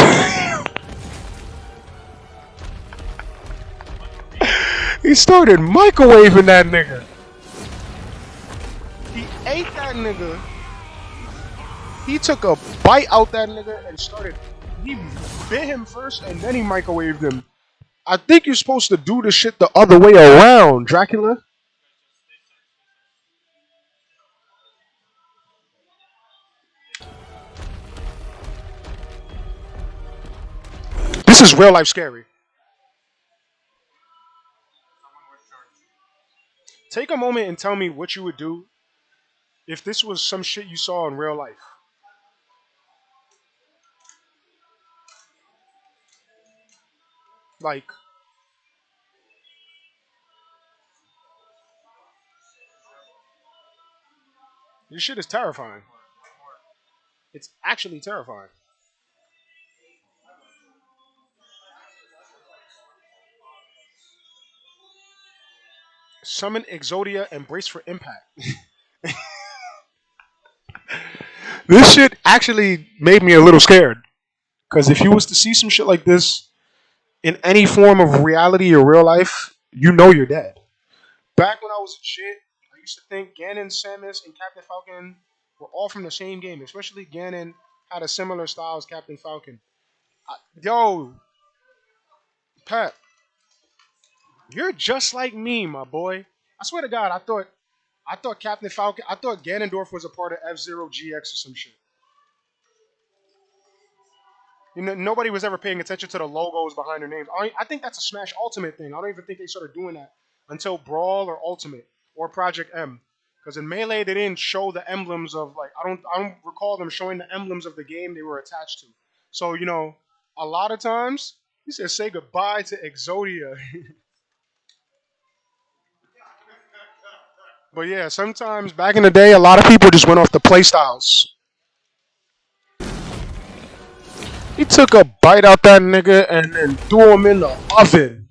Speaker 1: He started microwaving that nigga. He ate that nigga. He took a bite out that nigga and started. He bit him first and then he microwaved him. I think you're supposed to do the shit the other way around, Dracula. This is real life scary. Take a moment and tell me what you would do if this was some shit you saw in real life. Like, this shit is terrifying. It's actually terrifying. Summon Exodia and brace for impact. This shit actually made me a little scared. Because if you was to see some shit like this in any form of reality or real life, you know you're dead. Back when I was a shit, I used to think Ganon, Samus, and Captain Falcon were all from the same game. Especially Ganon had a similar style as Captain Falcon. Yo, Pat, you're just like me, my boy. I swear to God, I thought Captain Falcon, I thought Ganondorf was a part of F-Zero GX or some shit. You know, nobody was ever paying attention to the logos behind their names. I think that's a Smash Ultimate thing. I don't even think they started doing that until Brawl or Ultimate or Project M. Because in Melee, they didn't show the emblems of like I don't recall them showing the emblems of the game they were attached to. So a lot of times he said say goodbye to Exodia. But yeah, sometimes back in the day, a lot of people just went off the playstyles. He took a bite out that nigga and then threw him in the oven.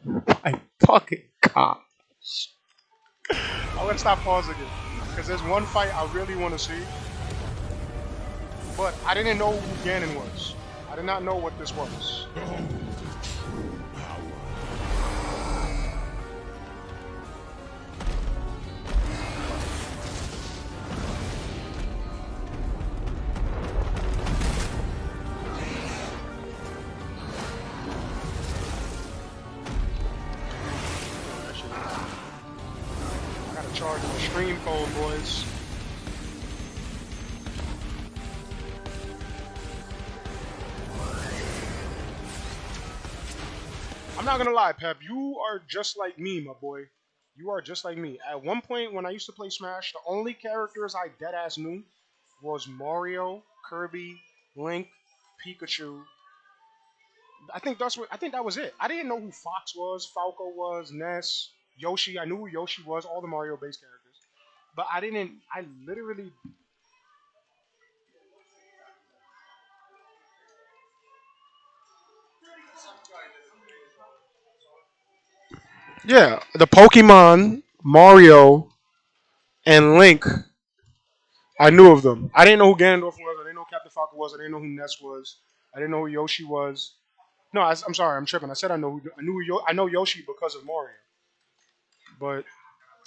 Speaker 1: My fucking god. I'm gonna stop pausing it because there's one fight I really want to see, but I didn't know who Ganon was. I did not know what this was. I gotta charge my stream phone, boys. I'm not gonna lie, Pep. You are just like me, my boy. You are just like me. At one point, when I used to play Smash, the only characters I deadass knew was Mario, Kirby, Link, Pikachu. I think that was it. I didn't know who Fox was, Falco was, Ness, Yoshi. I knew who Yoshi was, all the Mario based characters. But I didn't. I literally. Yeah, the Pokemon, Mario, and Link. I knew of them. I didn't know who Ganondorf was. I didn't know who Captain Falcon was. I didn't know who Ness was. I didn't know who Yoshi was. No, I'm sorry. I'm tripping. I said I know. I knew. I know Yoshi because of Mario. But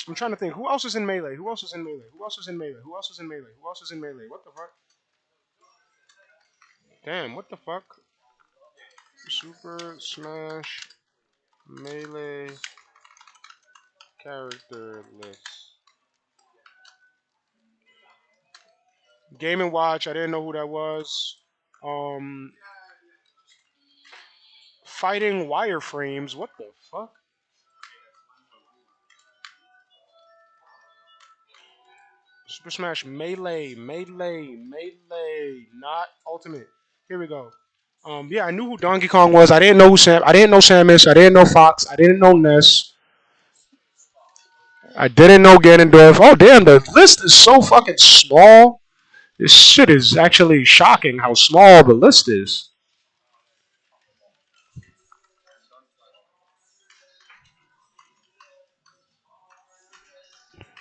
Speaker 1: I'm trying to think. Who else is in Melee? Who else is in Melee? Who else is in Melee? Who else is in Melee? Who else is in Melee? What the fuck? Damn. What the fuck? Super Smash Melee character list. Game and Watch. I didn't know who that was. Um, Fighting wireframes. What the fuck? Super Smash Melee, Melee, Melee, not Ultimate. Here we go. Yeah, I knew who Donkey Kong was. I didn't know who Sam. I didn't know Samus. I didn't know Fox. I didn't know Ness. I didn't know Ganondorf. Oh damn, the list is so fucking small. This shit is actually shocking how small the list is.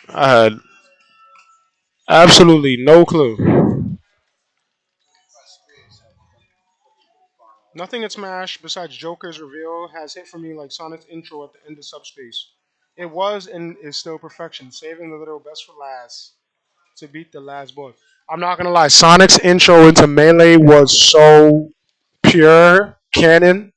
Speaker 1: I had absolutely no clue. Nothing in Smash besides Joker's reveal has hit for me like Sonic's intro at the end of Subspace. It was and is still perfection, saving the little best for last to beat the last boss. I'm not gonna lie, Sonic's intro into Melee was so pure canon,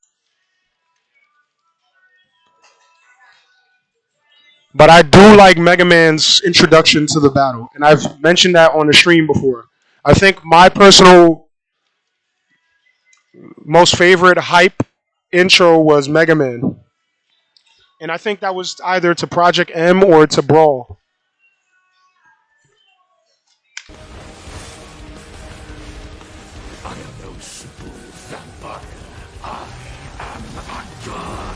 Speaker 1: but I do like Mega Man's introduction to the battle, and I've mentioned that on the stream before. I think my personal most favorite hype intro was Mega Man, and I think that was either to Project M or to Brawl.
Speaker 10: I am no simple vampire. I am a god.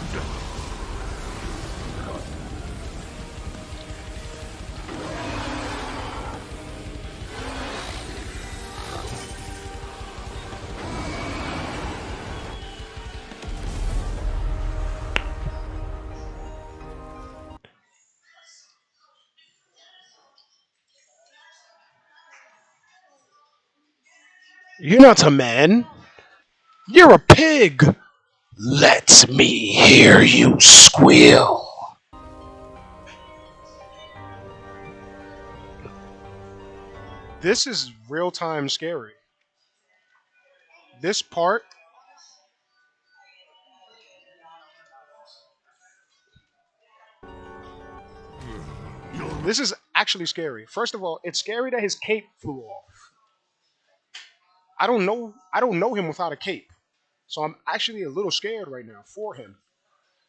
Speaker 1: You're not a man. You're a pig. Let me hear you squeal. This is real time scary. This part, this is actually scary. First of all, it's scary that his cape flew off. I don't know him without a cape. So I'm actually a little scared right now for him.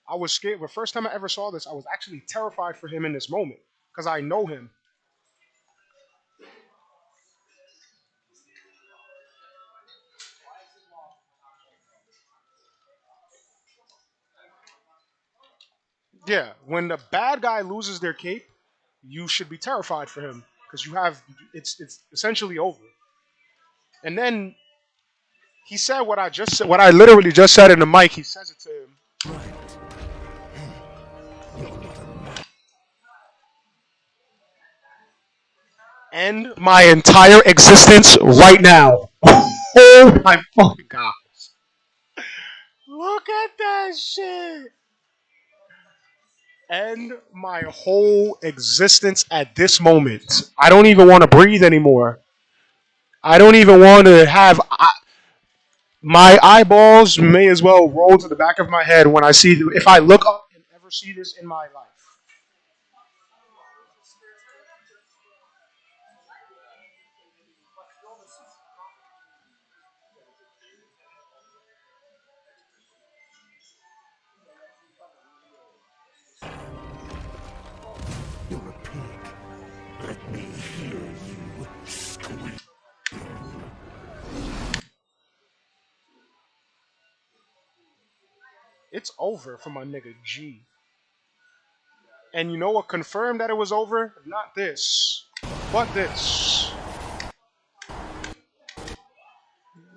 Speaker 1: I was scared. The first time I ever saw this, I was actually terrified for him in this moment because I know him. Yeah, when the bad guy loses their cape, you should be terrified for him because you have it's essentially over. And then he said what I just said, what I literally just said in the mic. He says it to him. End my entire existence right now. Oh my fucking god! Look at that shit. End my whole existence at this moment. I don't even want to breathe anymore. I don't even want to have. My eyeballs may as well roll to the back of my head when I see. If I look up and ever see this in my life.
Speaker 10: You're a pig. Let me hear you squeal.
Speaker 1: It's over for my nigga G. And you know what confirmed that it was over? Not this, but this.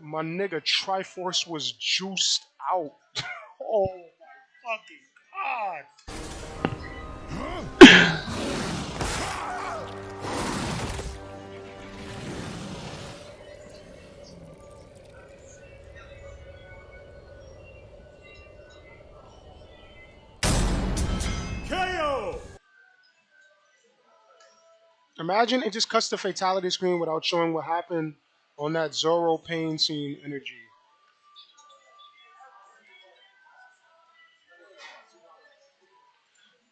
Speaker 1: My nigga Triforce was juiced out. Oh my fucking god.
Speaker 5: KO!
Speaker 1: Imagine it just cuts the fatality screen without showing what happened on that Zoro pain scene energy.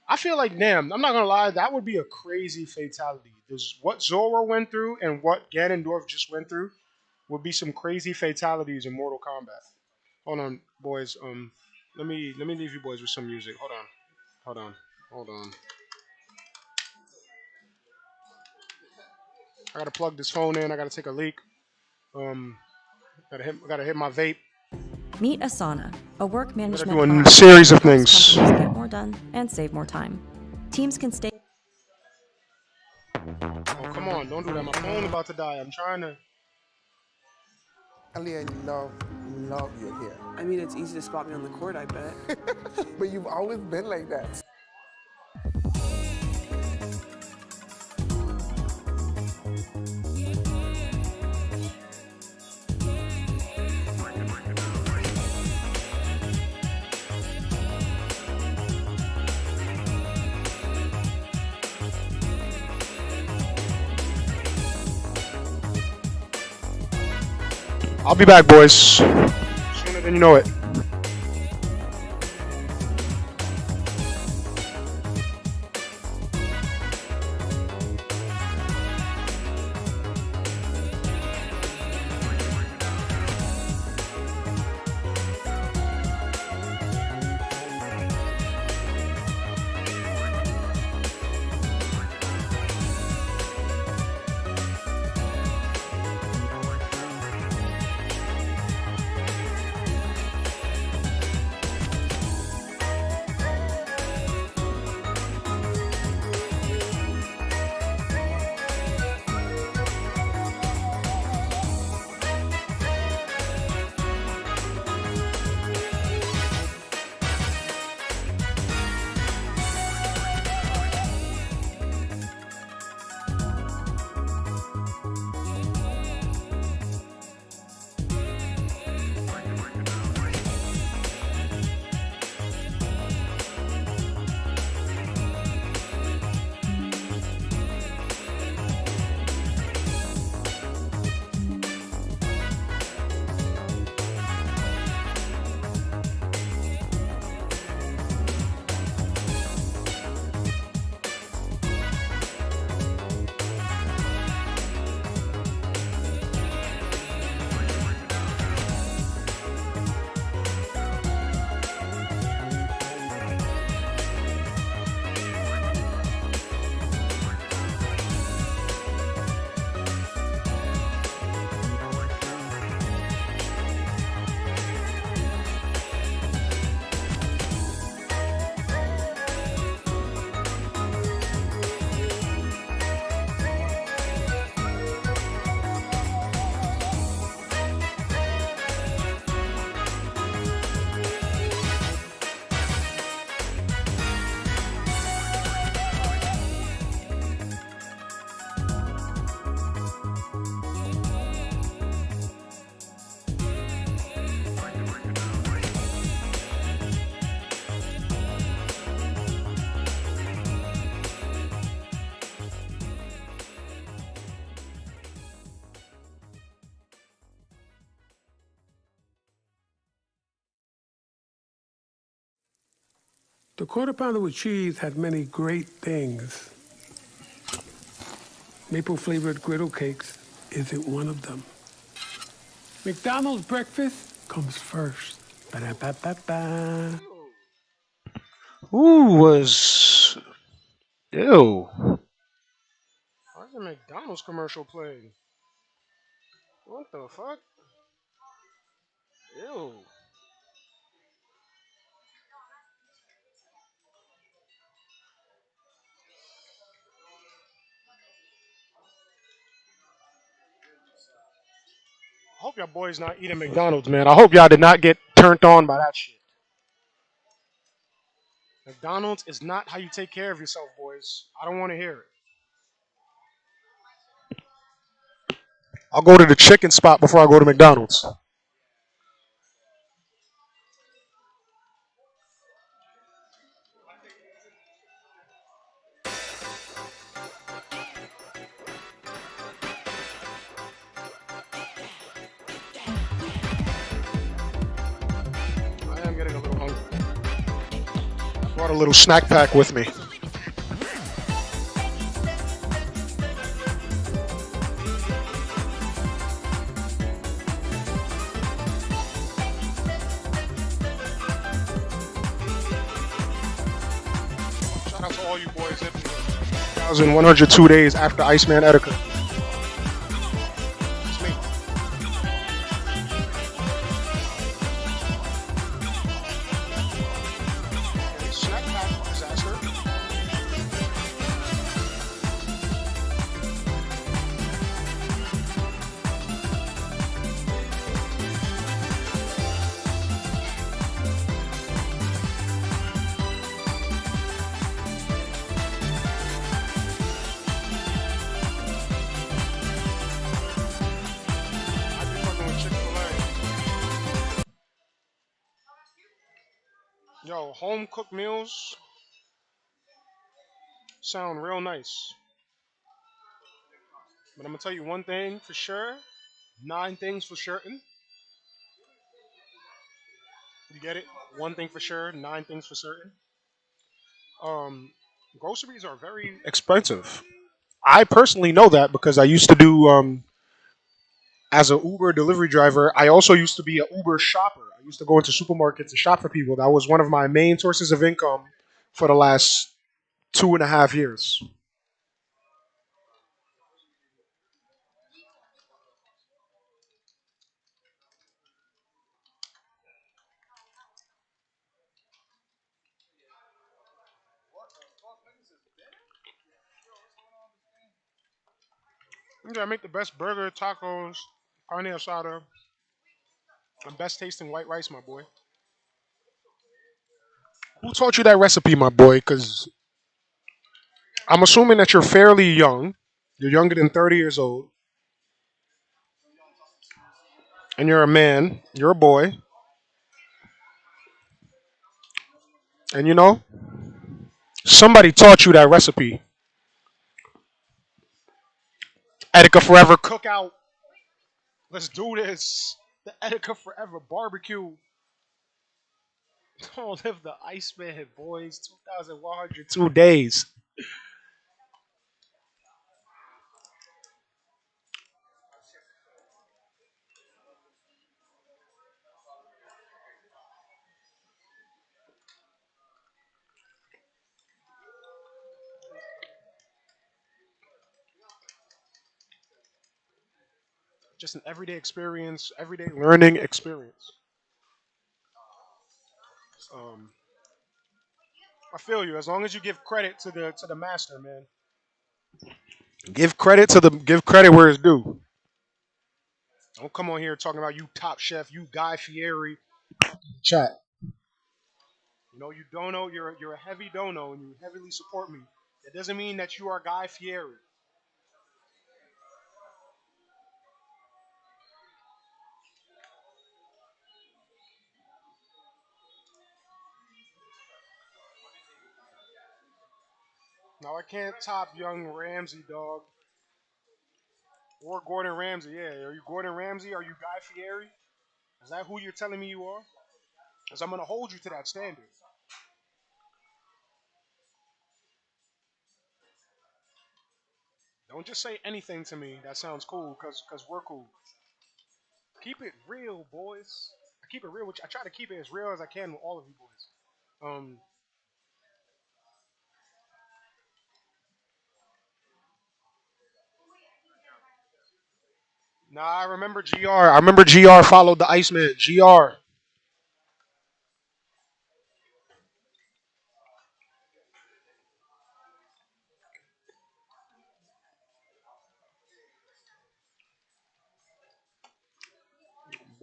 Speaker 1: I feel like, damn, I'm not gonna lie, that would be a crazy fatality. There's what Zoro went through and what Ganondorf just went through would be some crazy fatalities in Mortal Kombat. Hold on, boys. Let me leave you boys with some music. Hold on, hold on. I gotta plug this phone in. I gotta take a leak. Um, gotta hit my vape.
Speaker 12: Meet Asana, a work management
Speaker 1: doing a
Speaker 12: platform
Speaker 1: series of
Speaker 12: that helps
Speaker 1: things.
Speaker 12: companies get more done and save more time. Teams can stay.
Speaker 1: Oh, come on, don't do that. My phone's about to die. I'm trying to.
Speaker 13: Ali, I love your hair.
Speaker 14: I mean, it's easy to spot me on the court, I bet.
Speaker 13: But you've always been like that.
Speaker 1: I'll be back, boys. Sooner than you know it.
Speaker 15: The quarter pounder with cheese has many great things. Maple flavored griddle cakes isn't one of them. McDonald's breakfast comes first. Ba-da-ba-ba-ba.
Speaker 1: Who was. Ew. Why's the McDonald's commercial playing? What the fuck? Ew. I hope y'all boys not eating McDonald's, man. I hope y'all did not get turned on by that shit. McDonald's is not how you take care of yourself, boys. I don't want to hear it. I'll go to the chicken spot before I go to McDonald's. I am getting a little hungry. I brought a little snack pack with me. Shout out to all you boys. 1,102 days after Iceman Etika. It's me. Yo, home cooked meals sound real nice. But I'm gonna tell you one thing for sure. 9 things for certain. You get it? One thing for sure. 9 things for certain. Um, Groceries are very expensive. I personally know that because I used to do as an Uber delivery driver. I also used to be an Uber shopper. I used to go into supermarkets and shop for people. That was one of my main sources of income for the last 2.5 years. Yeah, I make the best burger, tacos, carne asada, and best tasting white rice, my boy. Who taught you that recipe, my boy? Because I'm assuming that you're fairly young. You're younger than 30 years old, and you're a man. You're a boy, and somebody taught you that recipe. Etika Forever Cookout. Let's do this. The Etika Forever Barbecue. Don't live the Iceman, boys. 2,102 days. Just an everyday experience, everyday learning experience. Um, I feel you. As long as you give credit to the master, man. Give credit where it's due. Don't come on here talking about you top chef, you Guy Fieri. Chat. You don't know. You're a heavy dono, and you heavily support me. That doesn't mean that you are Guy Fieri. Now I can't top young Ramsey, dog, or Gordon Ramsay. Yeah, are you Gordon Ramsay? Are you Guy Fieri? Is that who you're telling me you are? Because I'm gonna hold you to that standard. Don't just say anything to me that sounds cool, cause we're cool. Keep it real, boys. I keep it real. I try to keep it as real as I can with all of you boys. Um, Nah, I remember Gr. I remember Gr. followed the Iceman. Gr.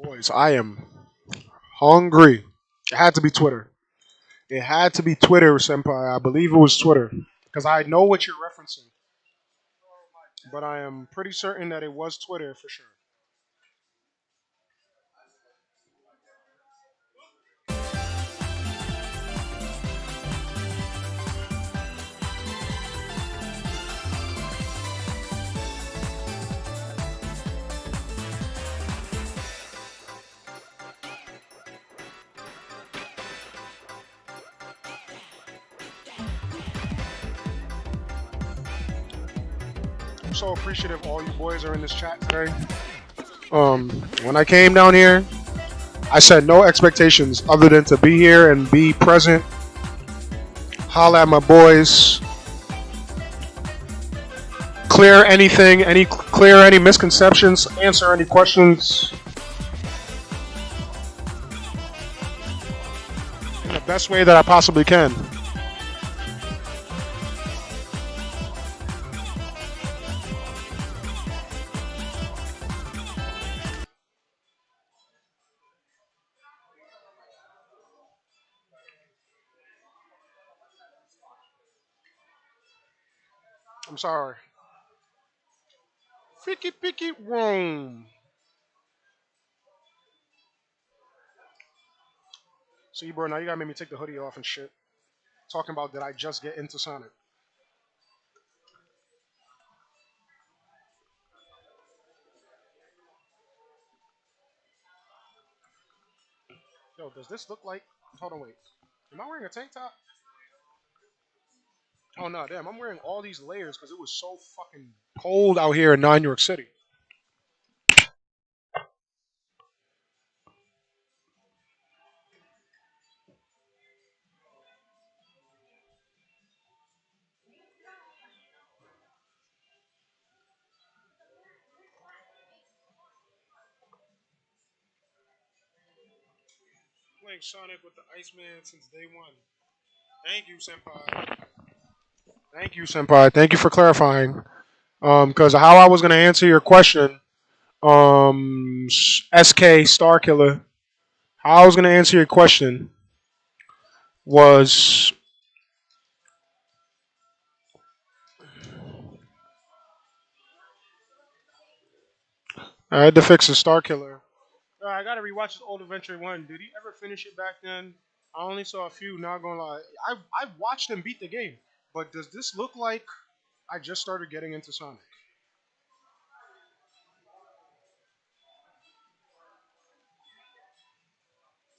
Speaker 1: Boys, I am hungry. It had to be Twitter. It had to be Twitter, Senpai. I believe it was Twitter. Because I know what you're referencing. But I am pretty certain that it was Twitter for sure. I'm so appreciative all you boys are in this chat today. When I came down here, I set no expectations other than to be here and be present, holla at my boys, clear any misconceptions, answer any questions in the best way that I possibly can. I'm sorry. Freaky picky Rome. See, bro, now you gotta make me take the hoodie off and shit. Talking about did I just get into Sonic? Yo, does this look like? Hold on, wait. Am I wearing a tank top? Oh no, damn! I'm wearing all these layers because it was so fucking cold out here in New York City. Playing Sonic with the Iceman since day one. Thank you, senpai. Thank you, senpai. Thank you for clarifying. Because how I was gonna answer your question, SK Star Killer. How I was gonna answer your question was I had to fix the Star Killer. I gotta rewatch this old Adventure One. Did he ever finish it back then? I only saw a few. Not gonna lie, I've watched him beat the game. But does this look like I just started getting into Sonic?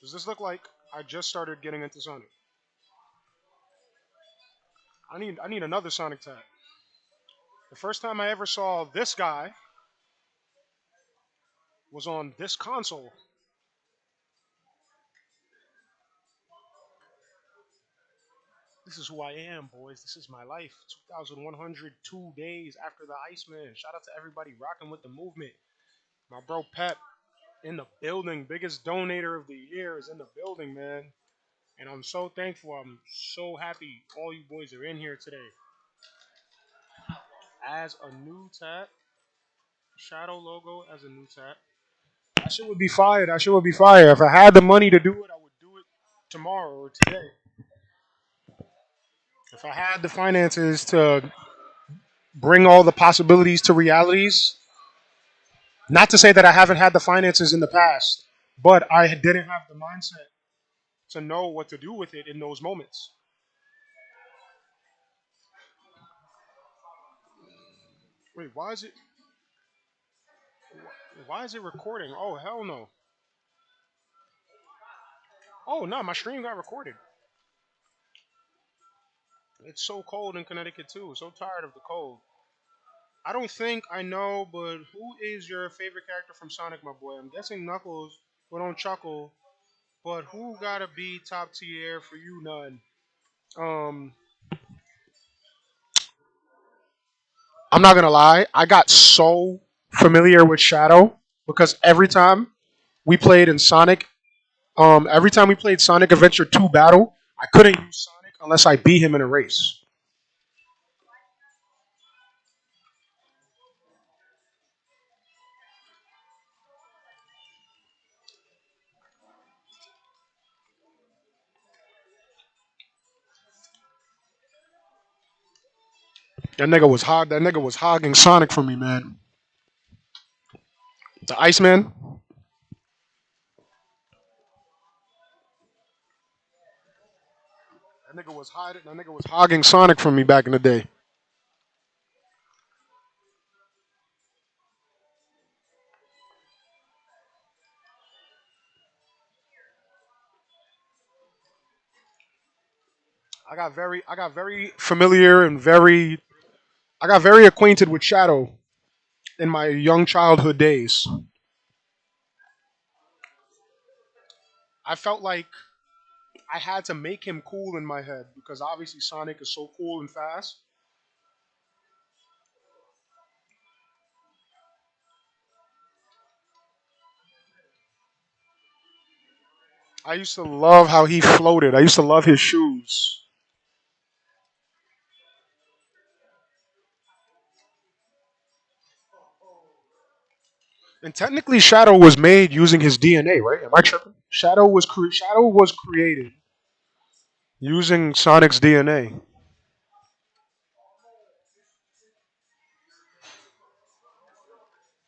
Speaker 1: Does this look like I just started getting into Sonic? I need another Sonic tag. The first time I ever saw this guy was on this console. This is who I am, boys. This is my life. 2,102 days after the Iceman. Shout out to everybody rocking with the movement. My bro Pep in the building. Biggest donator of the year is in the building, man. And I'm so thankful. I'm so happy all you boys are in here today. As a new tat, Shadow logo as a new tat. That shit would be fire. That shit would be fire. If I had the money to do it, I would do it tomorrow or today. If I had the finances to bring all the possibilities to realities, not to say that I haven't had the finances in the past, but I didn't have the mindset to know what to do with it in those moments. Wait, why is it? Why is it recording? Oh hell no! Oh no, my stream got recorded. It's so cold in Connecticut too. So tired of the cold. I don't think I know, but who is your favorite character from Sonic, my boy? I'm guessing Knuckles, but don't chuckle. But who gotta be top tier for you? None. Um, I'm not gonna lie. I got so familiar with Shadow because every time we played in Sonic, every time we played Sonic Adventure 2 Battle, I couldn't use Sonic unless I beat him in a race. That nigga was hog. That nigga was hogging Sonic for me, man. The Iceman. That nigga was hiding. That nigga was hogging Sonic from me back in the day. I got very familiar and I got very acquainted with Shadow in my young childhood days. I felt like I had to make him cool in my head because obviously Sonic is so cool and fast. I used to love how he floated. I used to love his shoes. And technically, Shadow was made using his DNA, right? Am I tripping? Shadow was created using Sonic's DNA.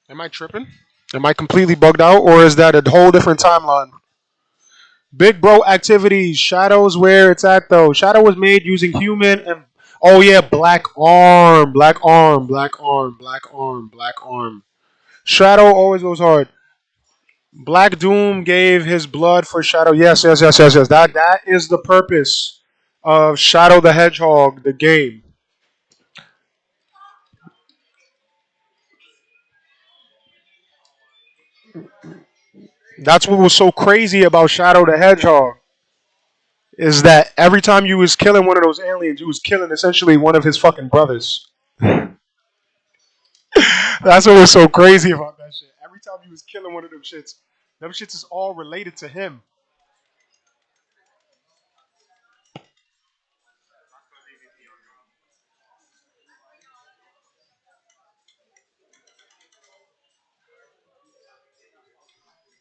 Speaker 1: Am I tripping? Am I completely bugged out, or is that a whole different timeline? Big bro activities. Shadow's where it's at though. Shadow was made using human and oh yeah, black arm, black arm, black arm, black arm, black arm. Shadow always goes hard. Black Doom gave his blood for Shadow. Yes, yes, yes, yes, yes. That is the purpose of Shadow the Hedgehog, the game. That's what was so crazy about Shadow the Hedgehog is that every time you was killing one of those aliens, you was killing essentially one of his fucking brothers. That's what was so crazy about that shit. Every time you was killing one of them shits is all related to him.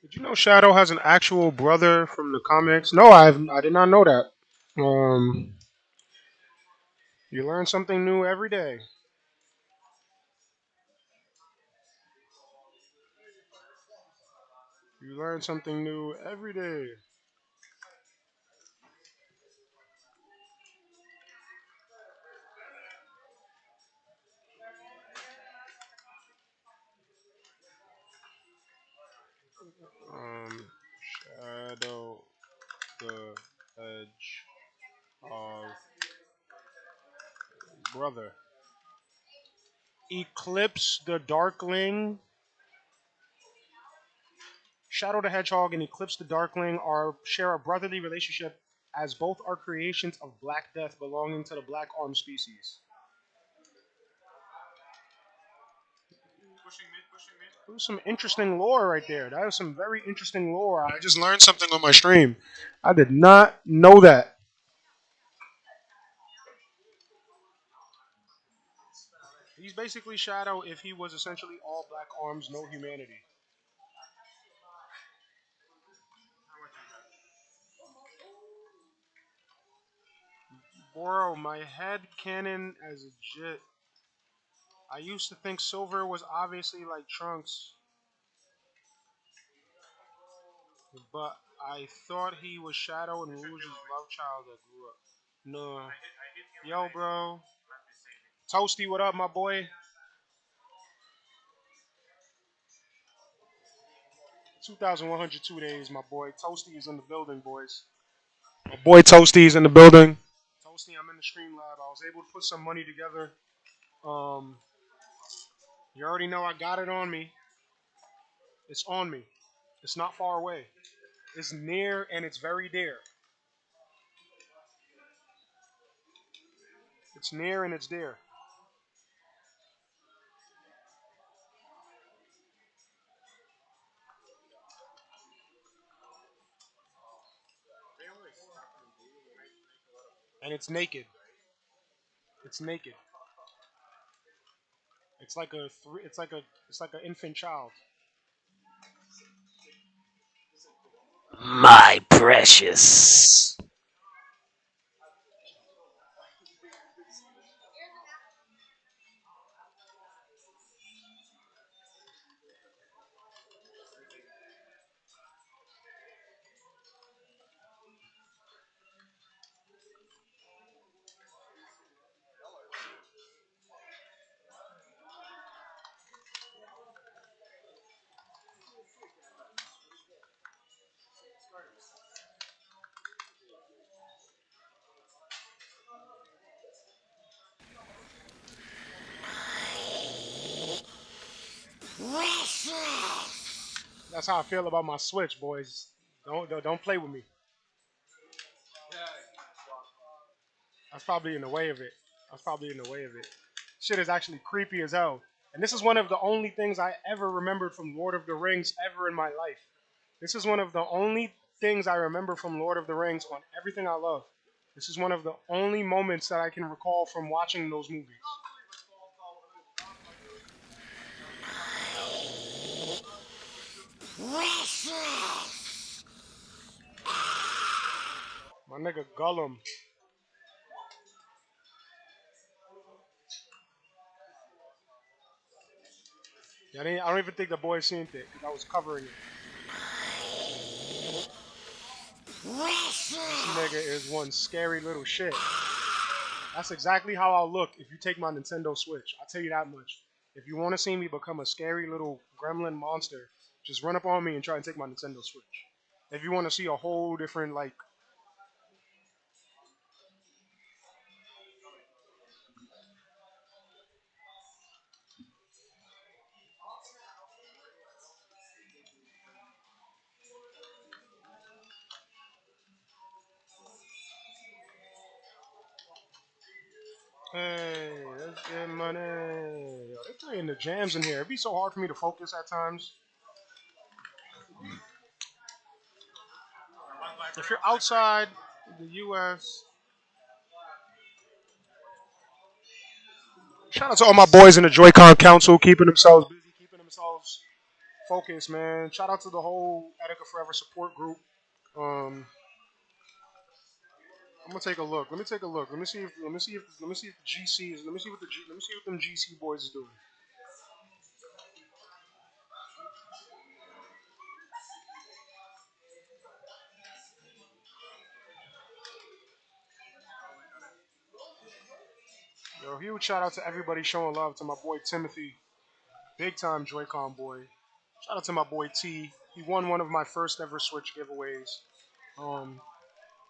Speaker 1: Did you know Shadow has an actual brother from the comics? No, I did not know that. You learn something new every day. You learn something new every day. Um, Shadow the Edge of brother. Eclipse the Darkling. Shadow the Hedgehog and Eclipse the Darkling share a brotherly relationship as both are creations of Black Death belonging to the Black Arm species. It was some interesting lore right there. That was some very interesting lore. I just learned something on my stream. I did not know that. He's basically Shadow if he was essentially all black arms, no humanity. Bro, my head canon as a jit. I used to think Silver was obviously like Trunks, but I thought he was Shadow and Rouge's love child that grew up. No. Yo, bro. Toasty, what up, my boy? 2,102 days, my boy. Toasty is in the building, boys. My boy Toasty is in the building. Toasty, I'm in the stream lab. I was able to put some money together. Um, you already know I got it on me. It's on me. It's not far away. It's near and it's very dear. It's near and it's dear. And it's naked. It's naked. It's like a three. It's like an infant child.
Speaker 10: My precious.
Speaker 1: That's how I feel about my Switch, boys. Don't play with me. That's probably in the way of it. That's probably in the way of it. Shit is actually creepy as hell. And this is one of the only things I ever remembered from Lord of the Rings ever in my life. This is one of the only things I remember from Lord of the Rings on everything I love. This is one of the only moments that I can recall from watching those movies. My nigga Gollum. Yeah, I don't even think the boys seen it because I was covering it. This nigga is one scary little shit. That's exactly how I'll look if you take my Nintendo Switch. I'll tell you that much. If you want to see me become a scary little gremlin monster, just run up on me and try and take my Nintendo Switch. If you want to see a whole different, like, hey, let's get money. Yo, they playing the jams in here. It'd be so hard for me to focus at times. If you're outside the U.S., shout out to all my boys in the Joy-Con Council, keeping themselves busy, keeping themselves focused, man. Shout out to the whole Etika Forever support group. I'm gonna take a look. Let me take a look. Let me see if the GC is. Let me see what them GC boys is doing. Yo, huge shout out to everybody showing love to my boy Timothy, big time Joy-Con boy. Shout out to my boy T. He won one of my first ever Switch giveaways.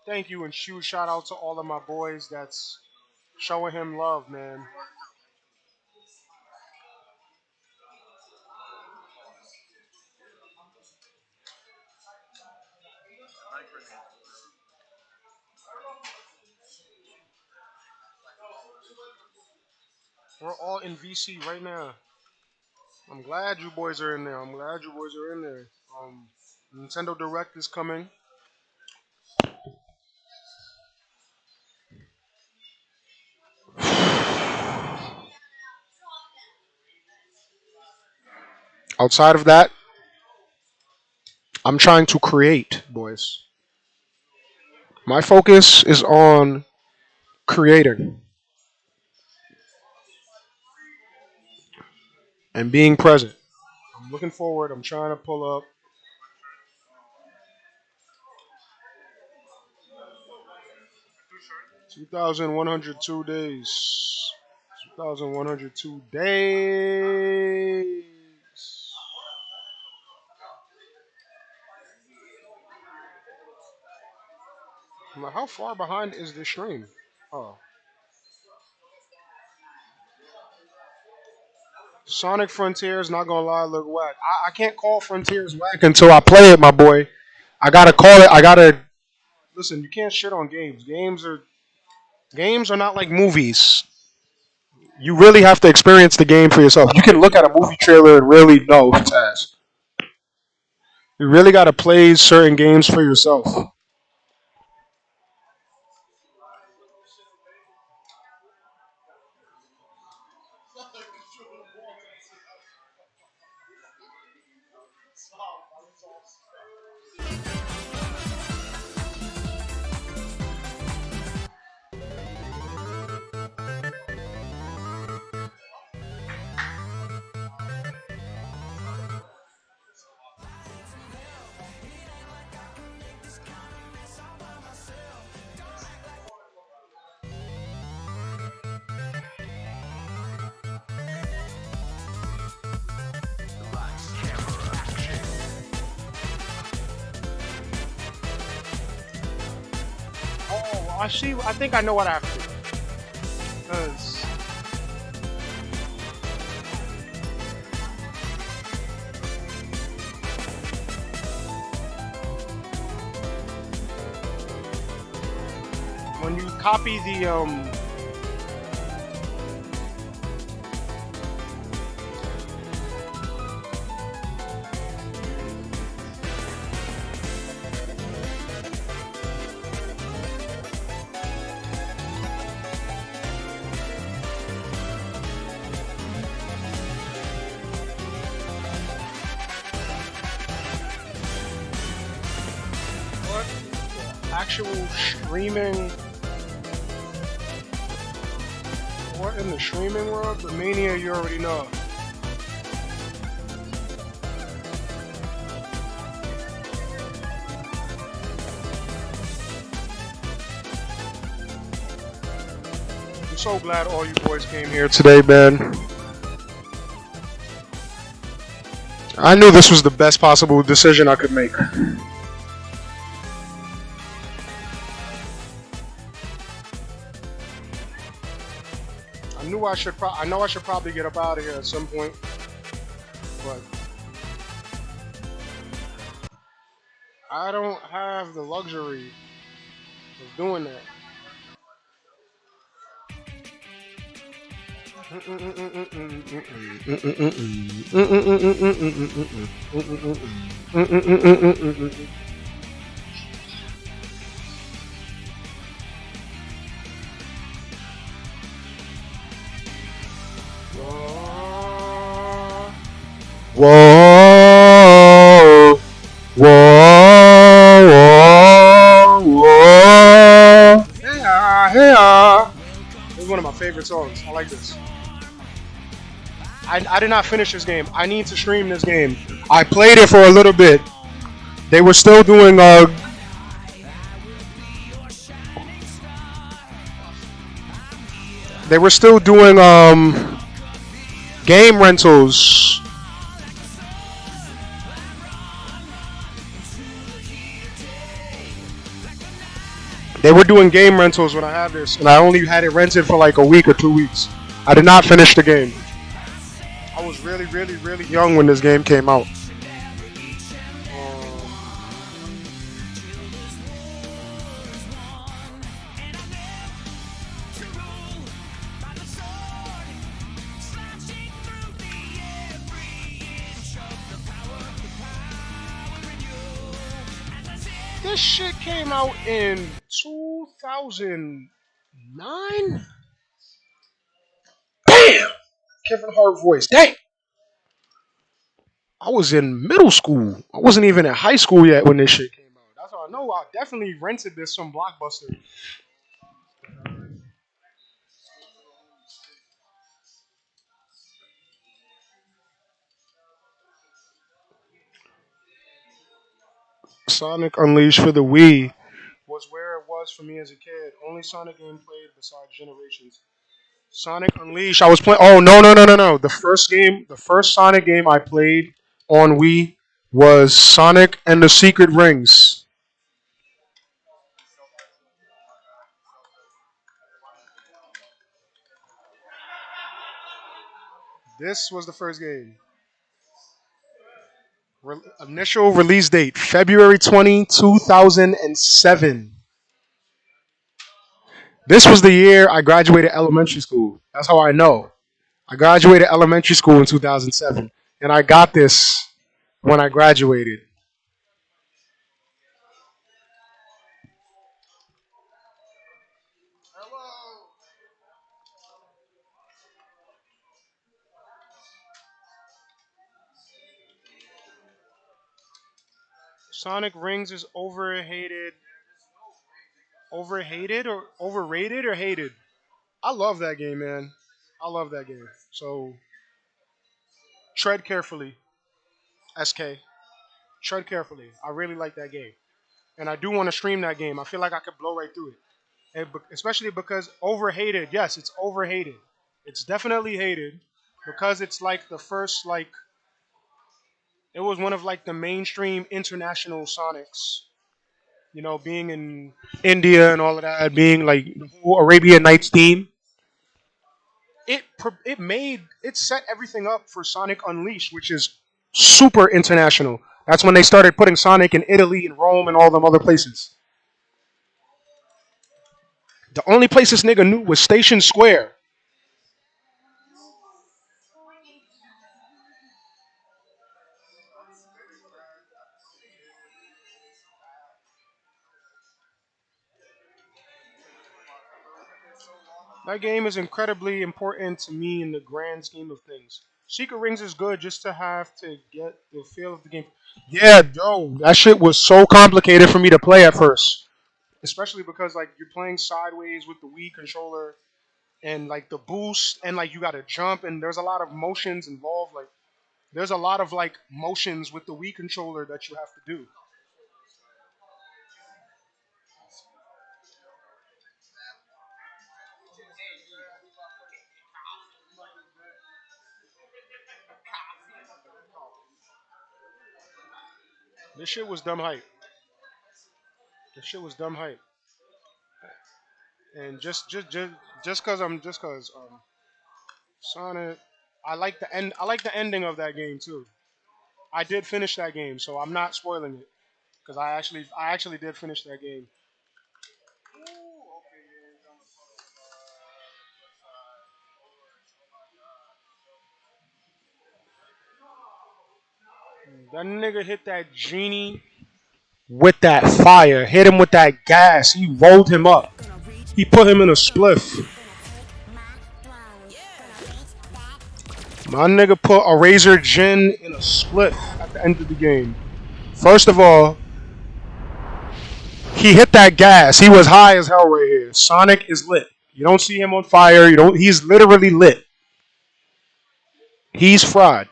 Speaker 1: Thank you and huge shout out to all of my boys that's showing him love, man. We're all in VC right now. I'm glad you boys are in there. Nintendo Direct is coming. Outside of that, I'm trying to create, boys. My focus is on creating and being present. I'm looking forward. I'm trying to pull up 2,102 days. 2,102 days. I'm like, how far behind is this stream? Oh. Sonic Frontiers, not gonna lie, look whack. I can't call Frontiers whack until I play it, my boy. I gotta call it. I gotta listen. You can't shit on games. Games are not like movies. You really have to experience the game for yourself. You can look at a movie trailer and really know if it's ass. You really gotta play certain games for yourself. Oh, I see. I think I know what I have to do. Because when you copy the actual streaming, what in the streaming world? The Mania, you already know. so glad all you boys came here today, man. I knew this was the best possible decision I could make. I know I should probably get up out of here at some point, but I don't have the luxury of doing that. Whoa, whoa, whoa, whoa. Yeah, yeah. This is one of my favorite songs. I like this. I did not finish this game. I need to stream this game. I played it for a little bit. They were still doing game rentals. They were doing game rentals when I had this, and I only had it rented for like a week or 2 weeks. I did not finish the game. I was really, really, really young when this game came out. This shit came out in 2009? Damn! Kevin Hart voice. Dang! I was in middle school. I wasn't even in high school yet when this shit came out. That's how I know I definitely rented this from Blockbuster. Sonic Unleashed for the Wii was where it was for me as a kid. Only Sonic game played besides Generations. Sonic Unleashed. I was playing. Oh no no no no no! The first Sonic game I played on Wii was Sonic and the Secret Rings. This was the first game. Initial release date February 20, 2007. This was the year I graduated elementary school. That's how I know. I graduated elementary school in 2007, and I got this when I graduated. Sonic Rings is overhated or overrated or hated. I love that game, man. I love that game. So tread carefully, SK. Tread carefully. I really like that game, and I do want to stream that game. I feel like I could blow right through it, especially because overhated. Yes, it's overhated. It's definitely hated because it's like the first like it was one of like the mainstream international Sonics. You know, being in India and all of that, being like the whole Arabian Nights theme. It set everything up for Sonic Unleashed, which is super international. That's when they started putting Sonic in Italy and Rome and all them other places. The only place this nigga knew was Station Square. That game is incredibly important to me in the grand scheme of things. Secret Rings is good just to have to get the feel of the game. Yeah, yo, that shit was so complicated for me to play at first, especially because like you're playing sideways with the Wii controller and like the boost and like you got to jump and there's a lot of motions involved. Like there's a lot of like motions with the Wii controller that you have to do. This shit was dumb hype. This shit was dumb hype. And just cause Sonic, I like the end. I like the ending of that game too. I did finish that game, so I'm not spoiling it because I actually did finish that game. That nigga hit that genie with that fire. Hit him with that gas. He rolled him up. He put him in a spliff. My nigga put a Razor Gin in a spliff at the end of the game. First of all, he hit that gas. He was high as hell right here. Sonic is lit. You don't see him on fire. You don't. He's literally lit. He's fried.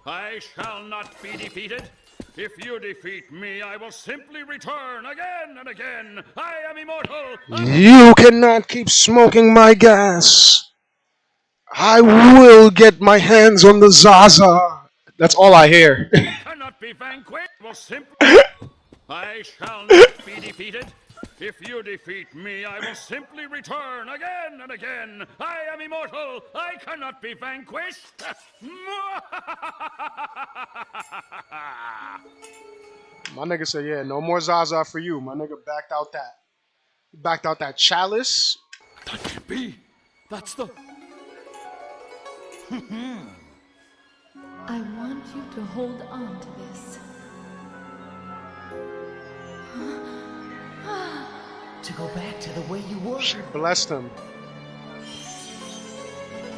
Speaker 10: I shall not be defeated. If you defeat me, I will simply return again and again. I am immortal.
Speaker 1: You cannot keep smoking my gas. I will get my hands on the Zaza. That's all I hear.
Speaker 10: Cannot be vanquished. Will simply. I shall not be defeated. If you defeat me, I will simply return again and again. I am immortal. I cannot be vanquished.
Speaker 1: My nigga said, "Yeah, no more Zaza for you." My nigga backed out that chalice.
Speaker 10: That can't be. That's the.
Speaker 16: I want you to hold on to this.
Speaker 17: To go back to the way you were.
Speaker 1: She blessed him.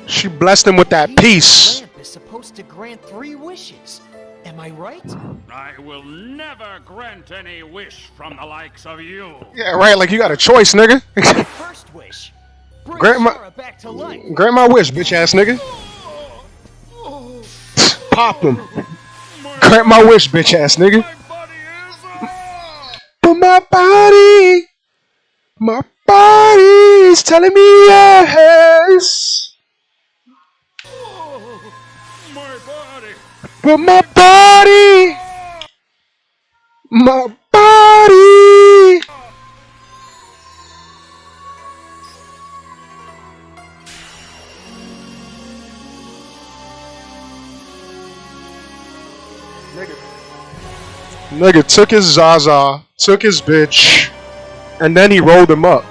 Speaker 1: She blessed him with that peace.
Speaker 17: Lamp is supposed to grant 3 wishes. Am I right?
Speaker 10: I will never grant any wish from the likes of you.
Speaker 1: Yeah, right. Like you got a choice, nigga.
Speaker 17: First wish. Bring
Speaker 1: Grant
Speaker 17: Shara back to life.
Speaker 1: my wish, bitch ass nigga. Pop him. Grant my wish, bitch ass nigga. But my body's telling me yes.
Speaker 10: My body.
Speaker 1: But my body. Nigga took his Zaza, took his bitch, and then he rolled him up.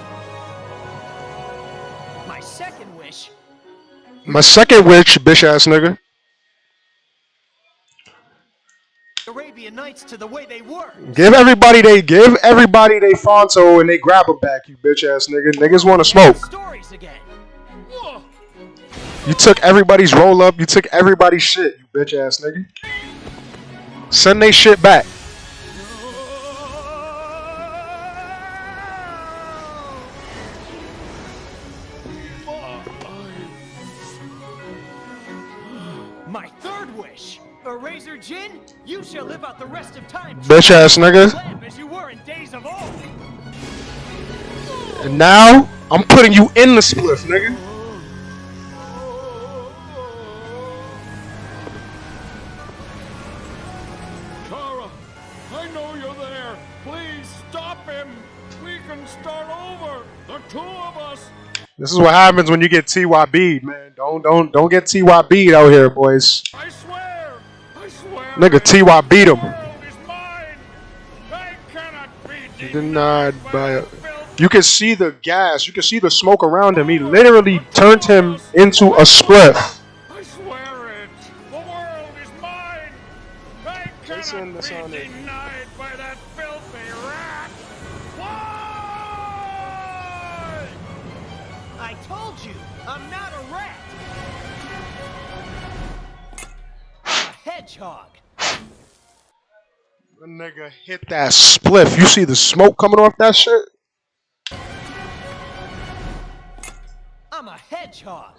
Speaker 17: My second wish.
Speaker 1: My second wish, bitch ass nigga.
Speaker 17: Arabian Nights to the way they were.
Speaker 1: Give everybody they Fonto and they grab him back, you bitch ass nigga. Niggas wanna smoke.
Speaker 17: Stories again.
Speaker 1: You took everybody's roll up, you took everybody's shit, you bitch ass nigga. Send they shit back.
Speaker 17: My third wish. A Razor Gin, you shall live out the rest of time.
Speaker 1: Bitch ass nigga.
Speaker 17: As you were in days of old.
Speaker 1: And now, I'm putting you in the spliff, nigga.
Speaker 10: Shara, I know you're there. Please stop him. We can start over. The 2 of us.
Speaker 1: This is what happens when you get TYB'd, man. Don't get TYB'd out here, boys.
Speaker 10: I swear.
Speaker 1: Nigga, TY beat him. Denied by it. You can see the gas. You can see the smoke around him. He literally turned him into a spliff.
Speaker 10: I swear it. The world is mine. I cannot be denied by that filthy rat. Why?
Speaker 17: I told you, I'm not a rat. I'm a hedgehog.
Speaker 1: The nigga hit that spliff. You see the smoke coming off that shit?
Speaker 17: I'm a hedgehog.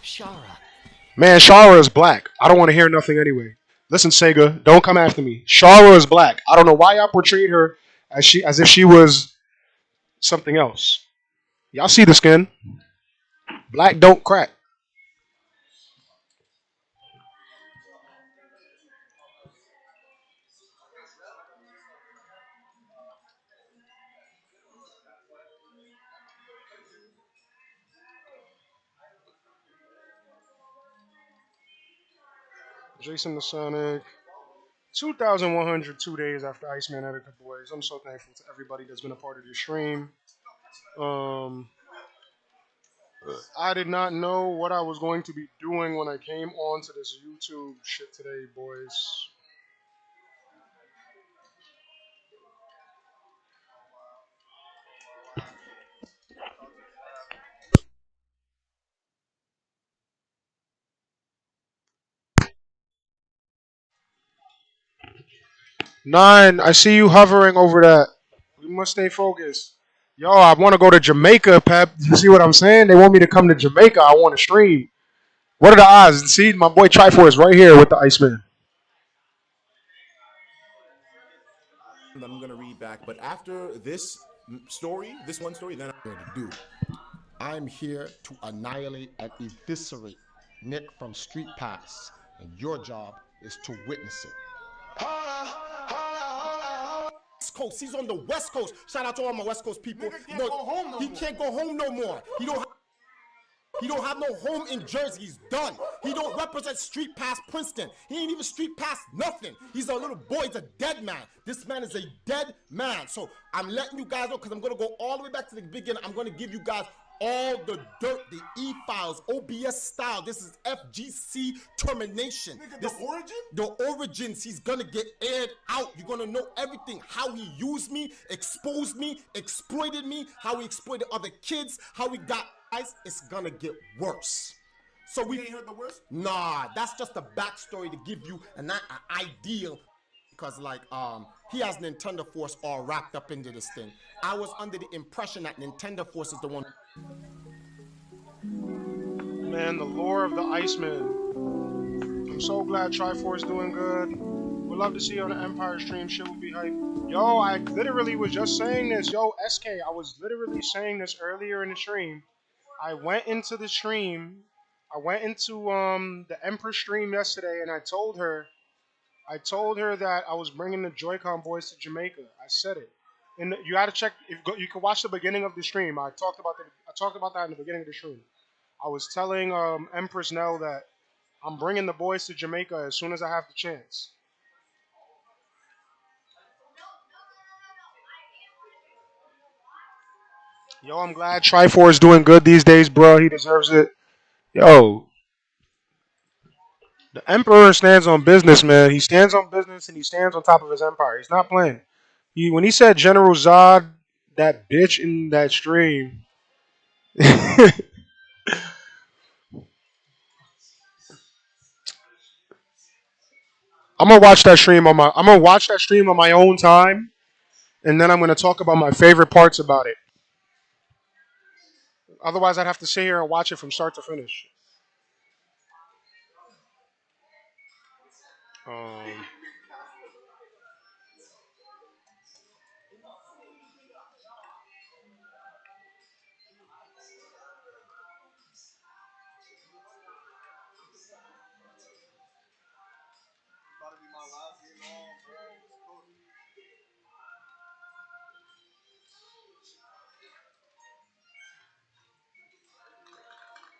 Speaker 17: Shara.
Speaker 1: Man, Shara is black. I don't want to hear nothing anyway. Listen, Sega, don't come after me. Shara is black. I don't know why y'all portrayed her as if she was something else. Y'all see the skin. Black don't crack. Jason the Sonic. 2,102 days after Iceman Etika Boys. I'm so thankful to everybody that's been a part of this stream. Um, I did not know what I was going to be doing when I came onto this YouTube shit today, boys. Nine, I see you hovering over that. We must stay focused. Yo, I want to go to Jamaica, Pep. You see what I'm saying? They want me to come to Jamaica. I want to stream. What are the odds? See, my boy Trifor is right here with the Iceman.
Speaker 2: that I'm gonna read back. But after this story, this one story, then
Speaker 18: I'm here to do. I'm here to annihilate and eviscerate Nick from Street Pass, and your job is to witness it. West Coast, he's on the West Coast. Shout out to all my West Coast people. He can't go home no more. He don't have no home in Jersey. He's done. He don't represent Street Pass Princeton. He ain't even Street Pass nothing. He's a little boy. He's a dead man. This man is a dead man. So I'm letting you guys know because I'm going to go all the way back to the beginning. I'm going to give you guys all the dirt, the E-files, OBS style. This is FGC termination. The origin? The origins. He's going to get aired out. You're going to know everything. How he used me, exposed me, exploited me, how he exploited other kids, how he got ice. It's going to get worse. So we ain't heard the worst? Nah, that's just a backstory to give you an ideal. Because he has Nintendo Force all wrapped up into this thing. I was under the impression that Nintendo Force is the one.
Speaker 1: Man, the lore of the Iceman. I'm so glad Triforce is doing good. We'd love to see you on the Empire stream. Shit would be hype. Yo, I literally was just saying this. Yo, SK, I was literally saying this earlier in the stream. I went into the stream. I went into the Empress stream yesterday, and I told her that I was bringing the Joy-Con boys to Jamaica. I said it, and you got to check. You can watch the beginning of the stream. I talked about that in the beginning of the stream. I was telling Empress Nell that I'm bringing the boys to Jamaica as soon as I have the chance. Yo, I'm glad Trifor is doing good these days, bro. He deserves it. Yo, the Emperor stands on business, man. He stands on business and he stands on top of his empire. He's not playing. When he said General Zod, that bitch in that stream. I'm gonna watch that stream on my own time, and then I'm gonna talk about my favorite parts about it. Otherwise, I'd have to sit here and watch it from start to finish. Um,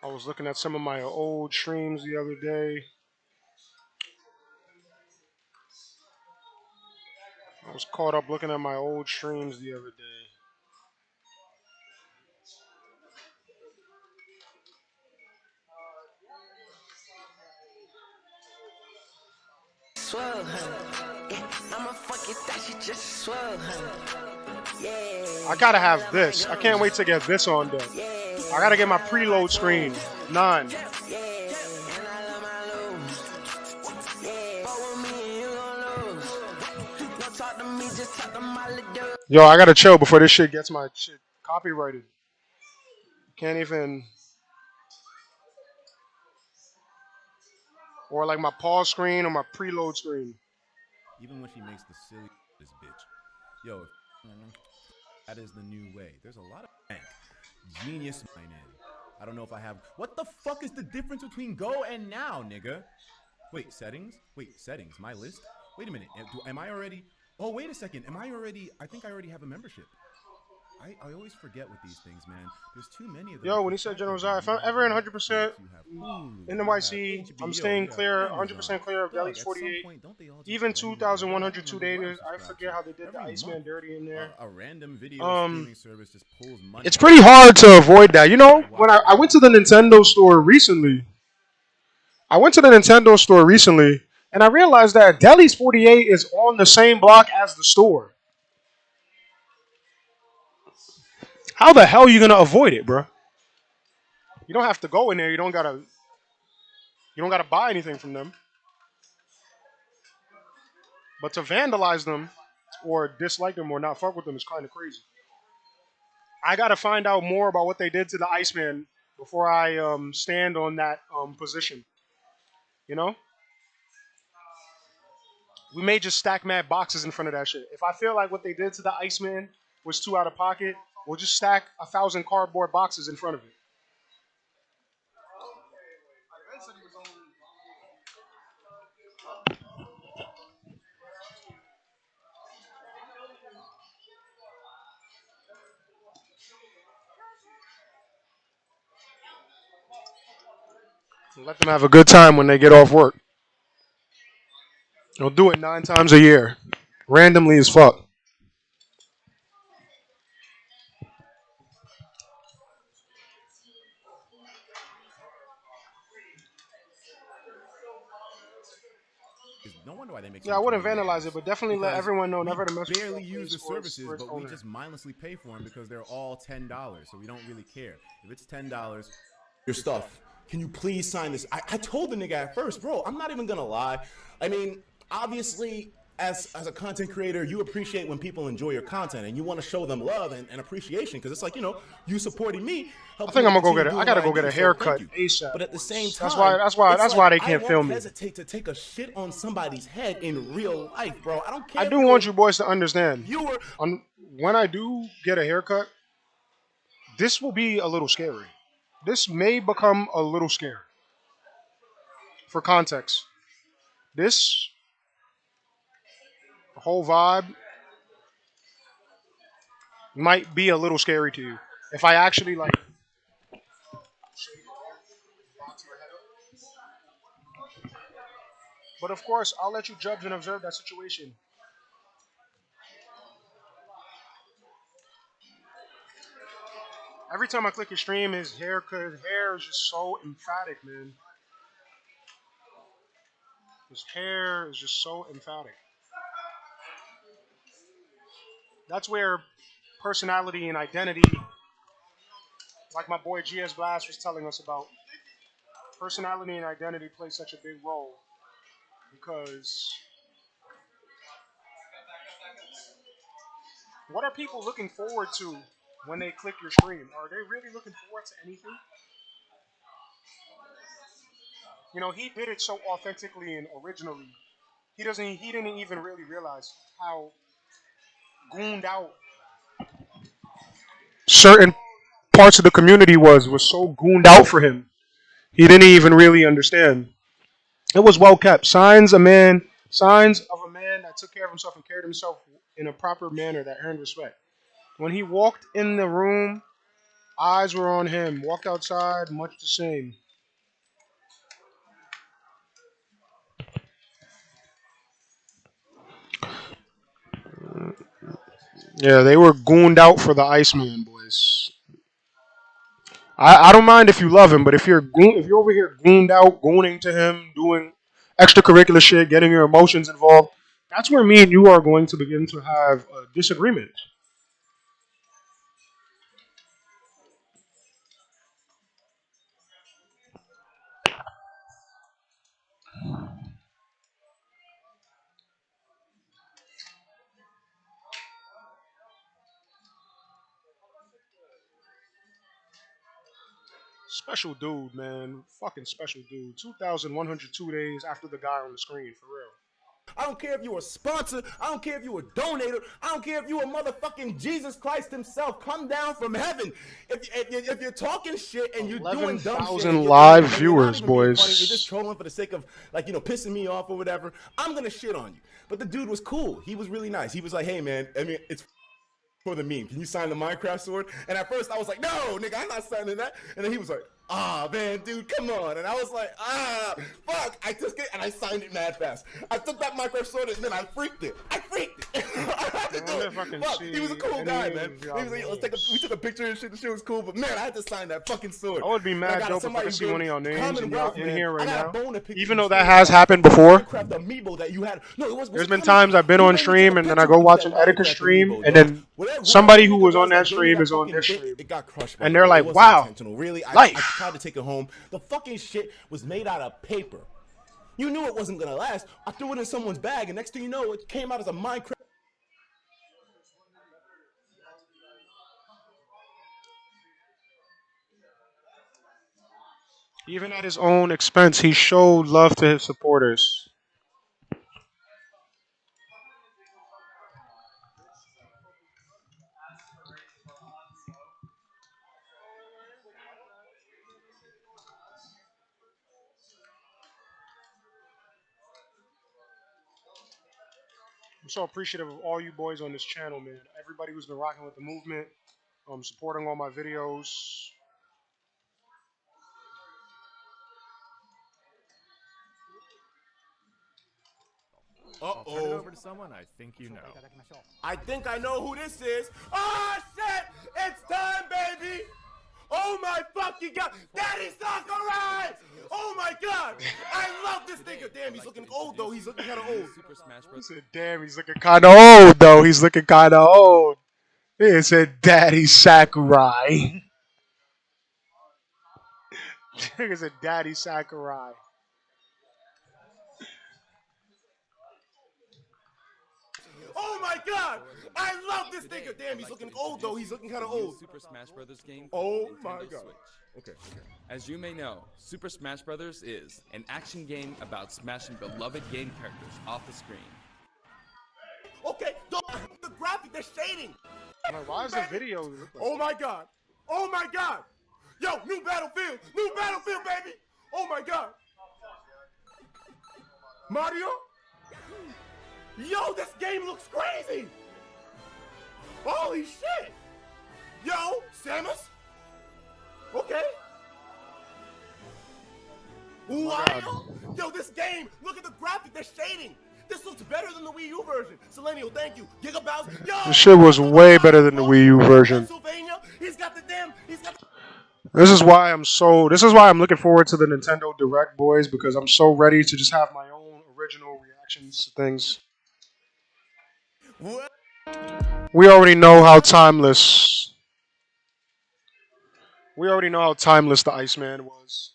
Speaker 1: I was looking at some of my old streams the other day. I was caught up looking at my old streams the other day.
Speaker 19: Swell, honey. Yeah, I'ma fuck it that she just swell, honey. Yeah.
Speaker 1: I gotta have this. I can't wait to get this on deck. I gotta get my preload screen. 9. Yo, I gotta chill before this shit gets my shit copyrighted. Can't even. or like my pause screen or my preload screen.
Speaker 5: Even when she makes the silly this bitch. Yo, if that is the new way. There's a lot of bank. Genius mine in. I don't know if I have. What the fuck is the difference between go and now, nigga? Wait, settings? Wait, settings. My list? Wait a minute. Am I already? Oh, wait a second. Am I already? I think I already have a membership. I always forget with these things, man. There's too many of them to
Speaker 1: Yo, when he
Speaker 5: keep
Speaker 1: said
Speaker 5: track
Speaker 1: General
Speaker 5: of,
Speaker 1: Zai,
Speaker 5: man.
Speaker 1: if
Speaker 5: You
Speaker 1: I'm
Speaker 5: have
Speaker 1: ever in
Speaker 5: Netflix,
Speaker 1: 100%
Speaker 5: you have Hulu,
Speaker 1: in
Speaker 5: you have
Speaker 1: NYC, I'm
Speaker 5: HBO,
Speaker 1: staying
Speaker 5: you have
Speaker 1: clear,
Speaker 5: Amazon.
Speaker 1: 100% clear of
Speaker 5: Dog,
Speaker 1: Delhi's
Speaker 5: at some
Speaker 1: 48.
Speaker 5: point, don't they all just
Speaker 1: Even
Speaker 5: blend together? I don't
Speaker 1: 2,102
Speaker 5: remember what I
Speaker 1: days. I
Speaker 5: subscribe
Speaker 1: forget
Speaker 5: to.
Speaker 1: how they did the
Speaker 5: Every
Speaker 1: Iceman
Speaker 5: month,
Speaker 1: dirty in there.
Speaker 5: a random video streaming service just pulls money
Speaker 1: It's
Speaker 5: out of
Speaker 1: pretty
Speaker 5: my
Speaker 1: hard to
Speaker 5: account.
Speaker 1: avoid that. You know,
Speaker 5: I
Speaker 1: when
Speaker 5: watch
Speaker 1: I went to
Speaker 5: everything.
Speaker 1: the Nintendo store recently, and I realized that Delhi's 48 is on the same block as the store. How the hell are you gonna avoid it, bro? You don't have to go in there. You don't gotta buy anything from them. But to vandalize them or dislike them or not fuck with them is kind of crazy. I gotta find out more about what they did to the Iceman before I stand on that position. You know, we may just stack mad boxes in front of that shit. If I feel like what they did to the Iceman was too out of pocket, we'll just stack 1,000 cardboard boxes in front of it. Let them have a good time when they get off work. They'll do it 9 times a year, randomly as fuck.
Speaker 5: No wonder why they make so
Speaker 1: Yeah, I
Speaker 5: much
Speaker 1: wouldn't
Speaker 5: money off of
Speaker 1: vandalize it,
Speaker 5: us.
Speaker 1: but definitely let
Speaker 5: Because
Speaker 1: everyone know
Speaker 5: we
Speaker 1: never to mess with
Speaker 5: barely
Speaker 1: that
Speaker 5: use
Speaker 1: place
Speaker 5: the services,
Speaker 1: or its
Speaker 5: but we
Speaker 1: owner.
Speaker 5: just mindlessly pay for them because they're all $10. So we don't really care. If it's $10, your stuff. Can you please sign this? I told the nigga at first, bro, I'm not even gonna lie. I mean, obviously, as a content creator, you appreciate when people enjoy your content and you want to show them love and appreciation because it's like, you supporting me
Speaker 1: I
Speaker 5: helps
Speaker 1: think
Speaker 5: me
Speaker 1: I'm
Speaker 5: to
Speaker 1: gonna go
Speaker 5: continue
Speaker 1: get it. I
Speaker 5: doing what
Speaker 1: gotta
Speaker 5: I
Speaker 1: go get
Speaker 5: do.
Speaker 1: a
Speaker 5: So thank
Speaker 1: haircut
Speaker 5: you.
Speaker 1: ASAP.
Speaker 5: But at the same
Speaker 1: Boys.
Speaker 5: time,
Speaker 1: That's
Speaker 5: it's
Speaker 1: why
Speaker 5: like
Speaker 1: they
Speaker 5: I
Speaker 1: can't
Speaker 5: won't
Speaker 1: film me.
Speaker 5: hesitate to take a shit on somebody's head in real life, bro. I don't
Speaker 1: I
Speaker 5: care if
Speaker 1: do
Speaker 5: you're
Speaker 1: want
Speaker 5: a
Speaker 1: you boys to understand.
Speaker 5: viewer.
Speaker 1: When I do get a haircut, this will be a little scary. This may become a little scary. For context, this whole vibe might be a little scary to you. If I actually like, but of course, I'll let you judge and observe that situation. Every time I click his stream, his hair is just so emphatic, man. His hair is just so emphatic. That's where personality and identity, like my boy GS Blast was telling us about, personality and identity play such a big role because what are people looking forward to when they click your stream? Are they really looking forward to anything? You know, he did it so authentically and originally. He didn't even really realize how gooned out certain parts of the community was so gooned out for him. He didn't even really understand. It was well kept. Signs of a man that took care of himself and carried himself in a proper manner that earned respect. When he walked in the room, eyes were on him. Walked outside, much the same. Yeah, they were gooned out for the Iceman, boys. I don't mind if you love him, but if you're over here gooned out, gooning to him, doing extracurricular shit, getting your emotions involved, that's where me and you are going to begin to have a disagreement. Special dude, man. Fucking special dude. 2,102 days after the guy on the screen, for real.
Speaker 5: I don't care if you're a sponsor. I don't care if you're a donator. I don't care if you're a motherfucking Jesus Christ himself. Come down from heaven. If you're talking shit and you're doing dumb shit,
Speaker 1: 11,000
Speaker 5: and
Speaker 1: live
Speaker 5: you're not
Speaker 1: viewers,
Speaker 5: even being funny,
Speaker 1: boys.
Speaker 5: you're just trolling for the sake of, like, pissing me off or whatever, I'm gonna shit on you. But the dude was cool. He was really nice. He was like, hey, man, I mean, it's for the meme. Can you sign the Minecraft sword? And at first I was like, no, nigga, I'm not signing that. And then he was like, ah, man, dude, come on. And I was like, fuck. I took it and I signed it mad fast. I took that Minecraft sword and then I freaked it. I freaked it. I had to do it. Fuck, he was a cool guy, man. He was like, we took a picture and shit. The shit was cool, but man, I had to sign that fucking sword.
Speaker 1: I would be mad dope if I could see one of y'all names in here right now.
Speaker 5: Even
Speaker 1: Even though that has happened before.
Speaker 5: That you had. No,
Speaker 1: There's been times I've been on stream and then I go watch an Etika stream and then somebody who was on that stream is on this stream.
Speaker 5: It got crushed.
Speaker 1: And they're like, wow,
Speaker 5: really, I
Speaker 1: life.
Speaker 5: tried to take it home. The fucking shit was made out of paper. You knew it wasn't gonna last. I threw it in someone's bag, and next thing you know, it came out as a Minecraft.
Speaker 1: Even at his own expense, he showed love to his supporters. I'm so appreciative of all you boys on this channel, man. Everybody who's been rocking with the movement, supporting all my videos.
Speaker 20: I'll turn it over to someone I think you know.
Speaker 5: I think I know who this is. Oh shit! It's time, baby! Oh my fucking god! Daddy Sakurai! Oh my god! I love this nigga! Damn, he's looking old though. He's looking kind of old.
Speaker 20: Super Smash
Speaker 1: He
Speaker 20: Bros.
Speaker 1: said, damn, he's looking kind of old, though. He's looking kind of old. He said, Daddy Sakurai. He said, Daddy Sakurai.
Speaker 5: Oh my god! I love this nigga! Damn, he's looking old though. He's looking kind of old.
Speaker 20: Super Smash Bros. Game.
Speaker 5: Oh
Speaker 20: for
Speaker 5: my
Speaker 20: Nintendo
Speaker 5: god.
Speaker 20: Switch.
Speaker 5: Okay.
Speaker 20: As you may know, Super Smash Bros. Is an action game about smashing beloved game characters off the screen.
Speaker 5: Okay, the graphic, the shading.
Speaker 1: Like, why is the video look like
Speaker 5: Oh my god! Oh my god! Yo, new battlefield! New battlefield, baby! Oh my god! Mario? Yo, this game looks crazy! Holy shit! Yo, Samus? Okay. Wario? Yo, this game, look at the graphic, the shading. This looks better than the Wii U version. Selenial, thank you. Giga Bowser. Yo!
Speaker 1: This shit was way better than the Wii U version.
Speaker 5: Pennsylvania, he's got the damn,
Speaker 1: This is why I'm looking forward to the Nintendo Direct, boys, because I'm so ready to just have my own original reactions to things.
Speaker 5: What?
Speaker 1: We already know how timeless. We already know how timeless the Iceman was.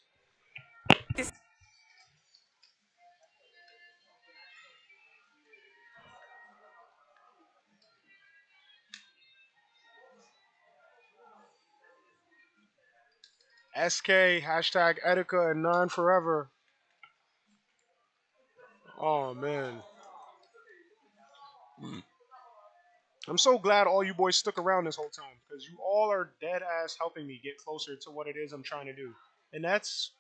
Speaker 1: SK, hashtag Etika and non forever. Oh, man. I'm so glad all you boys stuck around this whole time because you all are dead ass helping me get closer to what it is I'm trying to do. And that's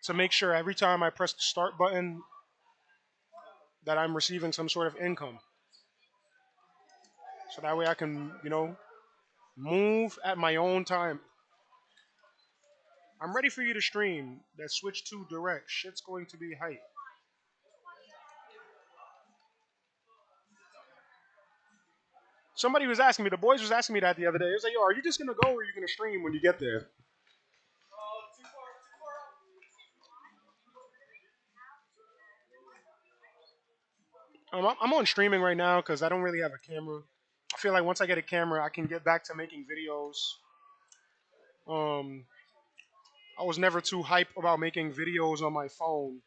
Speaker 1: to make sure every time I press the start button that I'm receiving some sort of income. So that way I can, move at my own time. I'm ready for you to stream that Switch 2 Direct. Shit's going to be hype. Somebody was asking me, the boys was asking me that the other day. It was like, yo, are you just going to go or are you going to stream when you get there? I'm on streaming right now because I don't really have a camera. I feel like once I get a camera, I can get back to making videos. I was never too hype about making videos on my phone.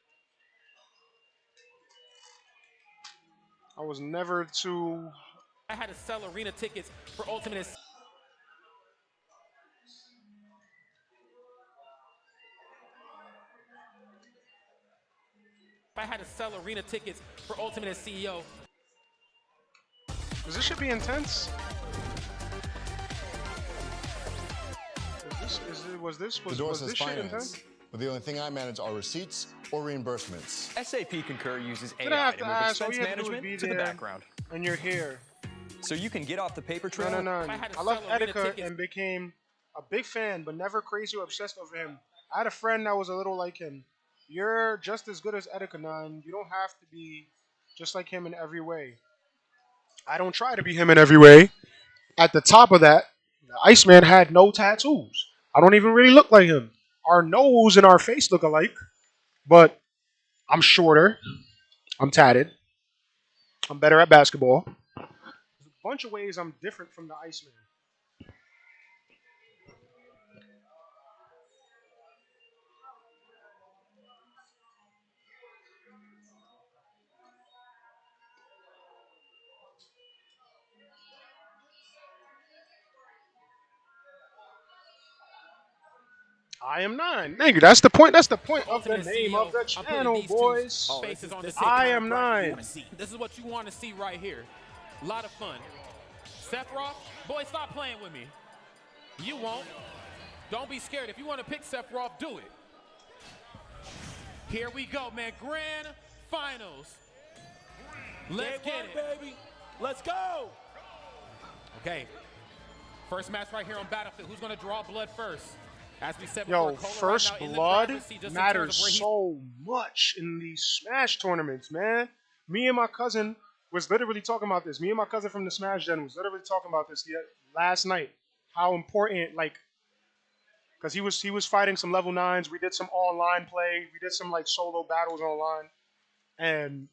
Speaker 1: I was never too...
Speaker 21: I had to sell arena tickets for Ultimate. I had to sell arena tickets for Ultimate as CEO.
Speaker 1: Because this should be intense. Was this shit intense?
Speaker 22: But the only thing I manage are receipts or reimbursements.
Speaker 23: SAP Concur uses
Speaker 1: You're gonna
Speaker 23: AI
Speaker 1: have
Speaker 23: to
Speaker 1: to
Speaker 23: move
Speaker 1: ask, all
Speaker 23: expense
Speaker 1: you have to do is
Speaker 23: management
Speaker 1: be
Speaker 23: to the
Speaker 1: there
Speaker 23: background.
Speaker 1: and you're here.
Speaker 23: So you can get off the paper trail.
Speaker 1: No.
Speaker 21: I had to
Speaker 1: I left
Speaker 21: sell arena
Speaker 1: Etika
Speaker 21: tickets.
Speaker 1: and became a big fan, but never crazy or obsessed over him. I had a friend that was a little like him. You're just as good as Etika, and you don't have to be just like him in every way. I don't try to be him in every way. At the top of that, the Iceman had no tattoos. I don't even really look like him. Our nose and our face look alike, but I'm shorter. I'm tatted. I'm better at basketball. There's a bunch of ways I'm different from the Iceman. I am nine. Thank you. That's the point. That's the point of the name of the channel, boys.
Speaker 21: Faces on the
Speaker 1: I am nine.
Speaker 21: This is what you want to see right here. A lot of fun. Sephiroth, boy, stop playing with me. You won't. Don't be scared. If you want to pick Sephiroth, do it. Here we go, man. Grand Finals. Let's get it, baby. Let's go. Okay. First match right here on Battlefield. Who's going to draw blood first? As we said before,
Speaker 1: Yo,
Speaker 21: Cola
Speaker 1: first
Speaker 21: right now in the
Speaker 1: blood
Speaker 21: driver's seat just in
Speaker 1: matters
Speaker 21: terms of where he-
Speaker 1: so much in these Smash tournaments, man. Me and my cousin was literally talking about this. Me and my cousin from the Smash Gen was literally talking about this last night. How important, like, because he was fighting some level 9s. We did some online play. We did some like solo battles online, and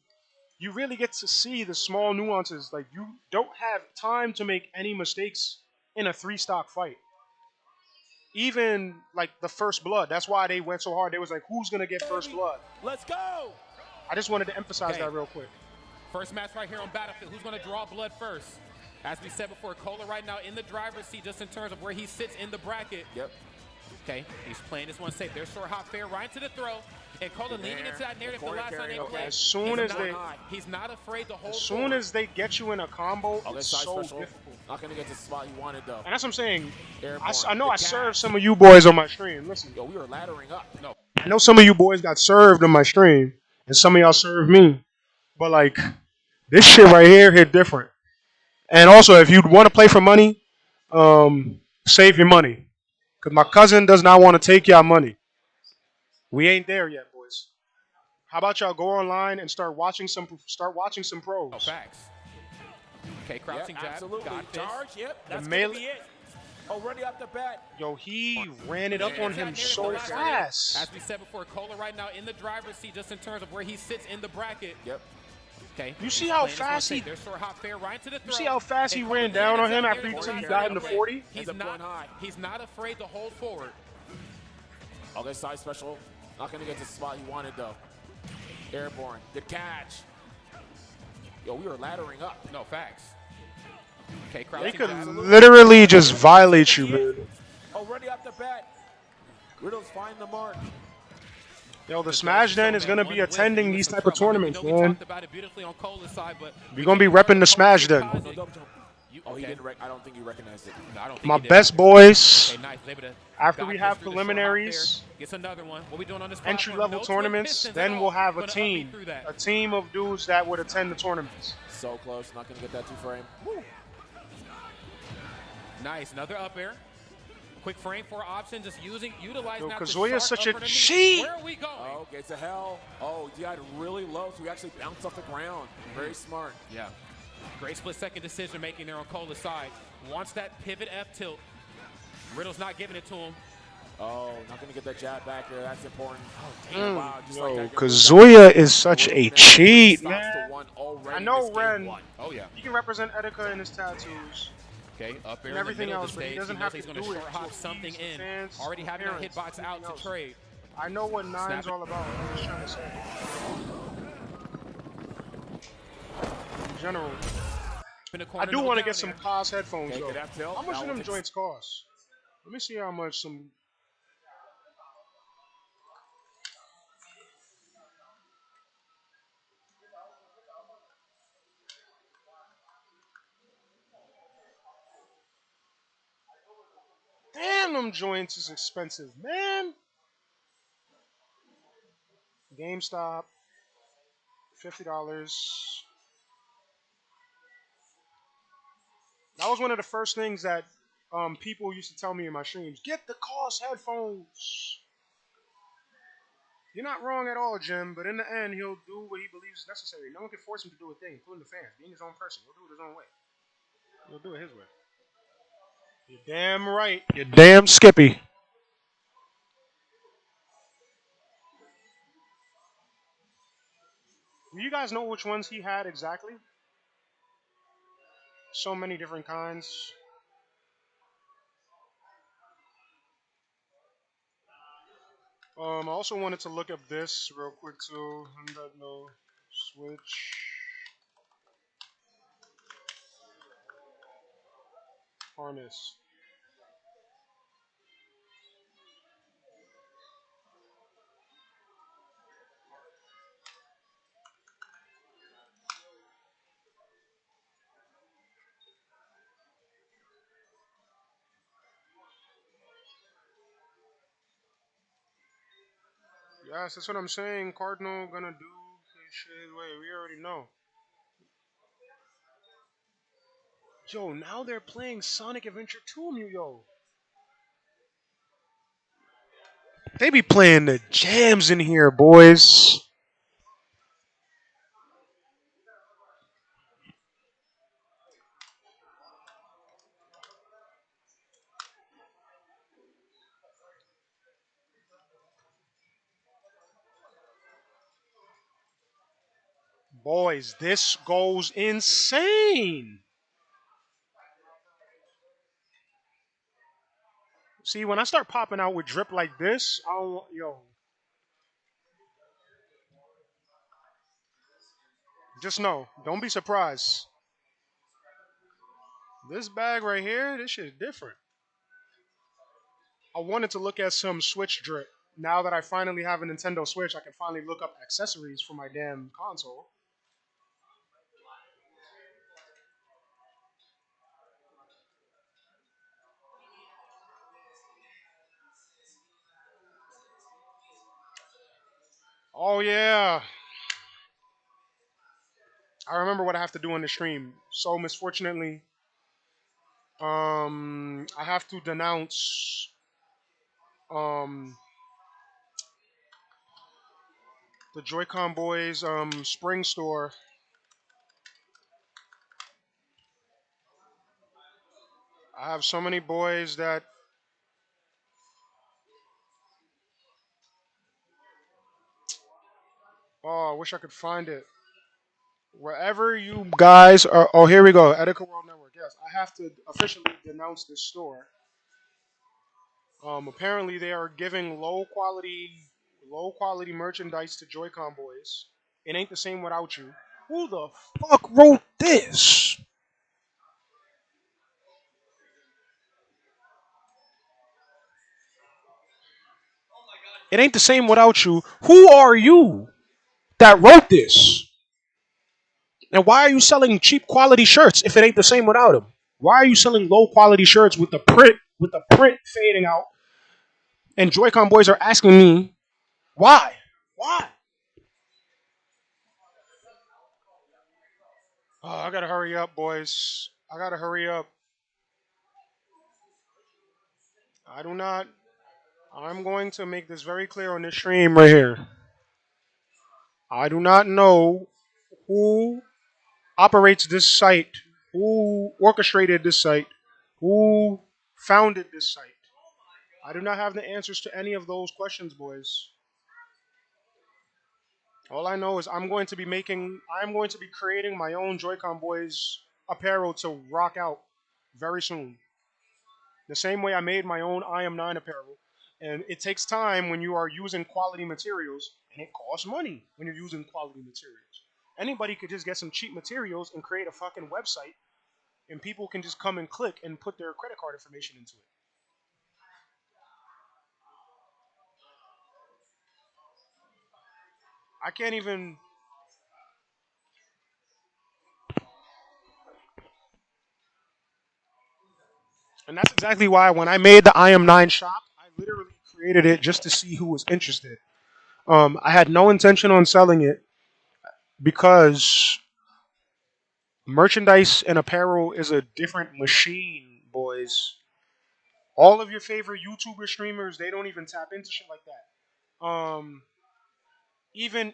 Speaker 1: you really get to see the small nuances. Like, you don't have time to make any mistakes in a 3-stock fight. Even like the first blood, that's why they went so hard. They was like, who's gonna get first blood?
Speaker 21: Let's go.
Speaker 1: I just wanted to emphasize that real quick.
Speaker 21: First match right here on Battlefield. Who's going to draw blood first? As we said before, Cola right now in the driver's seat just in terms of where he sits in the bracket. Yep. Okay, he's playing this one safe. There's short hop fair right into the throw. And Cola leaning into that narrative the last time they played.
Speaker 1: As soon as
Speaker 21: he's not afraid to hold
Speaker 1: as soon as they get you in a combo, it's so
Speaker 24: special.
Speaker 1: difficult.
Speaker 24: Not gonna get to the spot you wanted though.
Speaker 1: And that's what I'm saying.
Speaker 24: Airborne.
Speaker 1: I know I served some of you boys on my stream. Listen,
Speaker 24: Yo, we were laddering up. No.
Speaker 1: I know some of you boys got served on my stream, and some of y'all served me. But like, this shit right here hit different. And also, if you want to play for money, save your money, because my cousin does not want to take y'all money. We ain't there yet, boys. How about y'all go online and start watching some pros?
Speaker 21: Oh, facts. Okay, crouching jab.
Speaker 24: Absolutely.
Speaker 21: Got this.
Speaker 24: Charge. Yep. That's
Speaker 1: The
Speaker 24: gonna
Speaker 1: melee-
Speaker 24: be it. Already off the bat.
Speaker 1: Yo, he ran it up on him so fast.
Speaker 21: As we said before, Cola right now in the driver's seat just in terms of where he sits in the bracket.
Speaker 24: Yep.
Speaker 21: Okay.
Speaker 1: You see how fast he?
Speaker 21: There's short hop fair right to the throw.
Speaker 1: You see how fast he ran down on him after he got into 40?
Speaker 21: He's not afraid to hold forward.
Speaker 24: Okay, side special. Not gonna get to the spot you wanted though. Airborne. Good catch. Yo, we were laddering up.
Speaker 21: No, facts. Okay,
Speaker 1: They
Speaker 21: crouching
Speaker 1: could
Speaker 21: jab.
Speaker 1: literally just violate you, man.
Speaker 24: Already off the bat. Riddles find the mark.
Speaker 1: Yo, the Smash Den is gonna be attending these type of tournaments,
Speaker 21: We
Speaker 1: man.
Speaker 21: talked about it beautifully on Cola's side, but
Speaker 1: We're gonna be repping the Smash Den.
Speaker 24: Oh, he didn't. I don't think he recognized it.
Speaker 21: No, I don't think
Speaker 1: My
Speaker 21: he did.
Speaker 1: best boys.
Speaker 21: Okay, nice. Able to
Speaker 1: After
Speaker 21: dodge
Speaker 1: we
Speaker 21: this
Speaker 1: have
Speaker 21: through the short hop
Speaker 1: preliminaries,
Speaker 21: there. Gets another one. What we doing on this
Speaker 1: entry
Speaker 21: platform?
Speaker 1: level
Speaker 21: No twin
Speaker 1: tournaments,
Speaker 21: pistons
Speaker 1: then
Speaker 21: at
Speaker 1: we'll
Speaker 21: all.
Speaker 1: have a
Speaker 21: Gonna
Speaker 1: team.
Speaker 21: upbeat through that.
Speaker 1: A team of dudes that would attend the tournaments.
Speaker 24: So close. Not gonna get that 2-frame.
Speaker 21: Nice, another up air. Quick frame for option, just utilizing
Speaker 1: Yo,
Speaker 21: that. the
Speaker 1: Kazuya's
Speaker 21: sharp
Speaker 1: such a
Speaker 21: upper underneath.
Speaker 1: cheat.
Speaker 21: Where are we going?
Speaker 24: Oh, gets to hell. Oh, he got it really low, so he actually bounced off the ground. Very smart.
Speaker 21: Yeah. Great split-second decision making there on Cola's side. Wants that pivot F tilt. Riddle's not giving it to him.
Speaker 24: Oh, not gonna get that jab back there. That's important.
Speaker 1: Yo,
Speaker 24: that.
Speaker 1: Kazuya is such a cheat, man. I know Ren.
Speaker 21: Oh yeah.
Speaker 1: He can represent Etika in his tattoos.
Speaker 21: Okay, up air
Speaker 1: And everything
Speaker 21: in the middle
Speaker 1: else,
Speaker 21: of
Speaker 1: but
Speaker 21: the
Speaker 1: he
Speaker 21: stage.
Speaker 1: doesn't
Speaker 21: knows
Speaker 1: have
Speaker 21: he's
Speaker 1: to
Speaker 21: going
Speaker 1: do
Speaker 21: to
Speaker 1: it
Speaker 21: short
Speaker 1: to
Speaker 21: hop something
Speaker 1: appease
Speaker 21: in.
Speaker 1: fans'
Speaker 21: Already having that
Speaker 1: appearance.
Speaker 21: hitbox out
Speaker 1: Nothing
Speaker 21: to trade.
Speaker 1: I know what Nine's all about. I'm just trying to say. In general. I do want to get some Cos headphones, though. How much do them joints cost? Let me see how much some... them joints is expensive, man. GameStop, $50. That was one of the first things that people used to tell me in my streams. Get the cost headphones. You're not wrong at all, Jim, but in the end, he'll do what he believes is necessary. No one can force him to do a thing, including the fans. Being his own person, he'll do it his own way. He'll do it his way. You're damn right. You're damn Skippy. Do you guys know which ones he had exactly? So many different kinds. I also wanted to look up this real quick too. No switch harness. Yes, that's what I'm saying. Cardinal gonna do this shit. Wait, we already know. Yo, now they're playing Sonic Adventure 2, yo. They be playing the jams in here, boys. Boys, this goes insane. See, when I start popping out with drip like this, I don't, yo, just know, don't be surprised. This bag right here, this shit is different. I wanted to look at some Switch drip. Now that I finally have a Nintendo Switch, I can finally look up accessories for my damn console. Oh yeah, I remember what I have to do on the stream. So misfortunately, I have to denounce um the Joy-Con Boys spring store. I have so many boys that I wish I could find it. Wherever you guys are, oh, here we go. Etika World Network. Yes, I have to officially denounce this store. Apparently they are giving low quality merchandise to Joy-Con Boys. It ain't the same without you. Who the fuck wrote this? It ain't the same without you. Who are you that wrote this? And why are you selling cheap quality shirts if it ain't the same without them? Why are you selling low quality shirts with the print fading out? And Joy-Con Boys are asking me why? Why? Oh, I gotta hurry up, boys. I gotta hurry up. I do not. I'm going to make this very clear on this stream right here. I do not know who operates this site, who orchestrated this site, who founded this site. I do not have the answers to any of those questions, boys. All I know is I'm going to be creating my own Joy-Con Boys apparel to rock out very soon. The same way I made my own I Am 9 apparel. And it takes time when you are using quality materials, and it costs money when you're using quality materials. Anybody could just get some cheap materials and create a fucking website, and people can just come and click and put their credit card information into it. I can't even. And that's exactly why when I made the I Am 9 shop, I literally created it just to see who was interested. I had no intention on selling it because merchandise and apparel is a different machine, boys. All of your favorite YouTuber streamers, they don't even tap into shit like that. Even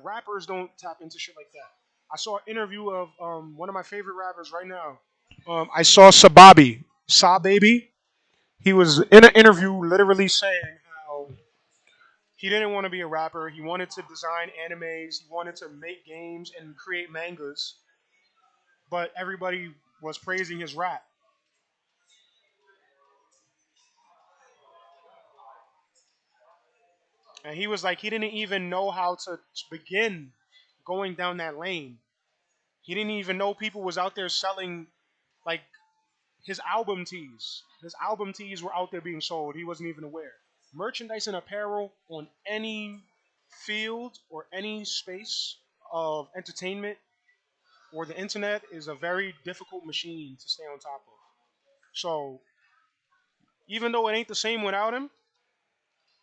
Speaker 1: rappers don't tap into shit like that. I saw an interview of one of my favorite rappers right now. I saw Sababi, Sa Baby. He was in an interview literally saying how he didn't want to be a rapper. He wanted to design animes. He wanted to make games and create mangas. But everybody was praising his rap. And he was like, he didn't even know how to begin going down that lane. He didn't even know people was out there selling like his album tees. His album tees were out there being sold. He wasn't even aware. Merchandise and apparel on any field or any space of entertainment or the internet is a very difficult machine to stay on top of. So even though it ain't the same without him,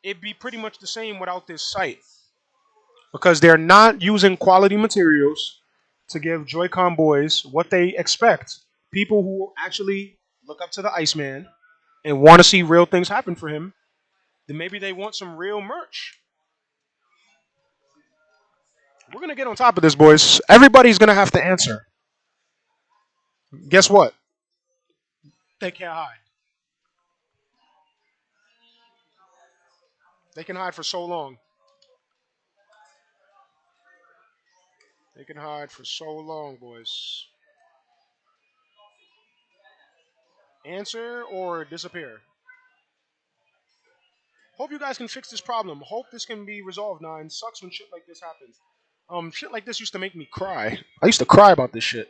Speaker 1: it'd be pretty much the same without this site because they're not using quality materials to give Joy-Con boys what they expect. People who actually look up to the Iceman and want to see real things happen for him, then maybe they want some real merch. We're going to get on top of this, boys. Everybody's going to have to answer. Guess what? They can't hide. They can hide for so long. They can hide for so long, boys. Answer or disappear. Hope you guys can fix this problem. Hope this can be resolved, Nine. Sucks when shit like this happens. Shit like this used to make me cry. I used to cry about this shit.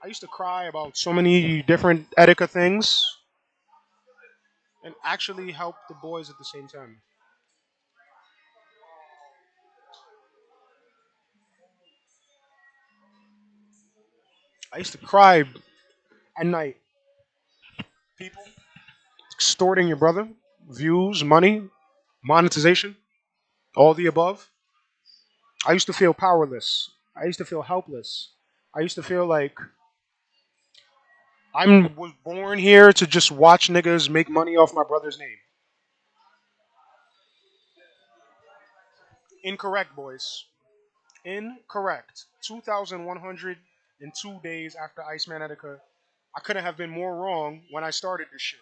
Speaker 1: I used to cry about so many different Etika things and actually help the boys at the same time. I used to cry at night. People extorting your brother, views, money, monetization, all the above. I used to feel powerless. I used to feel helpless. I used to feel like I was born here to just watch niggas make money off my brother's name. Incorrect, boys. Incorrect. 2,102 days after Iceman Etika. I couldn't have been more wrong when I started this shit.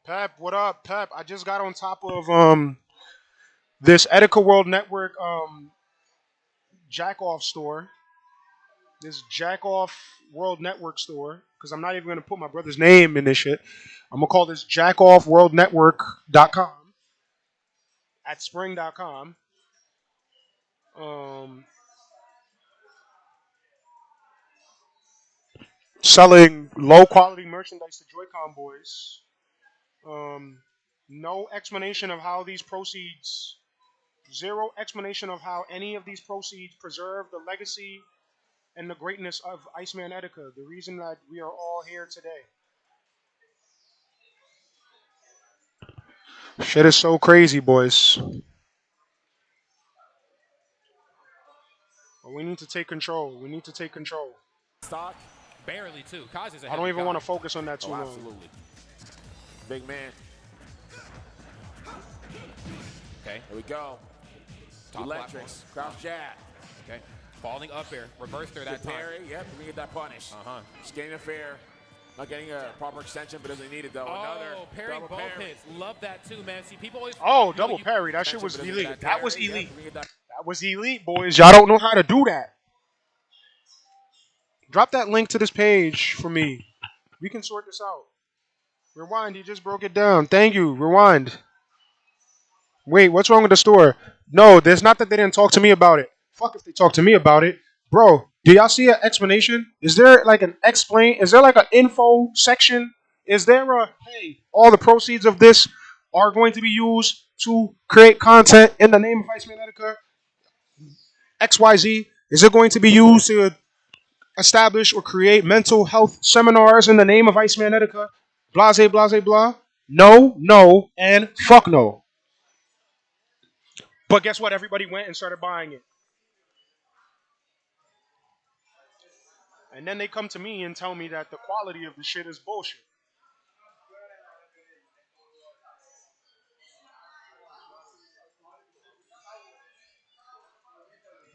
Speaker 1: Pep, what up, Pep? I just got on top of this Etika World Network jack off store. This jack off World Network store. Because I'm not even gonna put my brother's name in this shit. I'm gonna call this jackoffworldnetwork.com at spring.com. Um Selling low quality merchandise to Joy-Con boys. No explanation of how these proceeds, zero explanation of how any of these proceeds preserve the legacy and the greatness of Iceman Etika, the reason that we are all here today. Shit is so crazy, boys. But we need to take control. We need to take control.
Speaker 24: Stock.
Speaker 21: Barely, too. Kazi's a
Speaker 1: I
Speaker 21: heavy
Speaker 1: don't even
Speaker 21: guy.
Speaker 1: want to focus on that too long.
Speaker 24: Absolutely. Big man.
Speaker 21: Okay.
Speaker 24: Here we go.
Speaker 21: Top
Speaker 24: Electrics. Crouch jab.
Speaker 21: Okay. Falling up air. Reverse there that
Speaker 24: Good
Speaker 21: time.
Speaker 24: parry. Yep, we get that punish. Just getting a fair. Not getting a proper extension, but doesn't need it though. Another
Speaker 21: parrying
Speaker 24: double
Speaker 21: both
Speaker 24: parry.
Speaker 21: hits. Love that too, man. See, people always.
Speaker 1: Oh, double parry. That shit was
Speaker 24: Extension, but
Speaker 1: elite.
Speaker 24: doesn't
Speaker 1: That was
Speaker 24: parry.
Speaker 1: elite.
Speaker 24: Yep, we get that.
Speaker 1: That was elite, boys. Y'all don't know how to do that. Drop that link to this page for me. We can sort this out. Rewind. He just broke it down. Thank you. Rewind. Wait, what's wrong with the store? No, there's not that they didn't talk to me about it. Fuck if they talk to me about it. Bro, do y'all see an explanation? Is there like an explain? Is there like an info section? Is there a, hey, all the proceeds of this are going to be used to create content in the name of Iceman Etika, XYZ? Is it going to be used to establish or create mental health seminars in the name of Iceman Etika? Blase, blase, blah. No, no, and fuck no. But guess what? Everybody went and started buying it. And then they come to me and tell me that the quality of the shit is bullshit.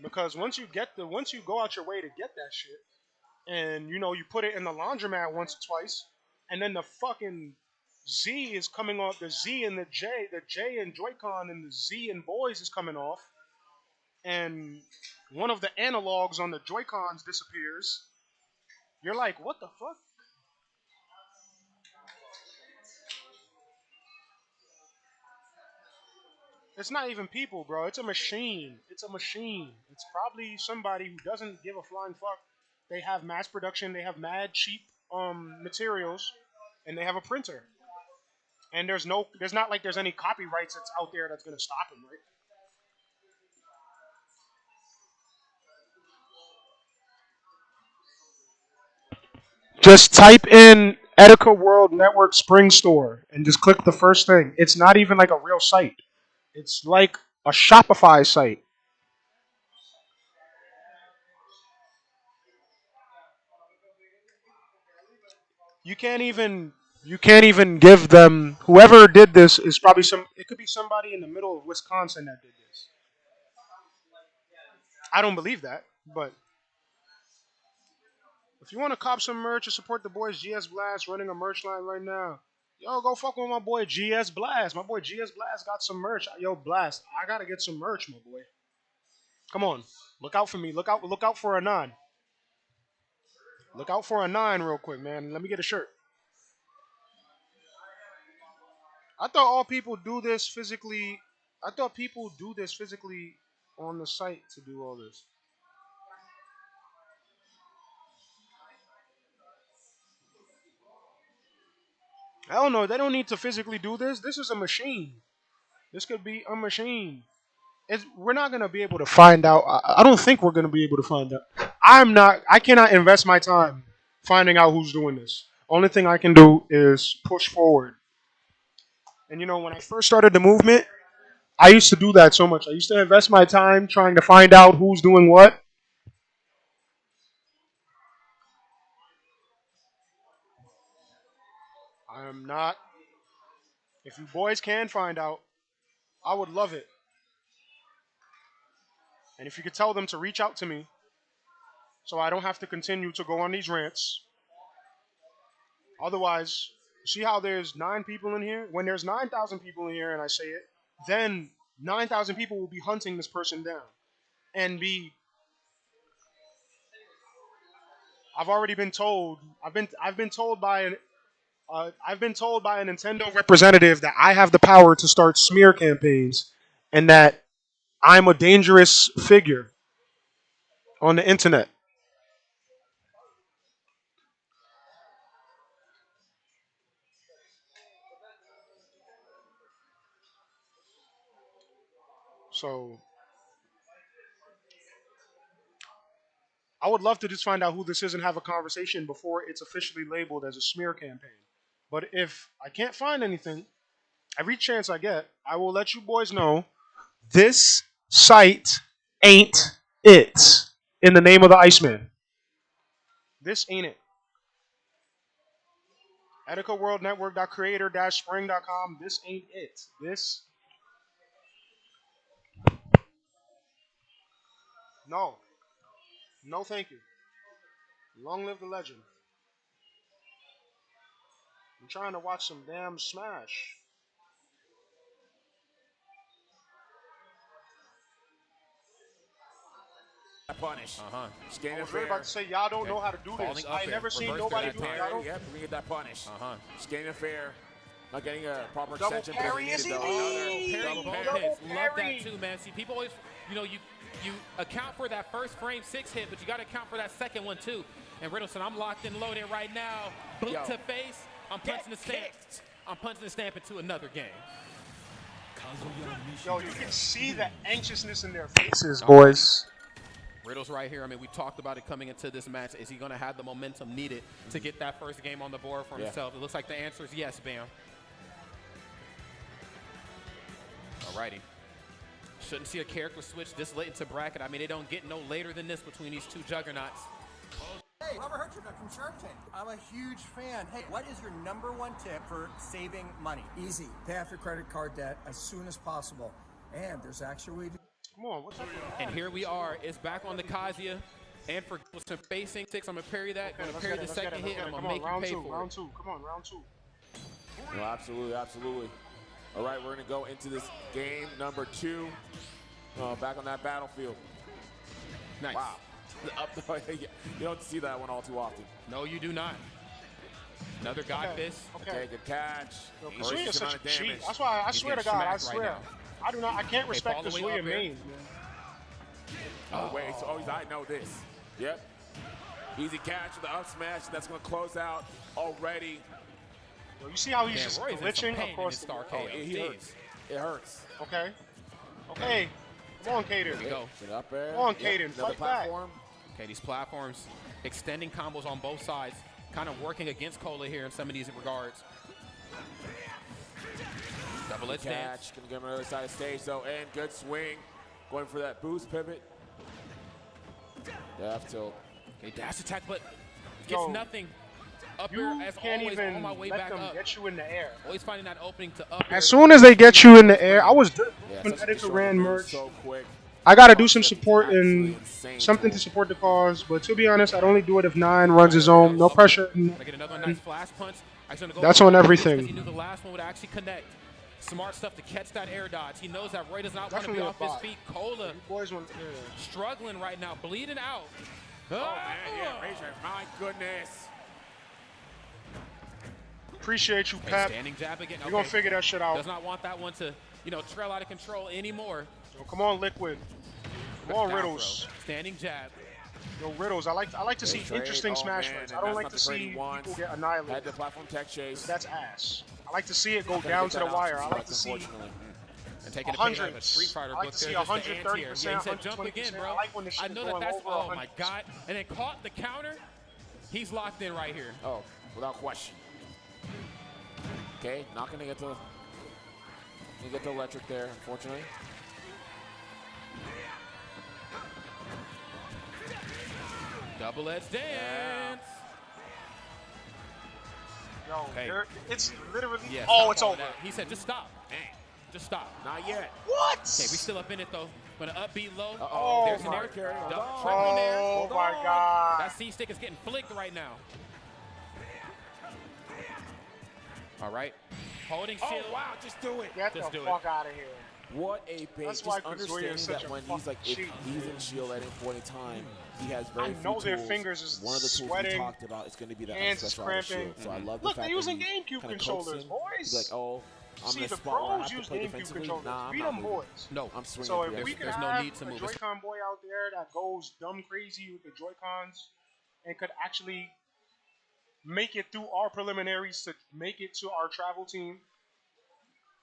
Speaker 1: Because once you go out your way to get that shit, and you know you put it in the laundromat once or twice, and then the fucking Z is coming off, the Z and the J and Joy-Con and the Z and boyz is coming off, and one of the analogs on the Joy-Cons disappears. You're like, what the fuck? It's not even people, bro. It's a machine. It's a machine. It's probably somebody who doesn't give a flying fuck. They have mass production. They have mad cheap materials, and they have a printer. And there's not like there's any copyrights that's out there that's gonna stop them, right? Just type in Etika World Network Spring Store and just click the first thing. It's not even like a real site. It's like a Shopify site. You can't even give them, whoever did this is probably it could be somebody in the middle of Wisconsin that did this. I don't believe that, but if you want to cop some merch or support the boys GS Blast running a merch line right now, yo, go fuck with my boy GS Blast. My boy GS Blast got some merch. Yo, Blast, I gotta get some merch, my boy. Come on, look out for me. Look out for a 9. Look out for a 9 real quick, man. Let me get a shirt. I thought all people do this physically. I thought people do this physically on the site to do all this. I don't know. They don't need to physically do this. This is a machine. This could be a machine. We're not going to be able to find out. I don't think we're going to be able to find out. I cannot invest my time finding out who's doing this. Only thing I can do is push forward. And you know, when I first started the movement, I used to do that so much. I used to invest my time trying to find out who's doing what. I am not. If you boys can find out, I would love it. And if you could tell them to reach out to me so I don't have to continue to go on these rants. Otherwise, see how there's 9 people in here? When there's 9,000 people in here and I say it, then 9,000 people will be hunting this person down. And I've already been told, I've been told by a Nintendo representative that I have the power to start smear campaigns and that I'm a dangerous figure on the internet. So I would love to just find out who this is and have a conversation before it's officially labeled as a smear campaign. But if I can't find anything, every chance I get, I will let you boys know this site ain't it. In the name of the Iceman. This ain't it. EtikaWorldNetwork.creator-spring.com. This ain't it. This. No. No, thank you. Long live the legend. I'm trying to watch some damn Smash.
Speaker 24: Punish. Scan
Speaker 1: I was really about to say, y'all don't know how to do this. I never seen nobody do it. Y'all don't.
Speaker 24: Yep, we get that punish. Scan affair. Not getting a proper
Speaker 1: Double
Speaker 24: extension.
Speaker 1: parry is
Speaker 24: Double
Speaker 21: Double
Speaker 24: parry.
Speaker 21: hits. Love that too, man. See, people always, you account for that first frame 6 hit, but you got to account for that second one too. And Riddleson, I'm locked and loaded right now. Boot to face. I'm punching the stamp. I'm punching the stamp into another game.
Speaker 1: Yo, you can see the anxiousness in their faces, boys.
Speaker 21: Riddle's right here. I mean, we talked about it coming into this match. Is he going to have the momentum needed to get that first game on the board for himself? It looks like the answer is yes, Bam. Alrighty. Shouldn't see a character switch this late into bracket. I mean, they don't get no later than this between these two juggernauts.
Speaker 17: Hey, Robert Hertrick from Shark Tank. I'm a huge fan. Hey, what is your #1 tip for saving money?
Speaker 3: Easy. Pay off your credit card debt as soon as possible. And there's actually a way to...
Speaker 1: Come on, what's up?
Speaker 21: And here we are. It's back on the Kazuya. And for some facing 6, I'm going to parry that. I'm going to parry the second hit, and I'm going to make you pay for it.
Speaker 1: Round two. Come on, round 2.
Speaker 24: No, absolutely, absolutely. All right, we're going to go into this game number 2. Back on that battlefield.
Speaker 21: Nice.
Speaker 24: Wow. You don't see that one all too often.
Speaker 21: No, you do not. Another God Fist.
Speaker 24: Okay, good catch.
Speaker 1: Kazuya is such a cheat. That's why I swear to God, I swear. I can't respect Kazuya main.
Speaker 24: Oh, wait, so I know this. Yep. Easy catch with the up smash. That's going to close out already.
Speaker 1: Yo, you see how he's just glitching across the board?
Speaker 24: Oh, it hurts. It hurts.
Speaker 1: Okay. Okay. Come on, Kaden.
Speaker 21: Here we go.
Speaker 24: Get up there.
Speaker 1: Come on, Kaden. Fight back.
Speaker 21: Okay, these platforms extending combos on both sides, kind of working against Cola here in some of these regards. Double edge dance.
Speaker 24: Gonna get him on the other side of the stage though, and good swing. Going for that boost pivot. Dash tilt.
Speaker 21: Okay, dash attack, but gets nothing. Up here, as always, on my way back up.
Speaker 1: Get you in the air.
Speaker 21: Always finding that opening to up.
Speaker 1: As soon as they get you in the air, I was when Etika ran merch.
Speaker 24: So quick.
Speaker 1: I gotta do some support and something to support the cause, but to be honest, I'd only do it if 9 runs his own. No pressure.
Speaker 21: Get another nice flash punch.
Speaker 1: That's on everything.
Speaker 21: He knew the last one would actually connect. Smart stuff to catch that air dodge. He knows that Roy does not want to be off his feet. Cola struggling right now, bleeding out.
Speaker 24: Oh man, yeah, Razor, my goodness.
Speaker 1: Appreciate you, Pep.
Speaker 21: Standing jab again.
Speaker 1: You're gonna figure that shit out.
Speaker 21: Does not want that one to, trail out of control anymore.
Speaker 1: Yo, come on, Liquid. Come on, Riddles.
Speaker 21: Standing jab.
Speaker 1: Yo, Riddles. I like to see interesting smash runs. I don't like to see people get annihilated.
Speaker 24: Had the platform tech chase.
Speaker 1: That's ass. I like to see it go down to the wire. I like to see
Speaker 21: and taking 100. A Street Fighter.
Speaker 1: I like to see 130%.
Speaker 21: Yeah, he said jump again, bro. I know that's. Oh my God! And then caught the counter. He's locked in right here.
Speaker 24: Oh, without question. Okay, not gonna get the electric there, unfortunately.
Speaker 21: Double edge dance.
Speaker 1: Yo, it's literally.
Speaker 21: Yeah,
Speaker 1: it's over.
Speaker 21: He said, just stop. Just stop.
Speaker 24: Not yet.
Speaker 1: What?
Speaker 21: Okay, we still up in it though. Gonna up B low.
Speaker 1: Oh,
Speaker 21: there's an air
Speaker 24: carry.
Speaker 1: Oh my God.
Speaker 21: That C stick is getting flicked right now. All right. Holding shield.
Speaker 24: Oh wow, just do it.
Speaker 1: Get the fuck out of here.
Speaker 24: What a bait.
Speaker 1: That's
Speaker 24: just
Speaker 1: why
Speaker 24: understanding that when he's like, if he's in shield at any point in time, he has very few tools.
Speaker 1: their fingers is
Speaker 24: One of the tools
Speaker 1: sweating,
Speaker 24: we talked about is going to be that
Speaker 1: hands
Speaker 24: special out of shield. So I love the
Speaker 1: Look,
Speaker 24: fact
Speaker 1: they're using
Speaker 24: that
Speaker 1: GameCube controllers, boys.
Speaker 24: He's like, oh, I'm
Speaker 1: See,
Speaker 24: in a
Speaker 1: the
Speaker 24: spot where I have
Speaker 1: pros
Speaker 24: to
Speaker 1: use
Speaker 24: play
Speaker 1: GameCube
Speaker 24: defensively.
Speaker 1: controllers.
Speaker 24: Nah, I'm
Speaker 1: Beat
Speaker 24: not
Speaker 1: them
Speaker 24: moving.
Speaker 1: boys.
Speaker 24: No, I'm swinging.
Speaker 1: So if we could
Speaker 21: there's
Speaker 1: have
Speaker 21: no need to
Speaker 1: a
Speaker 21: move.
Speaker 1: Joy-Con boy out there that goes dumb crazy with the Joy-Cons and could actually make it through our preliminaries to make it to our travel team,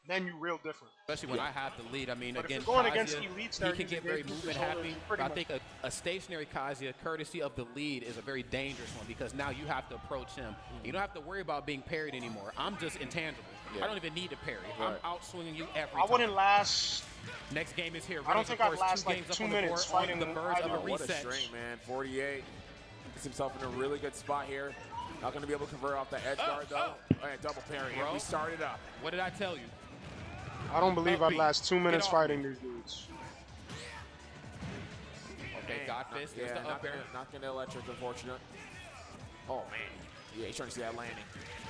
Speaker 1: then you real different.
Speaker 21: Especially when I have the lead. I mean,
Speaker 1: But
Speaker 21: again,
Speaker 1: if you're going
Speaker 21: Kazuya,
Speaker 1: against elites,
Speaker 21: he can get very movement happy. But I think a stationary Kazuya, courtesy of the lead, is a very dangerous one because now you have to approach him. You don't have to worry about being parried anymore. I'm just intangible. I don't even need to parry. I'm outswinging you every time.
Speaker 1: I wouldn't last.
Speaker 21: Next game is here.
Speaker 1: I don't think I'd last like 2 minutes fighting
Speaker 21: the birds of a
Speaker 24: What a
Speaker 21: reset.
Speaker 24: string, man. 48. Gets himself in a really good spot here. Not going to be able to convert off the edge guard, though. And double parry. And we started up.
Speaker 21: What did I tell you?
Speaker 1: I don't believe I'd last 2 minutes fighting these dudes.
Speaker 21: Okay, got fist. There's the up air.
Speaker 24: Not going to electric, unfortunate. Oh, man. Yeah, he's trying to see that landing.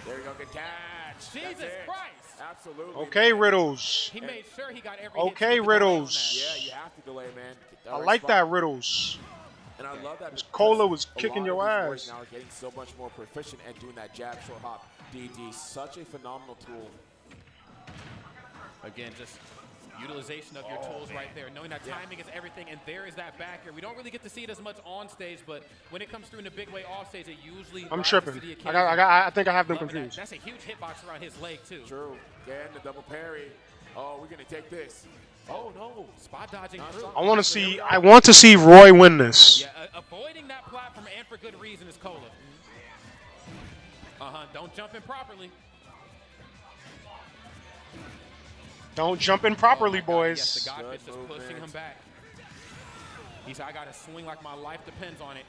Speaker 24: There you go. Good catch.
Speaker 21: Jesus Christ.
Speaker 24: Absolutely.
Speaker 1: Okay, Riddles.
Speaker 21: He made sure he got every
Speaker 1: Okay, Riddles.
Speaker 24: Yeah, you have to delay, man.
Speaker 1: I like that, Riddles.
Speaker 24: And I love that.
Speaker 1: Cola was kicking your ass.
Speaker 24: Now are getting so much more proficient at doing that jab, short hop, DD. Such a phenomenal tool.
Speaker 21: Again, just utilization of your tools right there, knowing that timing is everything, and there is that back here. We don't really get to see it as much on stage, but when it comes through in a big way off stage, it usually
Speaker 1: I'm tripping. I think I have them confused.
Speaker 21: That's a huge hitbox around his leg, too.
Speaker 24: True. Again, the double parry. Oh, we're gonna take this.
Speaker 21: Oh no, spot dodging through.
Speaker 1: I want to see Roy win this.
Speaker 21: Yeah, avoiding that platform and for good reason is Cola. Don't jump in properly.
Speaker 1: Don't jump in properly, boys.
Speaker 21: Yes, the God fist is pushing him back. He said, I got to swing like my life depends on it.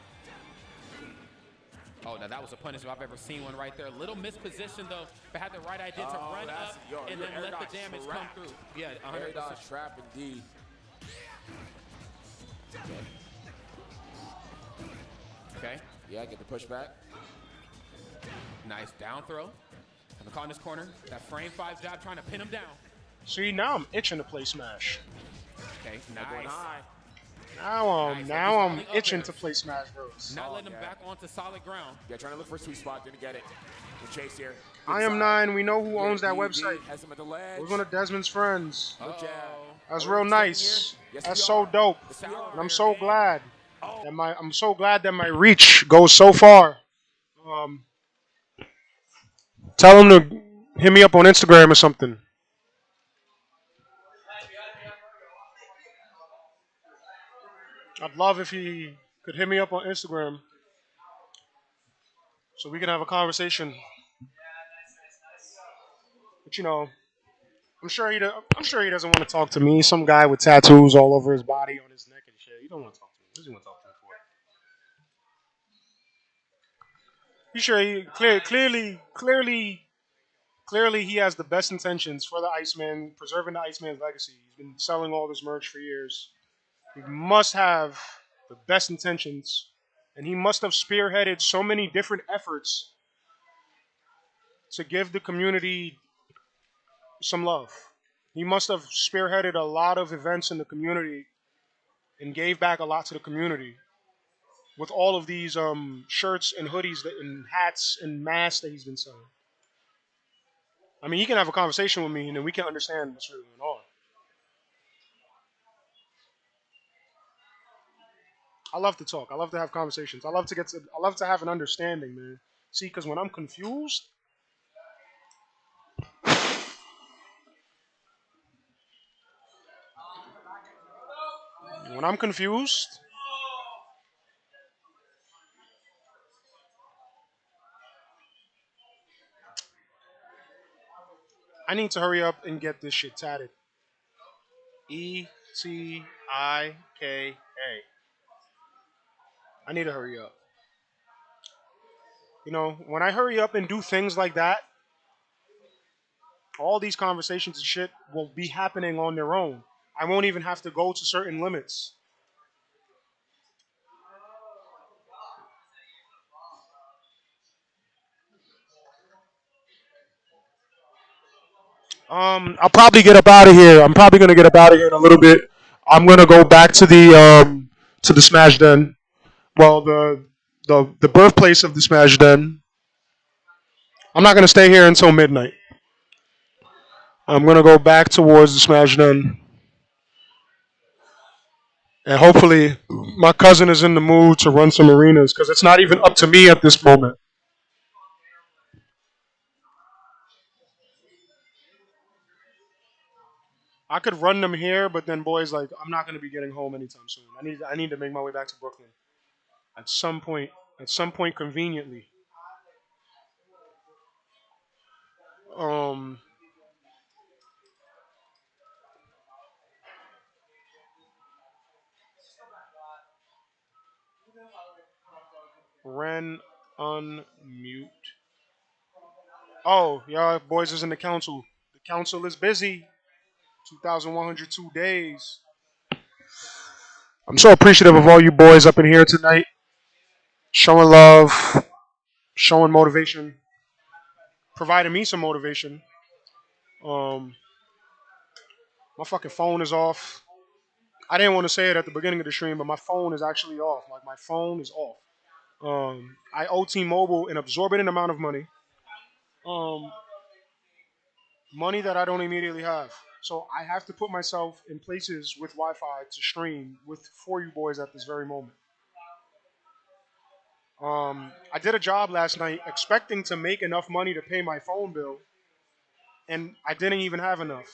Speaker 21: Oh, now that was the punishment I've ever seen one right there. Little misposition, though, but had the right idea to run up and then let the damage come through. Yeah, 100%.
Speaker 24: Trap indeed.
Speaker 21: Okay.
Speaker 24: Yeah, get the pushback.
Speaker 21: Nice down throw. And the call in this corner. That frame 5 jab trying to pin him down.
Speaker 1: See, now I'm itching to play Smash.
Speaker 21: Okay, nice.
Speaker 1: Now I'm itching to play Smash Bros.
Speaker 21: Not letting him back onto solid ground.
Speaker 24: Yeah, trying to look for a sweet spot. Didn't get it. The chase here.
Speaker 1: I am 9. We know who owns that website.
Speaker 24: Has him at the ledge.
Speaker 1: We're one of Desmond's friends. That's
Speaker 24: We're
Speaker 1: real nice.
Speaker 24: Yes,
Speaker 1: That's
Speaker 24: we
Speaker 1: so
Speaker 24: are.
Speaker 1: dope.
Speaker 24: Yes, we are.
Speaker 1: And I'm so glad that I'm so glad that my reach goes so far. Tell him to hit me up on Instagram or something. I'd love if he could hit me up on Instagram so we can have a conversation. But you know, I'm sure he doesn't want to talk to me. Some guy with tattoos all over his body, on his neck and shit. He don't want to talk to me. What does he want to talk to me for? He sure clearly he has the best intentions for the Iceman, preserving the Iceman's legacy. He's been selling all this merch for years. He must have the best intentions, and he must have spearheaded so many different efforts to give the community some love. He must have spearheaded a lot of events in the community and gave back a lot to the community with all of these shirts and hoodies and hats and masks that he's been selling. I mean, he can have a conversation with me and then we can understand what's really going on. I love to talk. I love to have conversations. I love to have an understanding, man. See, because when I'm confused, I need to hurry up and get this shit tatted. Etika. I need to hurry up. You know, when I hurry up and do things like that, all these conversations and shit will be happening on their own. I won't even have to go to certain limits. I'll probably get up out of here. I'm probably gonna get up out of here in a little bit. I'm gonna go back to the Smash Den. Well, the birthplace of the Smash Den. I'm not gonna stay here until midnight. I'm gonna go back towards the Smash Den, and hopefully my cousin is in the mood to run some arenas because it's not even up to me at this moment. I could run them here, but then boys, like I'm not gonna be getting home anytime soon. I need to make my way back to Brooklyn at some point. At some point, conveniently. Um, Ren unmute. Oh, y'all boys is in the council. The council is busy. 2,102 days. I'm so appreciative of all you boys up in here tonight. Showing love, showing motivation, providing me some motivation. Um, my fucking phone is off. I didn't want to say it at the beginning of the stream, but my phone is actually off. Like my phone is off. I owe T-Mobile an exorbitant amount of money. Um, Money that I don't immediately have. So I have to put myself in places with Wi-Fi to stream with for you boys at this very moment. I did a job last night expecting to make enough money to pay my phone bill, and I didn't even have enough.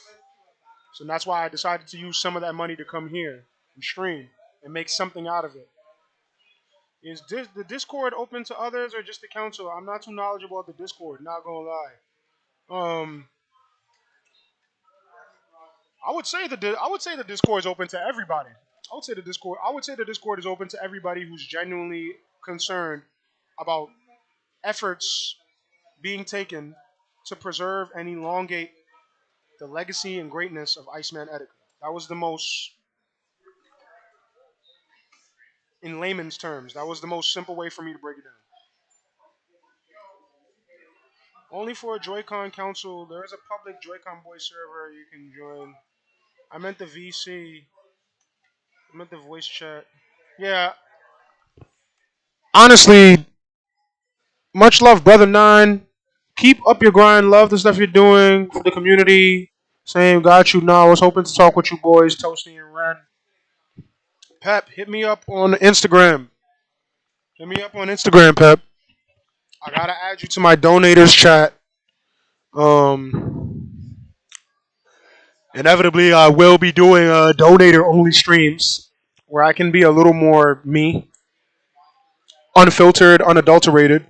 Speaker 1: So that's why I decided to use some of that money to come here and stream and make something out of it. Is the Discord open to others or just the council? I'm not too knowledgeable of the Discord. Not gonna lie. Um, I would say the Discord is open to everybody. I would say the Discord is open to everybody who's genuinely concerned about efforts being taken to preserve and elongate the legacy and greatness of Iceman Etika. That was the most, in layman's terms, that was the most simple way for me to break it down. Only for a Joy-Con council, there is a public Joy-Con boy server you can join. I meant the VC. I meant the voice chat. Yeah. Honestly, much love, brother Nine. Keep up your grind. Love the stuff you're doing for the community. Same, got you. Now I was hoping to talk with you boys, Toasty and Ren. Pep, hit me up on Instagram. Hit me up on Instagram, Pep. I gotta add you to my donators chat. Inevitably, I will be doing donator only streams where I can be a little more me, unfiltered, unadulterated.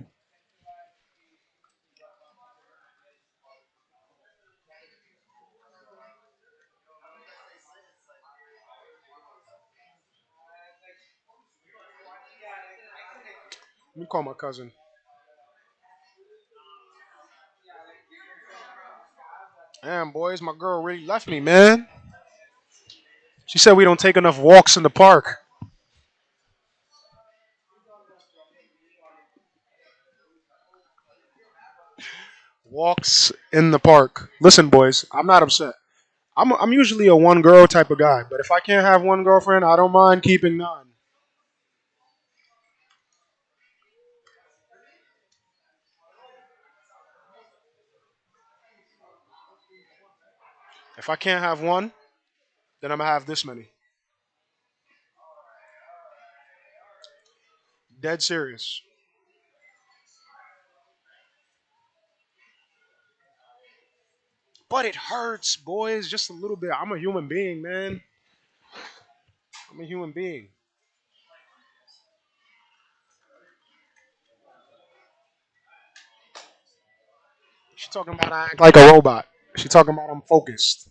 Speaker 1: Let me call my cousin. Damn, boys, my girl really left me, man. She said we don't take enough walks in the park. Walks in the park. Listen, boys, I'm not upset. I'm usually a one girl type of guy, but if I can't have one girlfriend, I don't mind keeping none. If I can't have one, then I'm gonna have this many. Dead serious. But it hurts, boys, just a little bit. I'm a human being, man. I'm a human being. She talking about I act like a robot. She talking about I'm focused.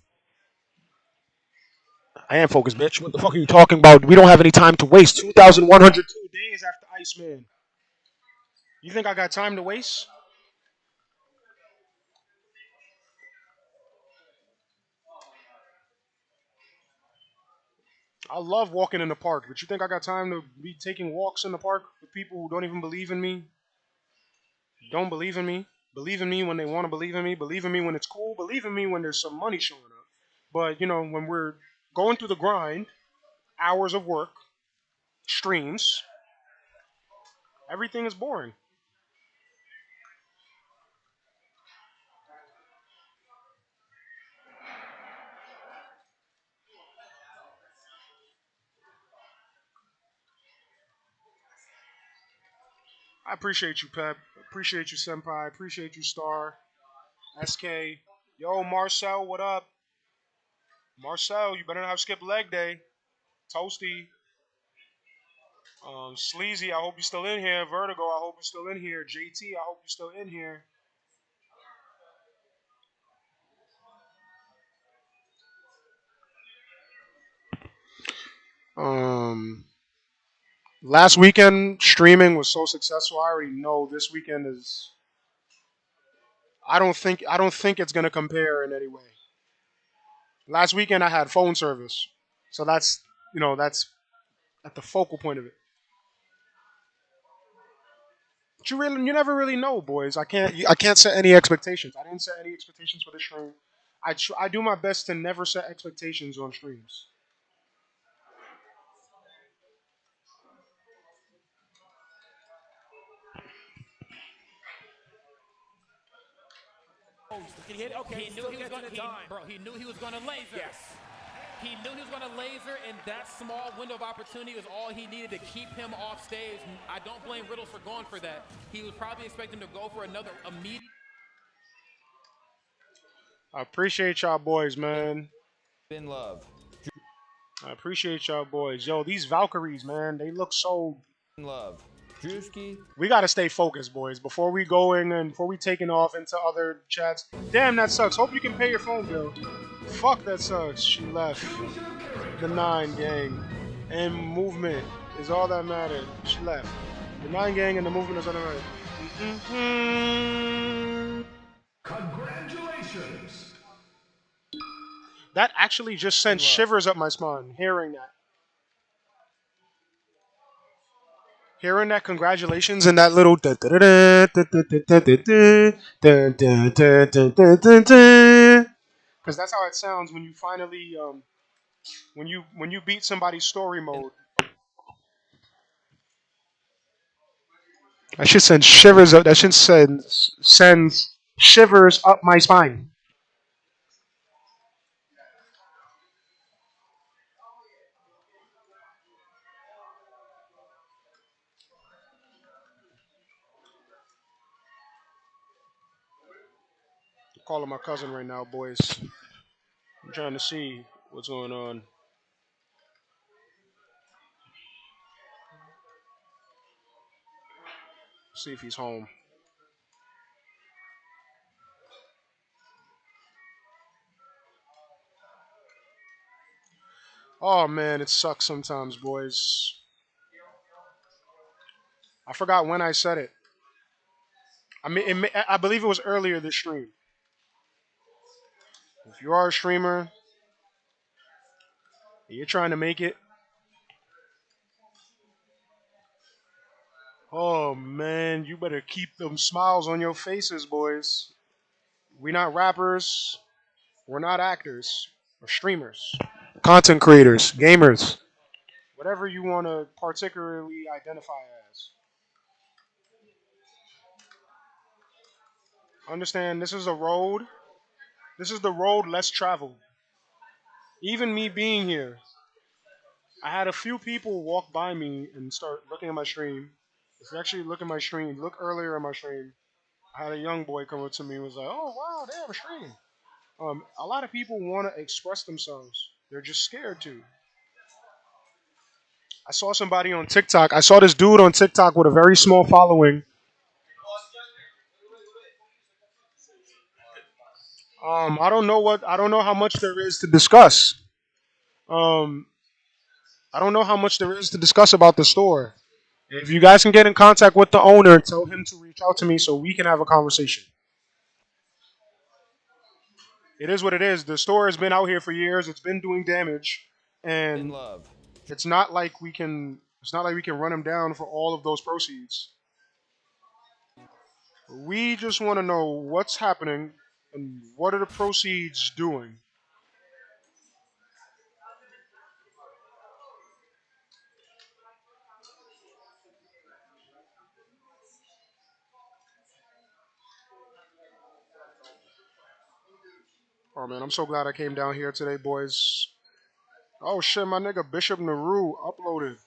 Speaker 1: I am focused, bitch. What the fuck are you talking about? We don't have any time to waste. 2,102 days after Iceman. You think I got time to waste? I love walking in the park, but you think I got time to be taking walks in the park with people who don't even believe in me? Don't believe in me? Believe in me when they want to believe in me? Believe in me when it's cool? Believe in me when there's some money showing up? But, when we're going through the grind, hours of work, streams, everything is boring. I appreciate you, Pep. Appreciate you, Senpai. Appreciate you, Star. SK. Yo, Marcel, what up? Marcel, you better not have skipped leg day. Toasty. Sleazy, I hope you're still in here. Vertigo, I hope you're still in here. JT, I hope you're still in here. Um, Last weekend streaming was so successful. I already know this weekend is. I don't think it's gonna compare in any way. Last weekend I had phone service, so that's at the focal point of it. But you never really know, boys. I can't set any expectations. I didn't set any expectations for this stream. I do my best to never set expectations on streams.
Speaker 21: He hit. Okay, he knew he was going to bro. He knew he was going to laser. Yes. He knew he was going to laser, and that small window of opportunity was all he needed to keep him off stage. I don't blame Riddles for going for that. He was probably expecting to go for another immediate.
Speaker 1: I appreciate y'all, boys, man.
Speaker 20: In love.
Speaker 1: I appreciate y'all boys. Yo, these Valkyries, man, they look so.
Speaker 20: In love. Drewski.
Speaker 1: We gotta stay focused, boys, before we going and before we taking off into other chats. Damn, that sucks. Hope you can pay your phone bill. Fuck, that sucks. She left. The 9 gang and movement is all that mattered. She left. The 9 gang and the movement is all that mattered.
Speaker 9: Congratulations!
Speaker 1: That actually just sent shivers up my spine, hearing that. Hearing that congratulations and that little because that's how it sounds when you finally when you beat somebody's story mode. That should send shivers up. That should send shivers up my spine. I'm calling my cousin right now, boys. I'm trying to see what's going on. See if he's home. Oh man, it sucks sometimes, boys. I forgot when I said it. I believe it was earlier this stream. If you are a streamer and you're trying to make it, oh man, you better keep them smiles on your faces, boys. We're not rappers. We're not actors. We're streamers. Content creators. Gamers. Whatever you want to particularly identify as. Understand, this is a road. This is the road less traveled. Even me being here, I had a few people walk by me and start looking at my stream. If you actually look at my stream, look earlier at my stream. I had a young boy come up to me and was like, "Oh wow, they have a stream." A lot of people want to express themselves. They're just scared to. I saw somebody on TikTok. I saw this dude on TikTok with a very small following. I don't know how much there is to discuss. Um, I don't know how much there is to discuss about the store. If you guys can get in contact with the owner, tell him to reach out to me so we can have a conversation. It is what it is. The store has been out here for years. It's been doing damage,
Speaker 20: In
Speaker 1: and
Speaker 20: love.
Speaker 1: it's not like we can. It's not like we can run him down for all of those proceeds. We just want to know what's happening and what are the proceeds doing. Oh man, I'm so glad I came down here today, boys. Oh shit, my nigga Bishop Naru uploaded.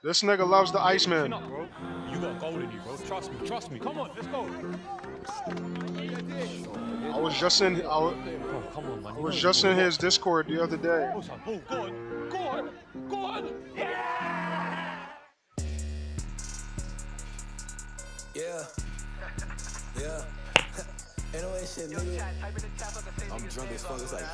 Speaker 1: This nigga loves the
Speaker 4: Chin
Speaker 1: Iceman.
Speaker 4: up, bro. You got gold in you, bro. Trust me. Trust me. Come on, let's go.
Speaker 1: I was just in.
Speaker 4: Bro, come on, man.
Speaker 1: I was just in his Discord the other day.
Speaker 4: Oh, go on. Go on. Go on.
Speaker 6: Yeah. Yeah. Anyway, shit, nigga. I'm drunk as fuck. It's like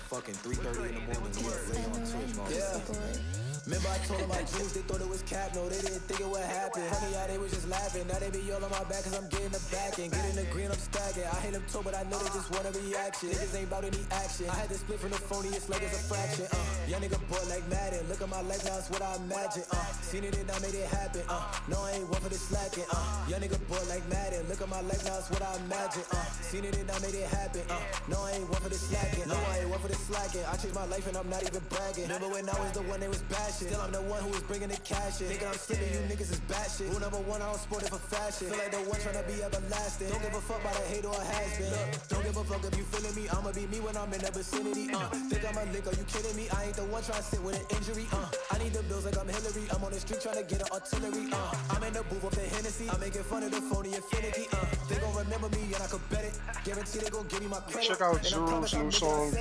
Speaker 6: fucking 3:30 in the morning. We up late on Twitch, yeah. Remember I told them my dreams, they thought it was cap. No, they didn't think it would happen. Funny how they was just laughing. Now they be all on my back cause I'm getting the back and getting the green, I'm stacking. I hate them too, but I know they just want a reaction. Niggas ain't about any action. I had to split from the phony, it's like it's a fraction. Young nigga boy like Madden. Look at my life now, it's what I imagine. Seen it and I made it happen. No, I ain't one for the slacking. Young nigga boy like Madden. Look at my life now, it's what I imagine. Seen it and I made it happen. No, I ain't one for the slacking. No, I ain't one for the slacking. I changed my life and I'm not even bragging. Remember when I was the one they was bashing? Still I'm the one who was bringing the cash in. Thinking I'm slipping, you niggas is batshit. Who number one, I don't sport it for fashion. Feel like the one trying to be everlasting. Don't give a fuck about a hate or a has-been. Look, don't give a fuck if you feeling me. I'ma be me when I'm in the vicinity. Think I'm a lick, are you kidding me? I ain't the one trying to sit with an injury. I need the bills like I'm Hillary. I'm on the street trying to get an artillery. I'm in the booth with the Hennessy. I'm making fun of the phony infinity. They gon' remember me and I could bet it. Guarantee they gon' give me my credit.
Speaker 1: Check out Zero's new song.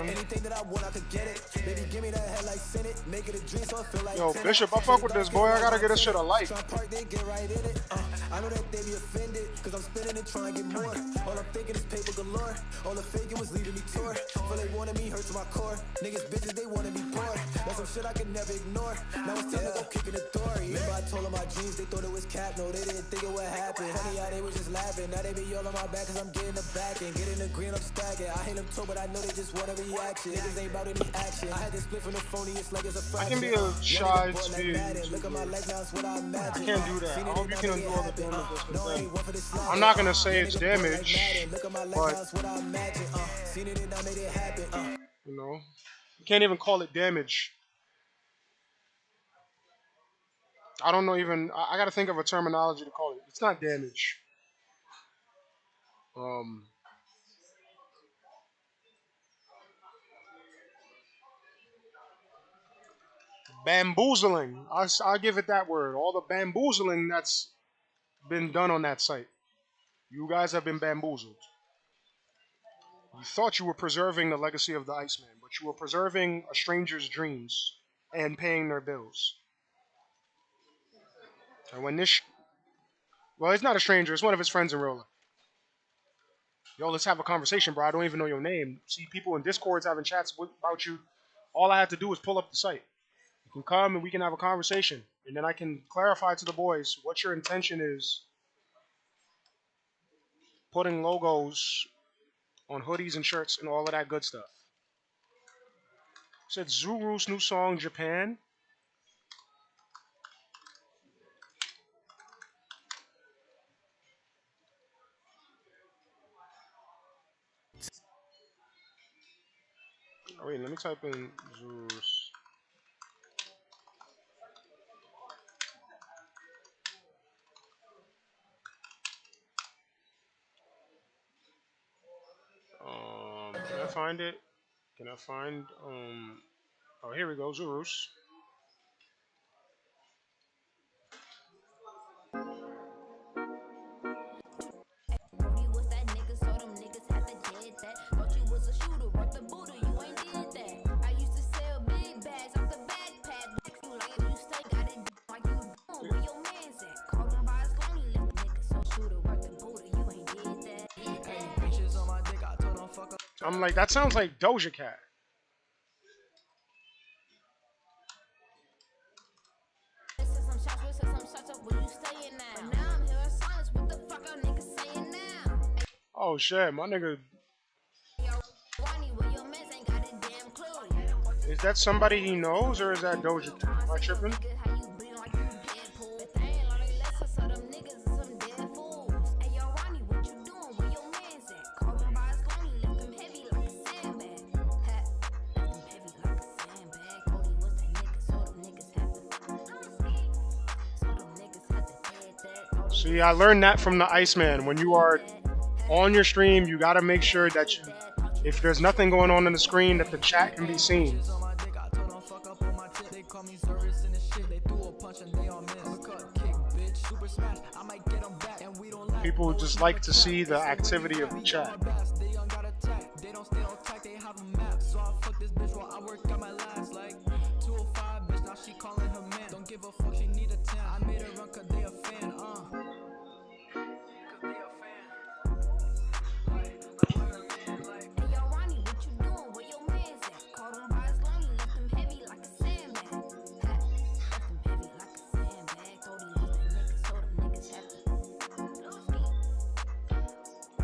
Speaker 6: Anything that I want, I could get it. Baby, give me that head like Senate. Make it a dream so I feel like
Speaker 1: Yo, Bishop, I fuck with this boy. I gotta get this shit a like.
Speaker 6: I know that they be offended, cause I'm spinning and trying to get more. All I'm thinking is paper galore. All the faking was leaving me tore. Feel they wanted me hurt to my core. Niggas bitches, they wanted me poor. That's some shit I could never ignore. Now it's time to go kick in the door. Remember I told them my dreams, they thought it was cap. No, they didn't think it would happen. Funny how they was just laughing. Now they be all on my back cause I'm getting the back and getting the green, I'm stacking. I hate them too, but I know they just want a reaction. Niggas ain't about any action. I had this split from the phony, it's like it's a
Speaker 1: I
Speaker 6: fraction.
Speaker 1: can be a shy spirit.
Speaker 6: Look at my life now, it's what I imagine.
Speaker 1: I can't do that. I hope you can undo all the damage that's been done. I'm not gonna say it's damage, but you know, you can't even call it damage. I don't know even. I gotta think of a terminology to call it. It's not damage. Bamboozling. I'll give it that word. All the bamboozling that's been done on that site. You guys have been bamboozled. You thought you were preserving the legacy of the Iceman, but you were preserving a stranger's dreams and paying their bills. And when this, well, it's not a stranger. It's one of his friends in real life. Yo, let's have a conversation, bro. I don't even know your name. See people in Discords having chats about you. All I have to do is pull up the site. You can come and we can have a conversation, and then I can clarify to the boys what your intention is. Putting logos on hoodies and shirts and all of that good stuff. Said Zuru's new song, Japan. Oh, wait, let me type in Zuru's. Can I find it? Can I find, oh, here we go, Zuru's. I'm like, that sounds like Doja Cat. Oh shit, my nigga. Is that somebody he knows or is that Doja Cat? Am I tripping? See, I learned that from the Iceman. When you are on your stream, you gotta make sure that you, if there's nothing going on the screen, that the chat can be seen. People just like to see the activity of the chat.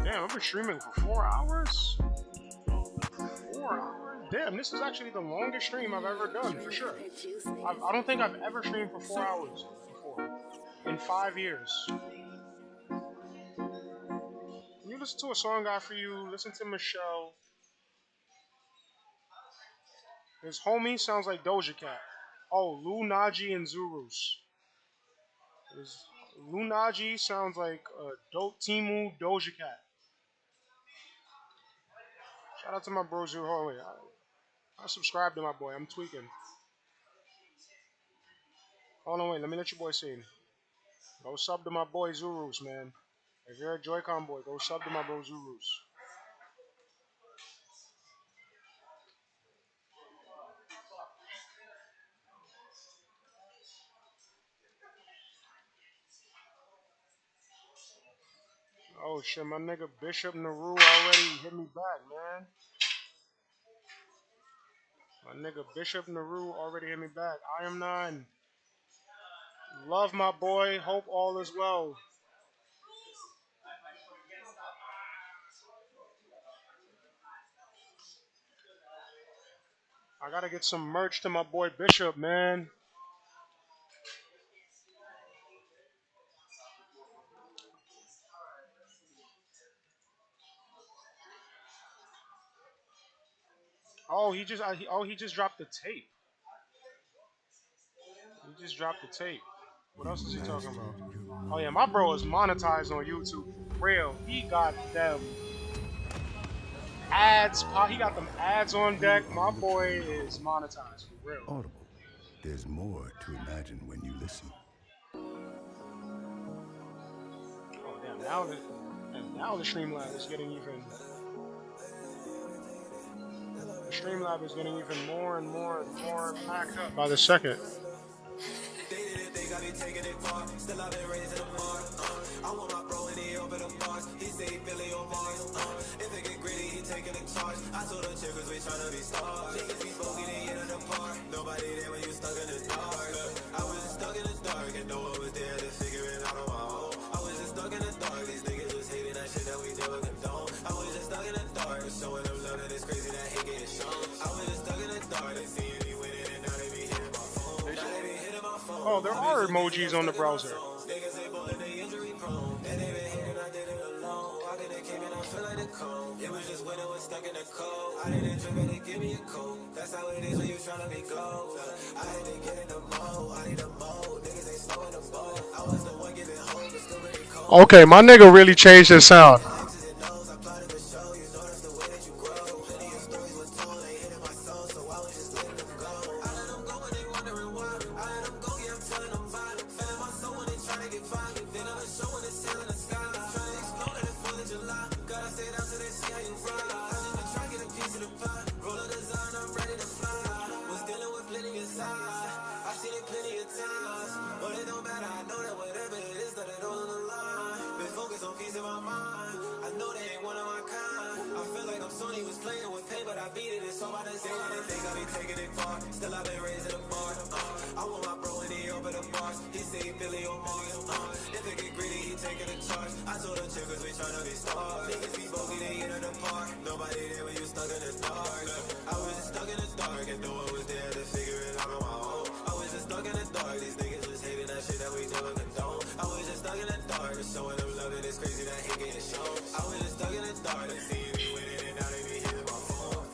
Speaker 1: Damn, I've been streaming for 4 hours? 4 hours? Damn, this is actually the longest stream I've ever done, for sure. I don't think I've ever streamed for 4 hours before. In 5 years. Can you listen to a song I for you? Listen to Michelle. His homie sounds like Doja Cat. Oh, Lou Naji and Zurus. His Lou Naji sounds like Timu Doja Cat. Shout out to my bro Zuru. I subscribe to my boy. I'm tweaking. Hold on, wait. Let me let your boy see. Go sub to my boy Zurus, man. If you're a Joy-Con boy, go sub to my bro Zurus. Oh shit, my nigga Bishop Naru already hit me back, man. My nigga Bishop Naru already hit me back. I am nine. Love my boy. Hope all is well. I gotta get some merch to my boy Bishop, man. He just dropped the tape. He just dropped the tape. What else is he talking about? Oh yeah, my bro is monetized on YouTube for real. He got them ads. He got them ads on deck. My boy is monetized for real.
Speaker 7: Audible. There's more to imagine when you listen.
Speaker 1: Oh damn! Now the Streamlab is getting even. The Streamlab is getting even more and more and more packed up by the second.
Speaker 6: Still I've been raised in the bar. I want my bro and he open the bars. He say Billy on Mars. If it get gritty, he taking the charge. I told the chickens we tryna be stars. Niggas be smoking and get in the park. Nobody there when you stuck in the dark. I was just stuck in the dark and no one was there to figure it out on my own. I was just stuck in the dark. These niggas was hating that shit that we never condone. I was just stuck in the dark, showing them love that it's crazy that hate getting shown. I was just stuck in the dark. They see me winning and now they be hitting my phone. Now they be hitting my phone.
Speaker 1: Oh, there are emojis on the browser.
Speaker 6: Niggas ain't bullet, they injury prone. And they been hating, I did it alone. Walking the came and I feel like the cone. It was just when it was stuck in the cold. I didn't drink and they give me a cold. That's how it is when you tryna be gold. I had to get in the mode, I need a mode. Niggas ain't slow in the boat. I was the one giving hope, but still really cold.
Speaker 1: Okay, my nigga really changed his sound.
Speaker 6: Still I've been raised in the bar. I want my bro and he open the bars. He say Billy on Mars. If it get gritty, he taking the charge. I told the chickens we tryna be stars. Niggas be smoking, they get in the park. Nobody there when you stuck in the dark. I was just stuck in the dark and no one was there to figure it out on my own. I was just stuck in the dark. These niggas was hating that shit that we never condone. I was just stuck in the dark, showing them love and it's crazy that hate getting shown. I was just stuck in the dark. They see me winning and now they be hitting my phone.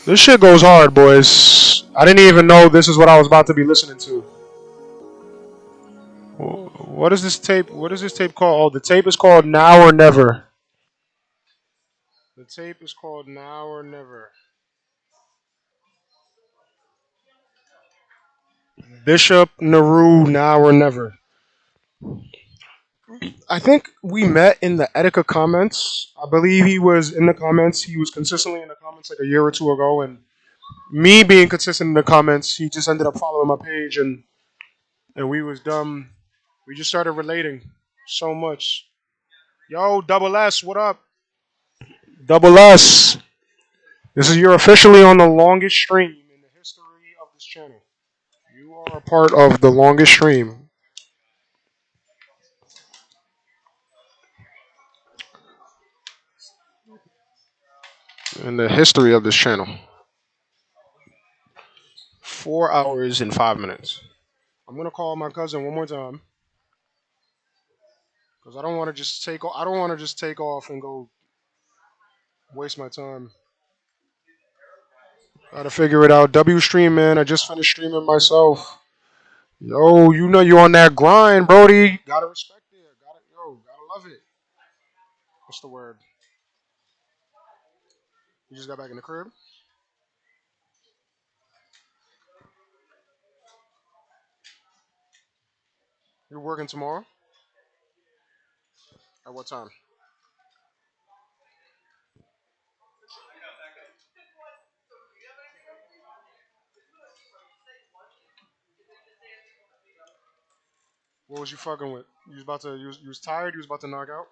Speaker 1: This shit goes hard, boys. I didn't even know this is what I was about to be listening to. What is this tape? What is this tape called? Oh, the tape is called Now or Never. The tape is called Now or Never. Bishop Naru, Now or Never. I think we met in the Etika comments. I believe he was in the comments. He was consistently in the comments like a year or two ago, and me being consistent in the comments, he just ended up following my page, and we was dumb. We just started relating so much. Yo, Double S, what up? Double S. This is you're officially on the longest stream in the history of this channel. You are a part of the longest stream in the history of this channel. 4 hours and 5 minutes. I'm gonna call my cousin one more time because I don't want to just take. I don't want to just take off and go waste my time. Gotta figure it out. W stream, man. I just finished streaming myself. Yo, you know you on that grind, Brody. Gotta respect it. Gotta love it. What's the word? You just got back in the crib? You're working tomorrow? At what time? What was you fucking with? You was tired? You was about to knock out?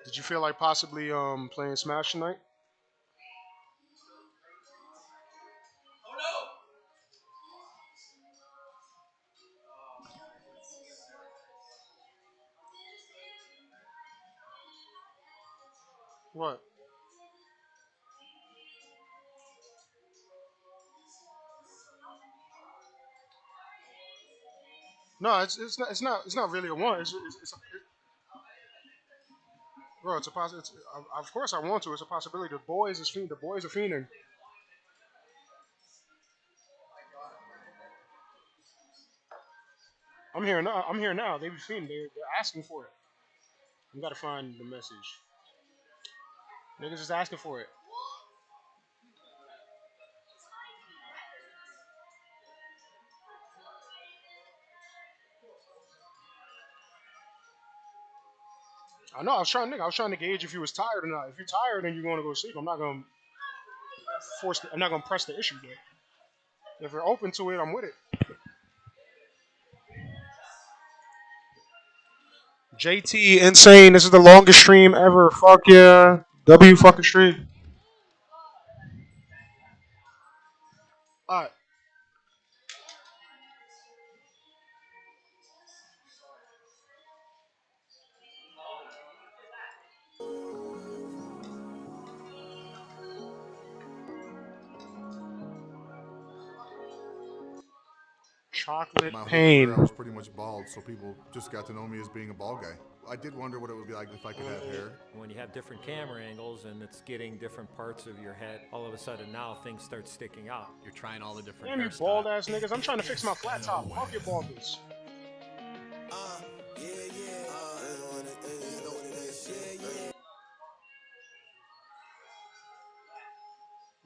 Speaker 1: Did you feel like possibly playing Smash tonight? What? No, it's not really a one. Bro, it's a possibility. Of course, I want to. It's a possibility. The boys are fiending. I'm here now. I'm here now. They be fiending. They're asking for it. You gotta find the message. Niggas just asking for it. I know. I was trying to gauge if you was tired or not. If you're tired and you want to go to sleep, I'm not gonna I'm not gonna press the issue. But if you're open to it, I'm with it. JT, insane. This is the longest stream ever. Fuck yeah. W fucking stream. Alright. Chocolate
Speaker 8: My whole
Speaker 1: pain.
Speaker 8: career, I was pretty much bald, so people just got to know me as being a bald guy. I did wonder what it would be like if I could have hair.
Speaker 11: When you have different camera angles and it's getting different parts of your head, all of a sudden now things start sticking out. You're trying all the different
Speaker 1: Damn you bald ass niggas. I'm trying to fix my flat top. Fuck your baldness.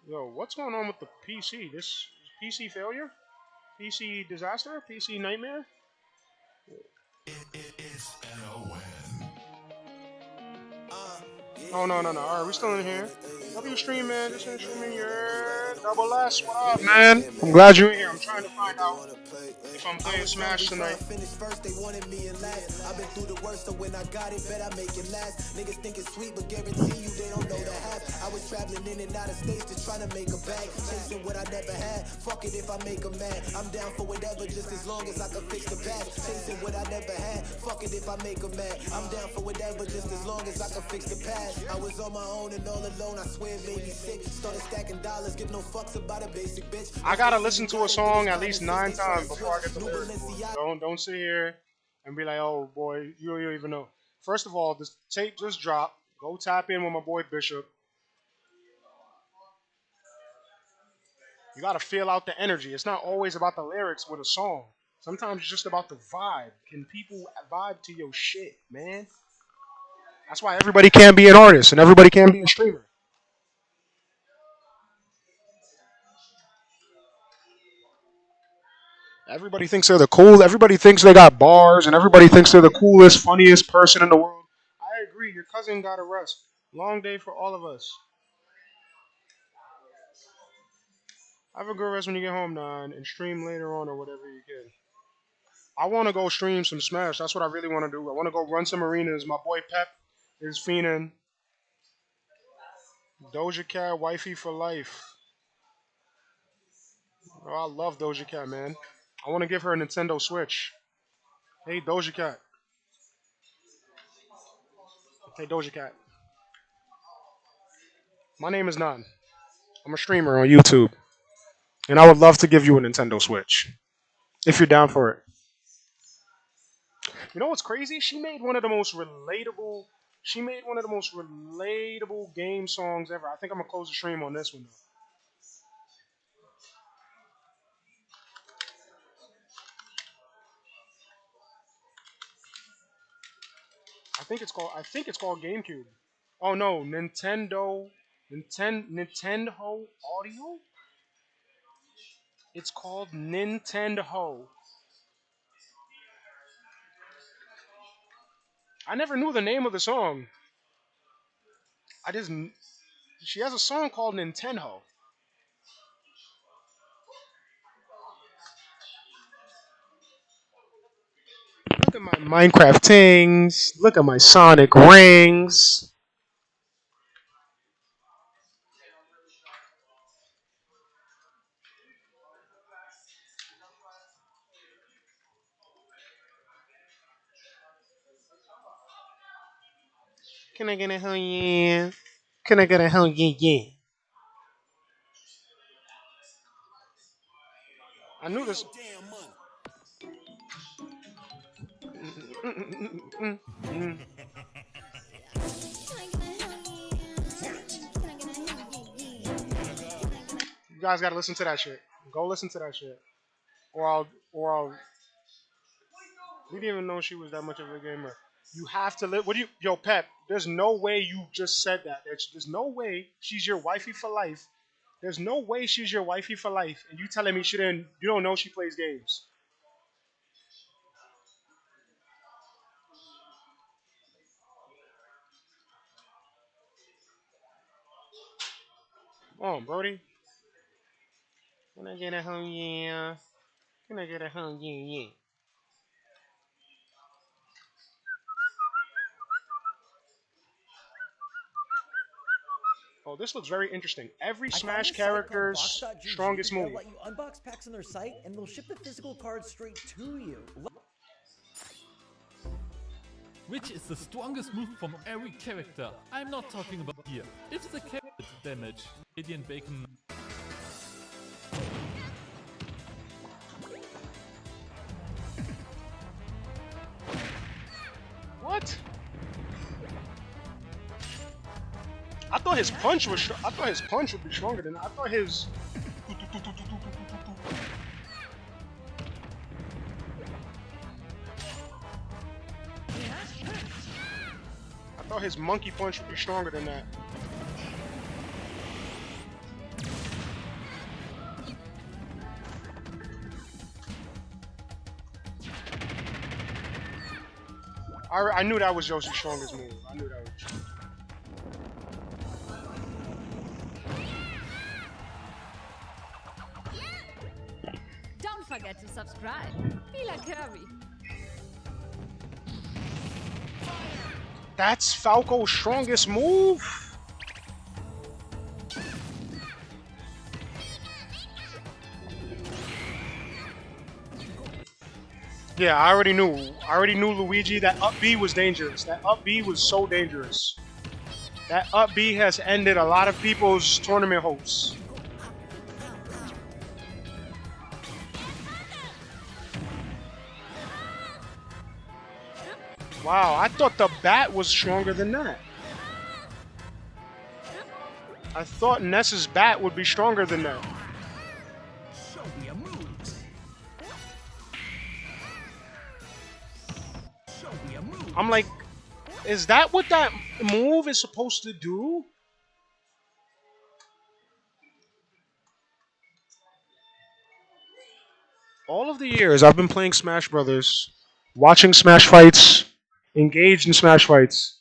Speaker 1: Yo, what's going on with the PC? This PC failure? PC disaster? PC nightmare? Oh, no. Alright, we still in here. W stream, man. Just in streaming. Yeah. Double S, what up, man? I'm glad you're in here. I'm trying to find out if I'm playing Smash tonight.
Speaker 6: They wanted me in last. I've been through the worst, so when I got it, bet I make it last. Niggas think it's sweet, but guarantee you they don't know the half. I was traveling in and out of states to try to make a bag. Chasing what I never had. Fuck it if I make a mad. I'm down for whatever, just as long as I can fix the past. Chasing what I never had. Fuck it if I make a mad. I'm down for whatever, just as long as I can fix the past. I was on my own and all alone. I swear it made me sick. Started stacking dollars, give no fucks about a basic bitch.
Speaker 1: I gotta listen to a song at least 9 times before I get the lyrics. Don't sit here and be like, oh boy, you don't even know. First of all, this tape just dropped. Go tap in with my boy Bishop. You gotta feel out the energy. It's not always about the lyrics with a song. Sometimes it's just about the vibe. Can people vibe to your shit, man? That's why everybody can't be an artist and everybody can't be a streamer. Everybody thinks they're the cool. Everybody thinks they got bars, and everybody thinks they're the coolest, funniest person in the world. I agree. Your cousin got a rest. Long day for all of us. Have a good rest when you get home, Nine, and stream later on or whatever you can. I want to go stream some Smash. That's what I really want to do. I want to go run some arenas. My boy Pep is fiending. Doja Cat, wifey for life. Oh, I love Doja Cat, man. I want to give her a Nintendo Switch. Hey, Doja Cat. Hey, Doja Cat. My name is Nan. I'm a streamer on YouTube. And I would love to give you a Nintendo Switch. If you're down for it. You know what's crazy? She made one of the most relatable. She made one of the most relatable game songs ever. I think I'm gonna close the stream on this one though. I think it's called GameCube. Oh no, Nintendo Audio. It's called Nintendo. I never knew the name of the song. I just she has a song called Nintendo. Look at my Minecraft tings. Look at my Sonic rings. Can I get a hell yeah? Can I get a hell yeah yeah? I knew this. You guys gotta listen to that shit. Go listen to that shit. Or I'll. We didn't even know she was that much of a gamer. You have to live. What do you, yo, Pep? There's no way you just said that. There's no way she's your wifey for life. There's no way she's your wifey for life, and you telling me she didn't. You don't know she plays games. Oh, Brody. Can I get a hell yeah? Can I get a hell yeah yeah? Oh, this looks very interesting. Every
Speaker 12: I found
Speaker 1: Smash
Speaker 12: this site called
Speaker 1: character's strongest
Speaker 12: box.gg.
Speaker 1: move.
Speaker 12: They'll let you unbox packs on their site, and they'll ship the physical cards straight to you.
Speaker 13: Which is the strongest move from every character? I'm not talking about here. It's the carrot damage. Radiant Bacon.
Speaker 1: What? I thought his punch was. I thought his punch would be stronger than. I thought his. I thought his monkey punch would be stronger than that. I knew that was Yoshi's strongest move. I knew that was.
Speaker 14: Don't forget to subscribe. Be like Kirby.
Speaker 1: That's Falco's strongest move? Yeah, I already knew. I already knew Luigi. That up B was dangerous. That up B was so dangerous. That up B has ended a lot of people's tournament hopes. Wow, I thought the bat was stronger than that. I thought Ness's bat would be stronger than that. I'm like, is that what that move is supposed to do? All of the years I've been playing Smash Brothers, watching Smash fights, engaged in Smash fights,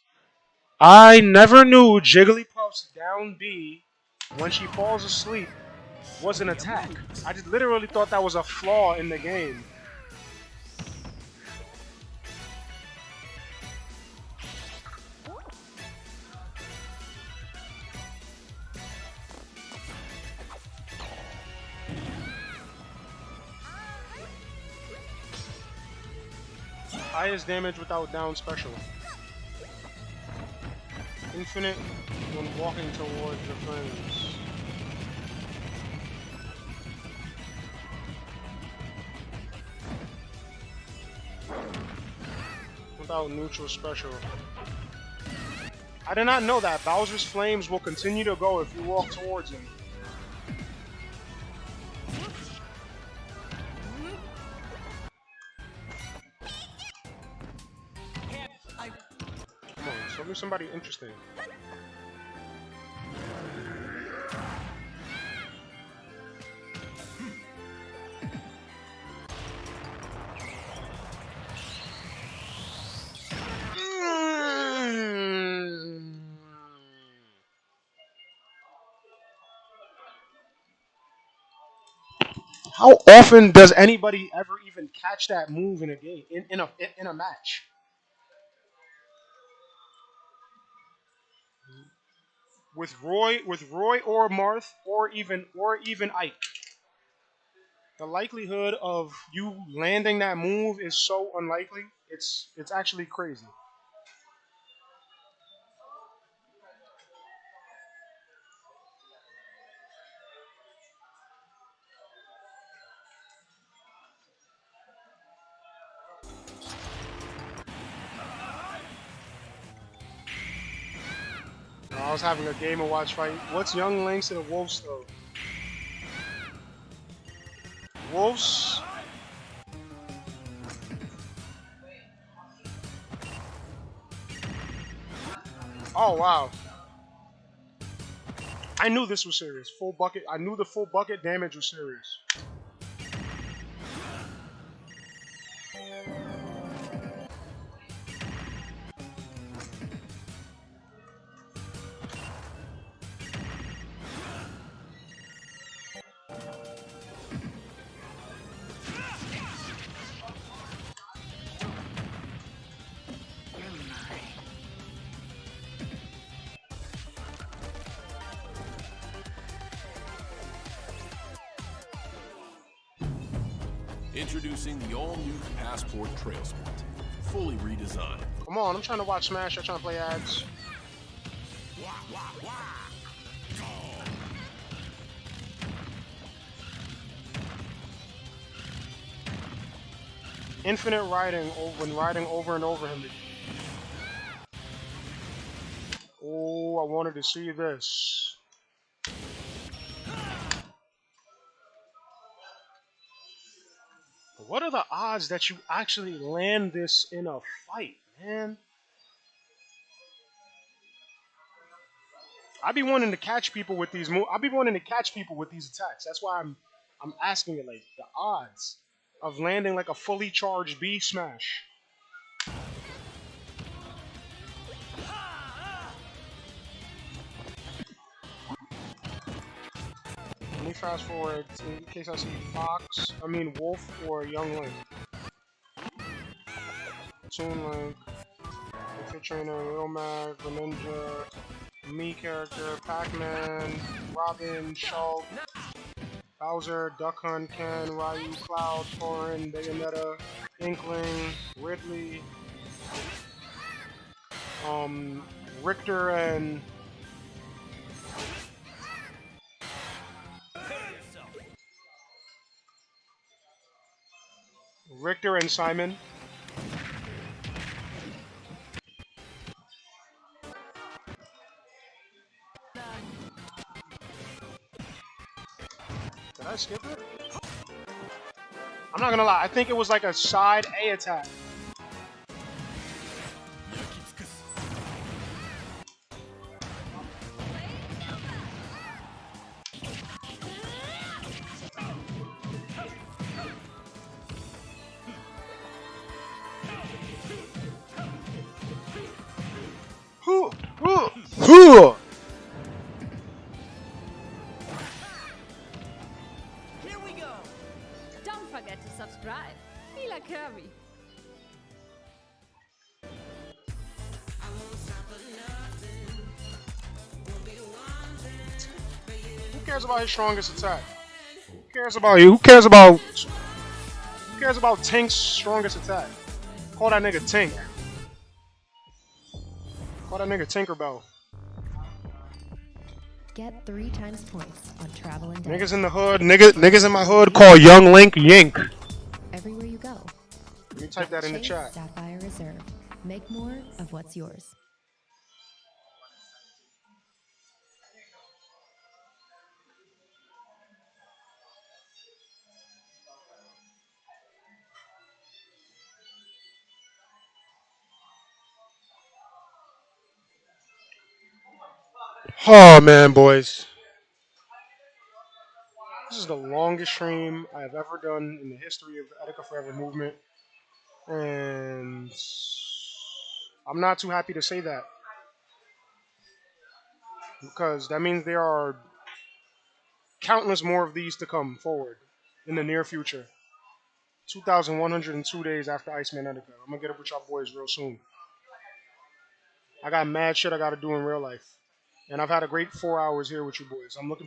Speaker 1: I never knew Jigglypuff's down B when she falls asleep was an attack. I just literally thought that was a flaw in the game. Highest damage without down special. Infinite when walking towards your friends. without neutral special. I did not know that. Bowser's flames will continue to go if you walk towards him. Come on, show me somebody interesting. How often does anybody ever even catch that move in a game, in a match? With Roy or Marth or even Ike, the likelihood of you landing that move is so unlikely. It's actually crazy. I was having a Game & Watch fight. What's Young Link's and a Wolf's though? Wolves. Oh wow. I knew this was serious. Full bucket. I knew the full bucket damage was serious.
Speaker 2: Introducing the all-new Passport Trail Sport, fully redesigned.
Speaker 1: Come on, I'm trying to watch Smash. I'm trying to play ads. Infinite riding when riding over and over him. Oh, I wanted to see this. What are the odds that you actually land this in a fight, man? I be wanting to catch people with these moves. I be wanting to catch people with these attacks. That's why I'm asking it, like the odds of landing like a fully charged B smash. Let me fast forward in case I see Wolf or Young Link. Toon Link, Fit Trainer, Real Mag, Greninja, Me character, Pac-Man, Robin, Shulk, Bowser, Duck Hunt, Ken, Ryu, Cloud, Thorin, Bayonetta, Inkling, Ridley, Richter and Simon. Did I skip it? I'm not gonna lie, I think it was like a side A attack.
Speaker 14: Here we go. Don't forget to subscribe. Fila Kirby.
Speaker 1: Who cares about his strongest attack? Who cares about you? Who cares about Tank's strongest attack? Call that nigga Tank. Call that nigga Tinkerbell.
Speaker 10: Get 3 times points on travel and
Speaker 1: Niggas in the hood, niggas in my hood call Young Link Yink.
Speaker 10: Everywhere you go.
Speaker 1: Let me type that in the chat.
Speaker 10: Sapphire Reserve. Make more of what's yours.
Speaker 1: Oh man, boys. This is the longest stream I have ever done in the history of the Etika Forever movement. And I'm not too happy to say that. Because that means there are countless more of these to come forward in the near future. 2,102 days after Iceman Etika. I'm gonna get up with y'all boys real soon. I got mad shit I gotta do in real life. And I've had a great 4 hours here with you boys. I'm looking forward